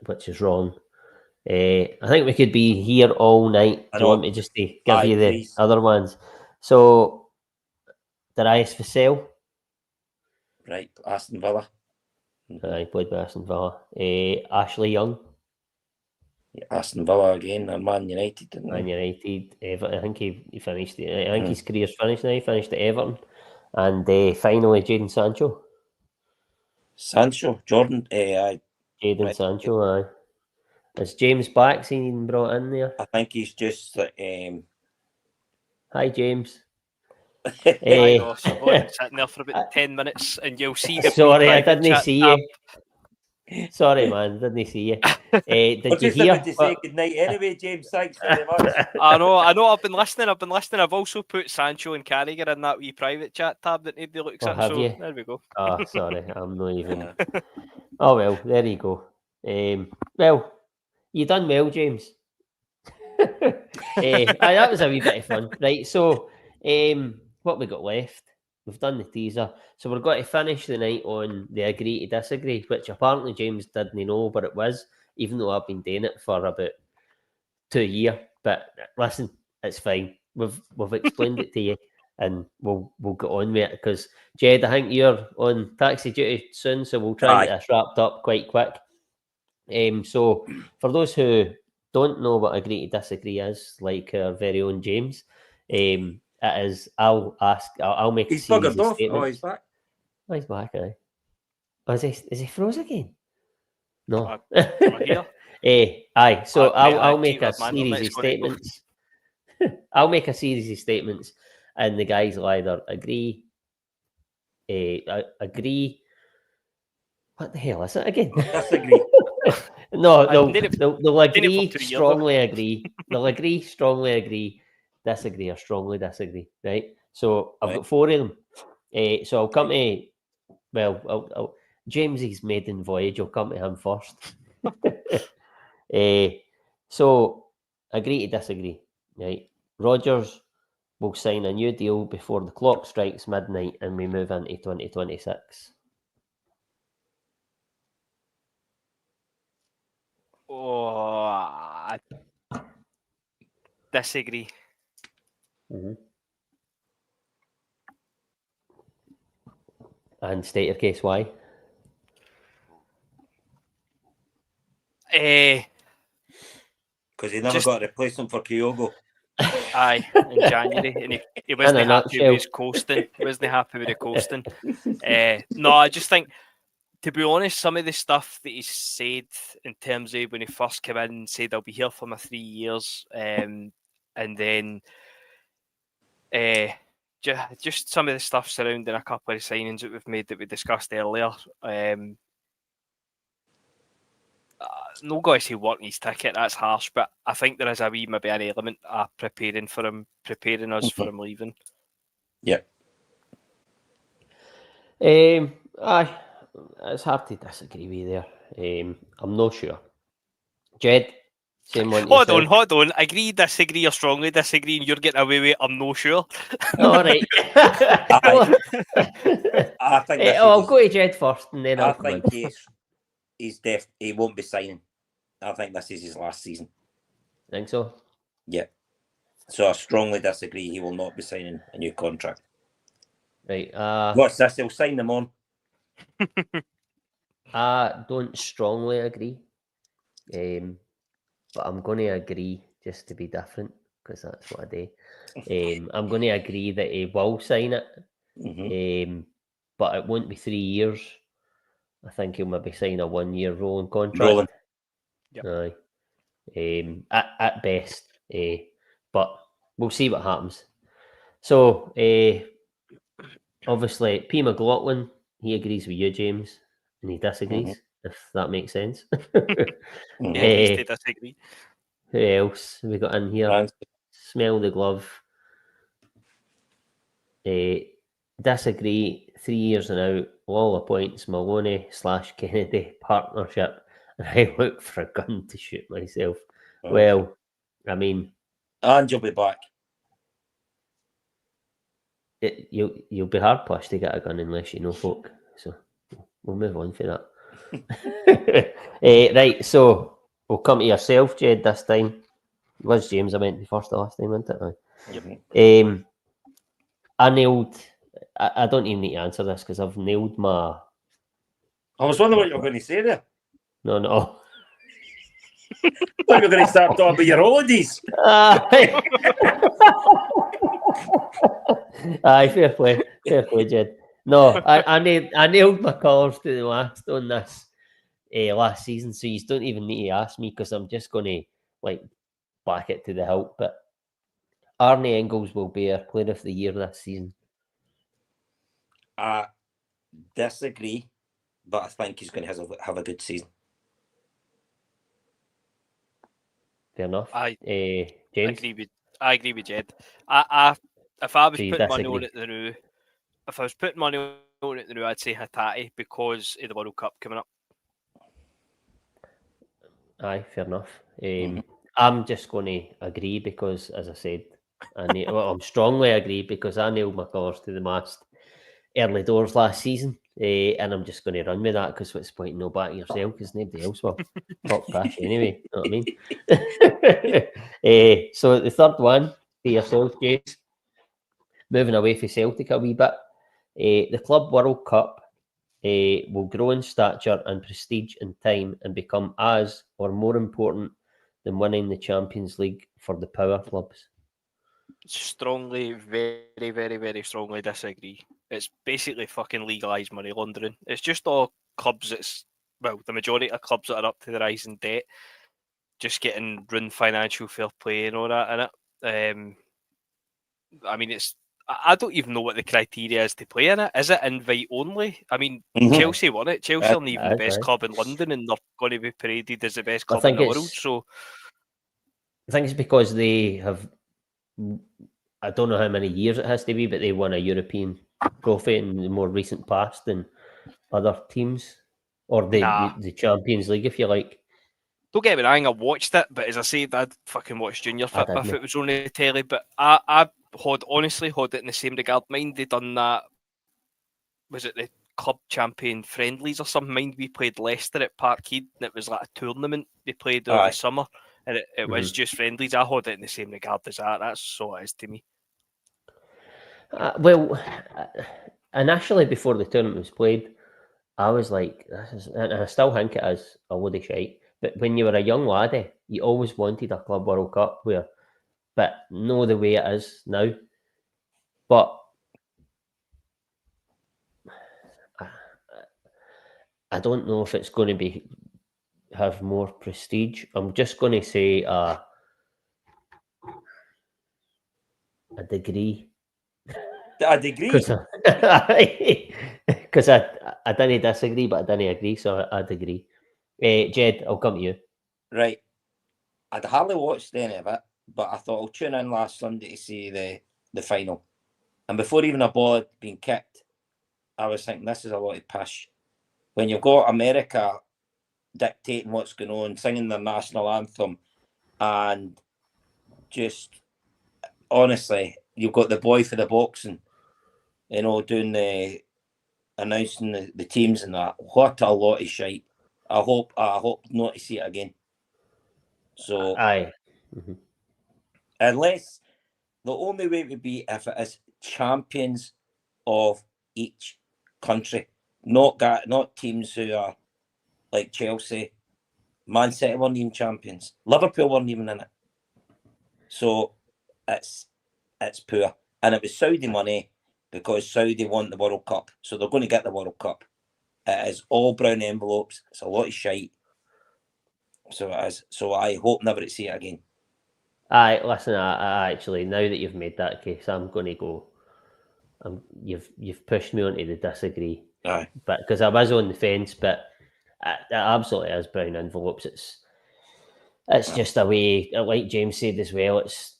Speaker 1: which is wrong. I think we could be here all night. Do you want me just to give you the other ones? So, Darius Vassell.
Speaker 3: Right, Aston Villa.
Speaker 1: He played with Aston Villa. Ashley Young.
Speaker 3: Yeah, Aston Villa again, or Man United. Didn't
Speaker 1: Man United. Everton. I think he finished. I think his career's finished now. He finished at Everton. And finally, Jadon Sancho.
Speaker 3: Jadon
Speaker 1: right. Sancho, aye. Is James back seen brought in there?
Speaker 3: I think he's just
Speaker 1: Hi, James.
Speaker 2: I've been sitting there for about 10 minutes and you'll see the
Speaker 1: sorry, I didn't see you. Sorry, man, didn't see you. Did
Speaker 3: We're
Speaker 1: you
Speaker 3: just
Speaker 1: hear?
Speaker 3: about to say good night anyway, James. Thanks very much.
Speaker 2: I know. I've been listening. I've also put Sancho and Carragher in that wee private chat tab that nobody looks at.
Speaker 1: Have
Speaker 2: So
Speaker 1: you?
Speaker 2: there we go.
Speaker 1: Oh, sorry, I'm not even. Oh well, there you go. Well, you done well, James. That was a wee bit of fun, right? So, what we got left? We've done the teaser, so we're going to finish the night on the agree to disagree, which apparently James didn't know, but it was, even though I've been doing it for about 2 years. But listen, it's fine. We've explained it to you, and we'll get on with it because Jed, I think you're on taxi duty soon, so we'll try and get this wrapped up quite quick. So for those who don't know what agree to disagree is, like our very own James, it is I'll make
Speaker 3: He's
Speaker 1: a series
Speaker 3: buggered
Speaker 1: of
Speaker 3: off.
Speaker 1: statements.
Speaker 3: Oh, he's back.
Speaker 1: Oh, he's back, aye. Oh, is he froze again? No.
Speaker 2: I'm here.
Speaker 1: Aye. So I'll make
Speaker 2: keep
Speaker 1: a
Speaker 2: up, man.
Speaker 1: series of statements. I'll make a series of statements, and the guys will either agree. Agree. What the hell is it again?
Speaker 3: Disagree.
Speaker 1: No,
Speaker 2: I've done it-
Speaker 1: they'll agree,
Speaker 2: for 2 years,
Speaker 1: strongly agree. They'll agree, strongly agree, disagree, or strongly disagree. Right. So I've got 4 of them. So I'll come to. Well, James's maiden voyage. I'll come to him first. So agree to disagree. Right. Rogers will sign a new deal before the clock strikes midnight, and we move into 2026.
Speaker 2: Oh, I disagree.
Speaker 1: Mm-hmm. And state your case why.
Speaker 3: Because he never got a replacement for Kyogo.
Speaker 2: Aye, in January, and he wasn't happy with his coasting. He wasn't happy with the coasting. No, I just think, to be honest, some of the stuff that he said in terms of when he first came in and said, I'll be here for my 3 years, and then just some of the stuff surrounding a couple of signings that we've made that we discussed earlier. No guys who working his ticket, that's harsh, but I think there is maybe an element of preparing us for him leaving.
Speaker 3: Yep.
Speaker 1: Aye, it's hard to disagree with you there. I'm not sure. Jed, same one.
Speaker 2: Hold on. Agree, disagree, or strongly disagree, and you're getting away with I'm not sure.
Speaker 1: All right.
Speaker 3: I think
Speaker 1: I'll go to Jed first, and then
Speaker 3: I think he won't be signing. I think this is his last season.
Speaker 1: Think so?
Speaker 3: Yeah. So I strongly disagree. He will not be signing a new contract.
Speaker 1: Right.
Speaker 3: Watch this. He'll sign them on.
Speaker 1: I don't strongly agree. But I'm going to agree just to be different because that's what I do. I'm going to agree that he will sign it.
Speaker 3: Mm-hmm.
Speaker 1: But it won't be 3 years. I think he'll maybe sign a 1-year rolling contract.
Speaker 2: Yep.
Speaker 1: Aye. At best. But we'll see what happens. So, obviously, P. McLaughlin, he agrees with you, James, and he disagrees, if that makes sense.
Speaker 2: Yeah, disagree.
Speaker 1: Who else we got in here? Smell the glove. Disagree, 3 years and out, all appoints Maloney/Kennedy partnership, and I look for a gun to shoot myself. Well, I mean,
Speaker 3: and you'll be back.
Speaker 1: You'll be hard pushed to get a gun unless you know folk. So we'll move on for that. Right, so we'll come to yourself, Jed, this time. It was James I went to first the last time, wasn't it?
Speaker 3: Yep.
Speaker 1: I nailed. I don't even need to answer this because I've nailed my.
Speaker 3: I was wondering what you were going to say there.
Speaker 1: No.
Speaker 3: I thought you were going to start talking about your holidays.
Speaker 1: Aye, fair play, Jed. No, I nailed my colours to the last on this last season, so you don't even need to ask me because I'm just going to back it to the hilt. But Arne Engels will be our Player of the Year this season.
Speaker 3: I disagree. but I think he's going to have a good season.
Speaker 1: Fair enough.
Speaker 2: I
Speaker 1: James?
Speaker 2: I agree with Jed. If I was
Speaker 1: So you
Speaker 2: putting money on
Speaker 1: disagree?
Speaker 2: it the Roo, if I was putting money on it the Roo, I'd say Hatate because of the World Cup coming up.
Speaker 1: Aye, fair enough. I'm just going to agree because, as I said, I'm strongly agree because I nailed my colours to the mast early doors last season, and I'm just going to run with that because what's the point in no backing yourself because nobody else will. Top cash anyway, you know what I mean? So the third one for yourself, James, moving away from Celtic a wee bit, the Club World Cup will grow in stature and prestige in time and become as or more important than winning the Champions League for the power clubs.
Speaker 2: Strongly, very, very, very strongly disagree. It's basically fucking legalised money laundering. It's just all clubs the majority of clubs that are up to the rise in debt, just getting ruined financial fair play and all that in it. I mean, I don't even know what the criteria is to play in it. Is it invite only? I mean, Chelsea won it. Chelsea aren't even the best club in London, and they're going to be paraded as the best club in the world. So
Speaker 1: I think it's because they have, I don't know how many years it has to be, but they won a European trophy in the more recent past than other teams, or the Champions League, if you like.
Speaker 2: Don't get me wrong, I watched it, but as I said, I'd fucking watch Junior Fit if it was on the telly. But I honestly had it in the same regard. Mind they done that, was it the club champion friendlies or something? Mind we played Leicester at Parkhead, and it was like a tournament they played over the summer, and it was just friendlies. I had it in the same regard as that. That's all it is to me.
Speaker 1: Initially before the tournament was played, I was like, and I still think it is a load of shite. But when you were a young laddie, you always wanted a Club World Cup but no the way it is now. But I don't know if it's going to have more prestige. I'm just going to say a degree.
Speaker 3: A degree?
Speaker 1: Because I didn't disagree, but I didn't agree, so I'd agree. Jed, I'll come to you.
Speaker 3: Right. I'd hardly watched any of it, but I thought I'll tune in last Sunday to see the final. And before even a ball had been kicked, I was thinking, this is a lot of pish. When you've got America dictating what's going on, singing their national anthem, and just, honestly, you've got the boy for the boxing, doing announcing the teams and that. What a lot of shite. I hope not to see it again. So,
Speaker 1: aye.
Speaker 3: Unless the only way would be if it is champions of each country, not teams who are like Chelsea, Man City weren't even champions, Liverpool weren't even in it. So it's poor, and it was Saudi money because Saudi won the World Cup, so they're going to get the World Cup. It is all brown envelopes. It's a lot of shite. So it is. So I hope never to see it again.
Speaker 1: Aye, listen, I actually, now that you've made that case, I'm going to go. You've pushed me onto the disagree.
Speaker 3: Aye.
Speaker 1: But because I was on the fence, but it absolutely is brown envelopes. It's just a way, like James said as well. It's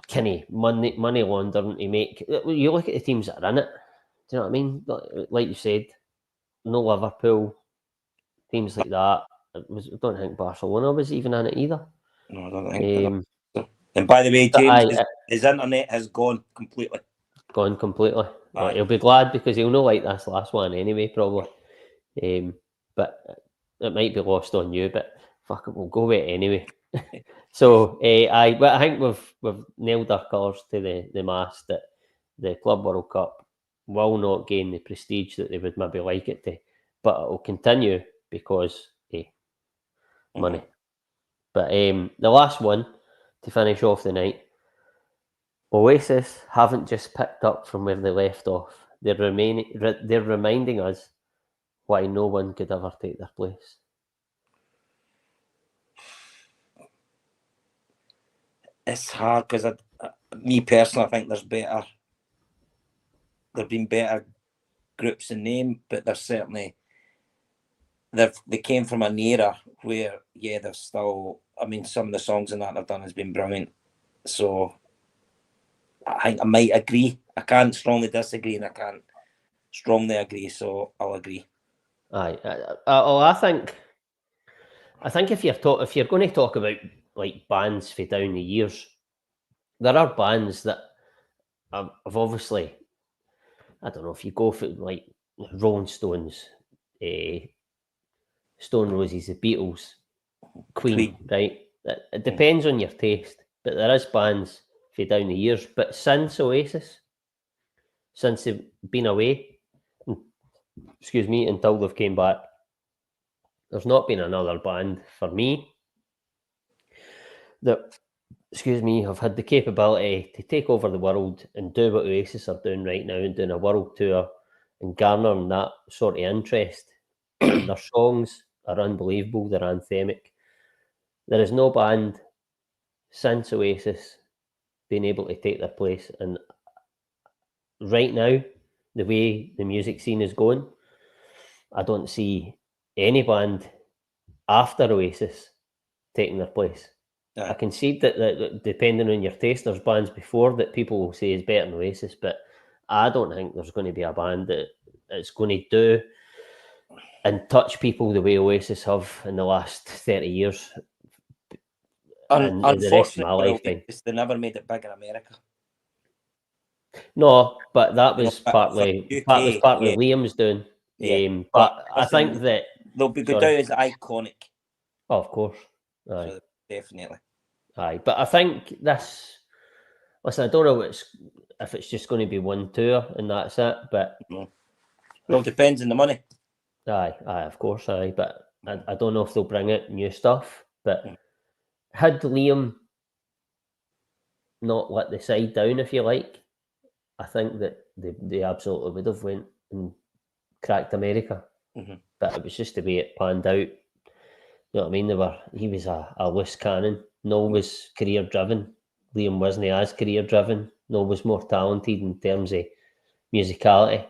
Speaker 1: kind of money laundering to make. You look at the teams that are in it. Do you know what I mean? Like you said, no Liverpool, teams like that. I don't think Barcelona was even in it either.
Speaker 3: No, I don't think so. And by the way, James, his internet has gone completely.
Speaker 1: Gone completely. Well, he'll be glad because he'll not like this last one anyway, probably. But it might be lost on you, but fuck it, we'll go with it anyway. So I think we've nailed our colours to the mast that the Club World Cup will not gain the prestige that they would maybe like it to, but it will continue because money. But the last one to finish off the night, Oasis haven't just picked up from where they left off. They're reminding us why no one could ever take their place.
Speaker 3: It's hard because me personally, I think there've been better groups in name, but there's certainly they came from an era where, yeah, they're still. I mean, some of the songs in that they've done has been brilliant. So I think I might agree. I can't strongly disagree, and I can't strongly agree. So I'll agree.
Speaker 1: Aye. I think if you're going to talk about like bands for down the years, there are bands that have obviously. I don't know if you go for like Rolling Stones, Stone Roses, the Beatles, Queen, right? It depends on your taste, but there is bands for down the years. But since Oasis, since they've been away, excuse me, until they've came back, there's not been another band for me that, excuse me, have had the capability to take over the world and do what Oasis are doing right now and doing a world tour and garnering that sort of interest. And their songs are unbelievable. They're anthemic. There is no band since Oasis being able to take their place. And right now, the way the music scene is going, I don't see any band after Oasis taking their place. I concede that depending on your taste, there's bands before that people will say is better than Oasis, but I don't think there's going to be a band that it's going to do and touch people the way Oasis have in the last 30 years. And the rest of my lifetime.
Speaker 3: They never made it big in America.
Speaker 1: No, but that was partly Liam's doing.
Speaker 3: Yeah.
Speaker 1: But I think that
Speaker 3: they'll be good out as iconic.
Speaker 1: Oh, of course. Aye.
Speaker 3: So definitely.
Speaker 1: Aye. But I think this, listen, I don't know if it's just going to be one tour and that's it, but
Speaker 3: well, it depends on the money.
Speaker 1: Aye, of course, aye. But I don't know if they'll bring out new stuff. But had Liam not let the side down, if you like, I think that they absolutely would have went and cracked America. But it was just the way it panned out. You know what I mean? He was a loose cannon. Noel was career driven. Liam wasn't as career driven. Noel was more talented in terms of musicality.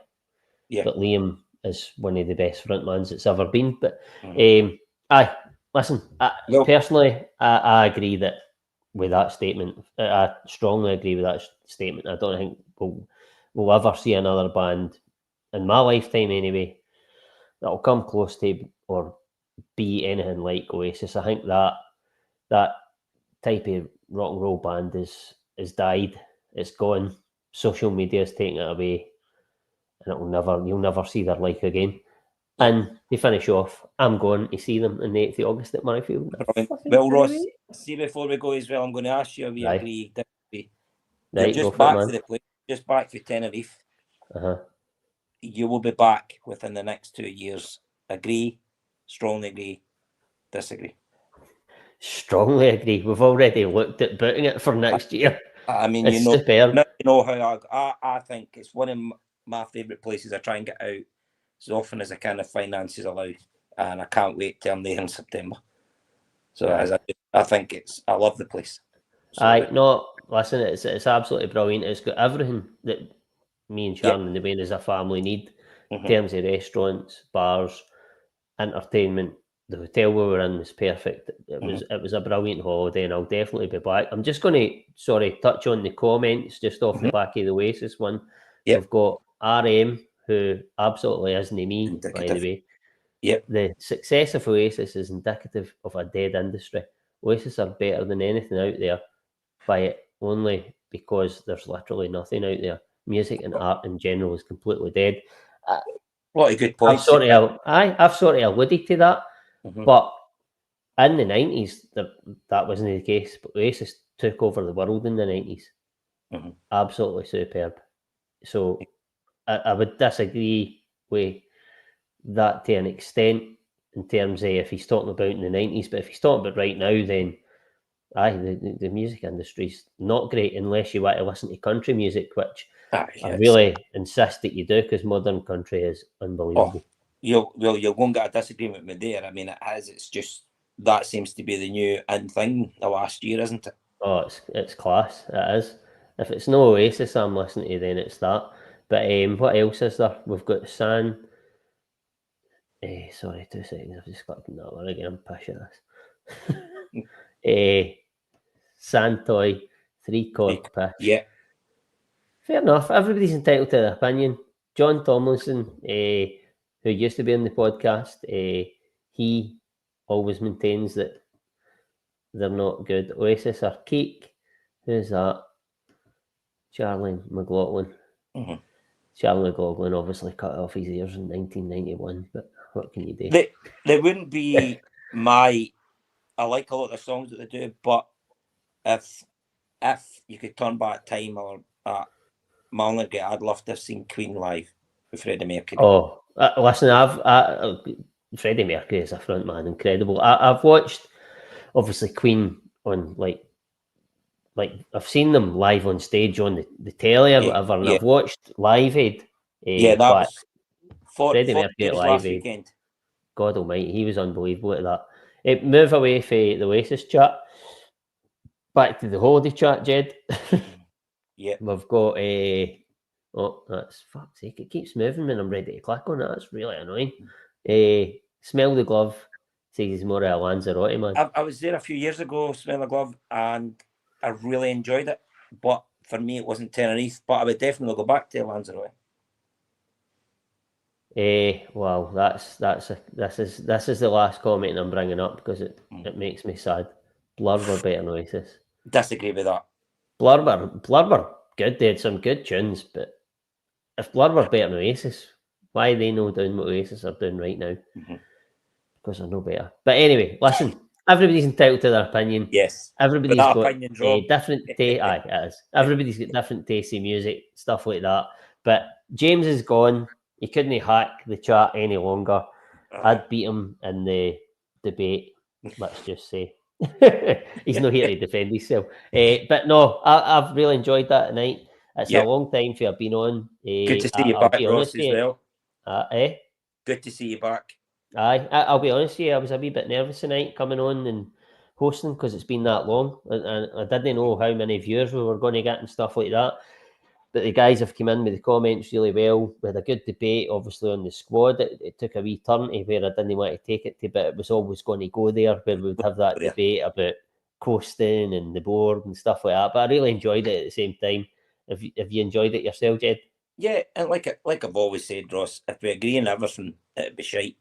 Speaker 3: Yeah.
Speaker 1: But Liam is one of the best frontmans that's ever been. But aye, listen, personally, I agree that with that statement. I strongly agree with that statement. I don't think we'll ever see another band in my lifetime anyway that'll come close to or be anything like Oasis. I think that type of rock and roll band is died. It's gone. Social media's taken it away, and you'll never see their like again. And to finish off, I'm going to see them on the 8th of August at Midfield.
Speaker 3: Well, Ross, see before we go as well, I'm going to ask you if you agree. You're just back to the place, just back for Tenerife. You will be back within the next 2 years. Agree, strongly agree, disagree.
Speaker 1: Strongly agree. We've already looked at booking it for next year.
Speaker 3: I mean,
Speaker 1: it's superb.
Speaker 3: You know how I think it's one of my favourite places. I try and get out as often as I can if finances allow, and I can't wait till I'm there in September. So I think I love the place. So,
Speaker 1: listen, it's absolutely brilliant. It's got everything that me and Sharon and the Wayne as a family need in terms of restaurants, bars, entertainment. The hotel we were in was perfect. It was a brilliant holiday, and I'll definitely be back. I'm just going to touch on the comments just off the back of the Oasis one. We've got RM, who absolutely isn't me, by the way. The success of Oasis is indicative of a dead industry. Oasis are better than anything out there by it only because there's literally nothing out there. Music and art in general is completely dead.
Speaker 3: What a good point.
Speaker 1: I've sort of alluded to that. But in the 90s, that wasn't the case. But Oasis took over the world in the 90s. Absolutely superb. So I would disagree with that to an extent in terms of if he's talking about in the 90s. But if he's talking about right now, then the music industry's not great unless you want to listen to country music, which I really insist that you do because modern country is unbelievable.
Speaker 3: You're going to get a disagreement with me there. I mean, it's just that seems to be the new thing the last year, isn't it?
Speaker 1: Oh, it's class. It is. If it's no Oasis I'm listening to, then it's that. But what else is there? We've got Sorry, 2 seconds. I've just got that one again. I'm pushing this. Santoy, 3-cork pish.
Speaker 3: Yeah.
Speaker 1: Fair enough. Everybody's entitled to their opinion. John Tomlinson, who used to be on the podcast, he always maintains that they're not good. Oasis are cake. Who's that? Charlie McLaughlin.
Speaker 3: Mm-hmm.
Speaker 1: Charlie McLaughlin obviously cut off his ears in 1991, but what can you do?
Speaker 3: They wouldn't be my... I like a lot of the songs that they do, but if you could turn back time or my only regret, I'd love to have seen Queen live with Freddie Mercury.
Speaker 1: Oh, listen, Freddie Mercury is a front man, incredible. I've watched, obviously, Queen on like I've seen them live on stage on the telly or whatever, and I've watched Live Aid.
Speaker 3: That was
Speaker 1: Freddie Mercury at Live
Speaker 3: last
Speaker 1: Aid.
Speaker 3: weekend.
Speaker 1: God almighty, he was unbelievable at that. Move away from the Oasis chat. Back to the holiday chat, Jed.
Speaker 3: Yeah.
Speaker 1: We've got oh, that's fuck's sake. It keeps moving when I'm ready to click on it. That's really annoying. Smell the Glove says he's more of a Lanzarote man.
Speaker 3: I was there a few years ago, Smell the Glove, and I really enjoyed it. But for me, it wasn't Tenerife. But I would definitely go back to Lanzarote.
Speaker 1: Well, this is the last comment I'm bringing up because it makes me sad. Blur were better than Oasis.
Speaker 3: Disagree with that.
Speaker 1: Blur were good. They had some good tunes, but if Blur were better than Oasis, why are they not doing what Oasis are doing right now? Because they're no better. But anyway, listen, everybody's entitled to their opinion.
Speaker 3: Yes.
Speaker 1: Everybody's got
Speaker 3: different
Speaker 1: taste. Aye, it is. Everybody's got different tastes in music, stuff like that. But James is gone. He couldn't hack the chat any longer. I'd beat him in the debate, let's just say. He's not here to defend himself. But no, I've really enjoyed that tonight. It's a long time for I've been on.
Speaker 3: Good to see you back, Ross, as well.
Speaker 1: Good
Speaker 3: to see you back.
Speaker 1: Aye, I'll be honest with you, I was a wee bit nervous tonight coming on and hosting because it's been that long. And I didn't know how many viewers we were going to get and stuff like that. But the guys have come in with the comments really well. We had a good debate, obviously, on the squad. It took a wee turn to where I didn't want to take it to, but it was always going to go there, where we would have that debate about coasting and the board and stuff like that. But I really enjoyed it at the same time. Have you enjoyed it yourself, Jed?
Speaker 3: Yeah, and like I've always said, Ross, if we agree on everything, it'd be shite.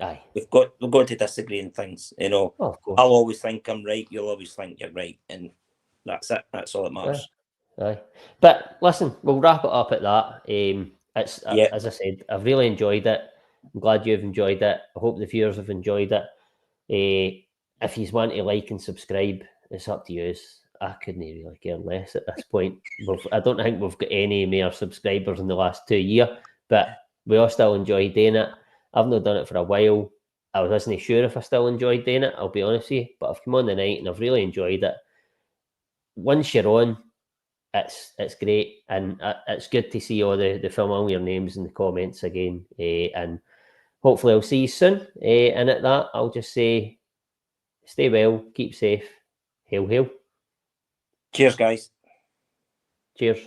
Speaker 1: Aye.
Speaker 3: We've got to disagree on things, you know.
Speaker 1: Oh, of course.
Speaker 3: I'll always think I'm right, you'll always think you're right, and that's it. That's all that matters.
Speaker 1: Aye. But listen, we'll wrap it up at that. As I said, I've really enjoyed it. I'm glad you've enjoyed it. I hope the viewers have enjoyed it. If you want to like and subscribe, it's up to you. I couldn't really care less at this point. I don't think we've got any more subscribers in the last 2 years, but we all still enjoy doing it. I've not done it for a while. I wasn't sure if I still enjoyed doing it, I'll be honest with you, but I've come on the night and I've really enjoyed it. Once you're on, it's great, and it's good to see all the familiar names in the comments again, and hopefully I'll see you soon. And at that, I'll just say, stay well, keep safe, hail, hail.
Speaker 3: Cheers, guys.
Speaker 1: Cheers.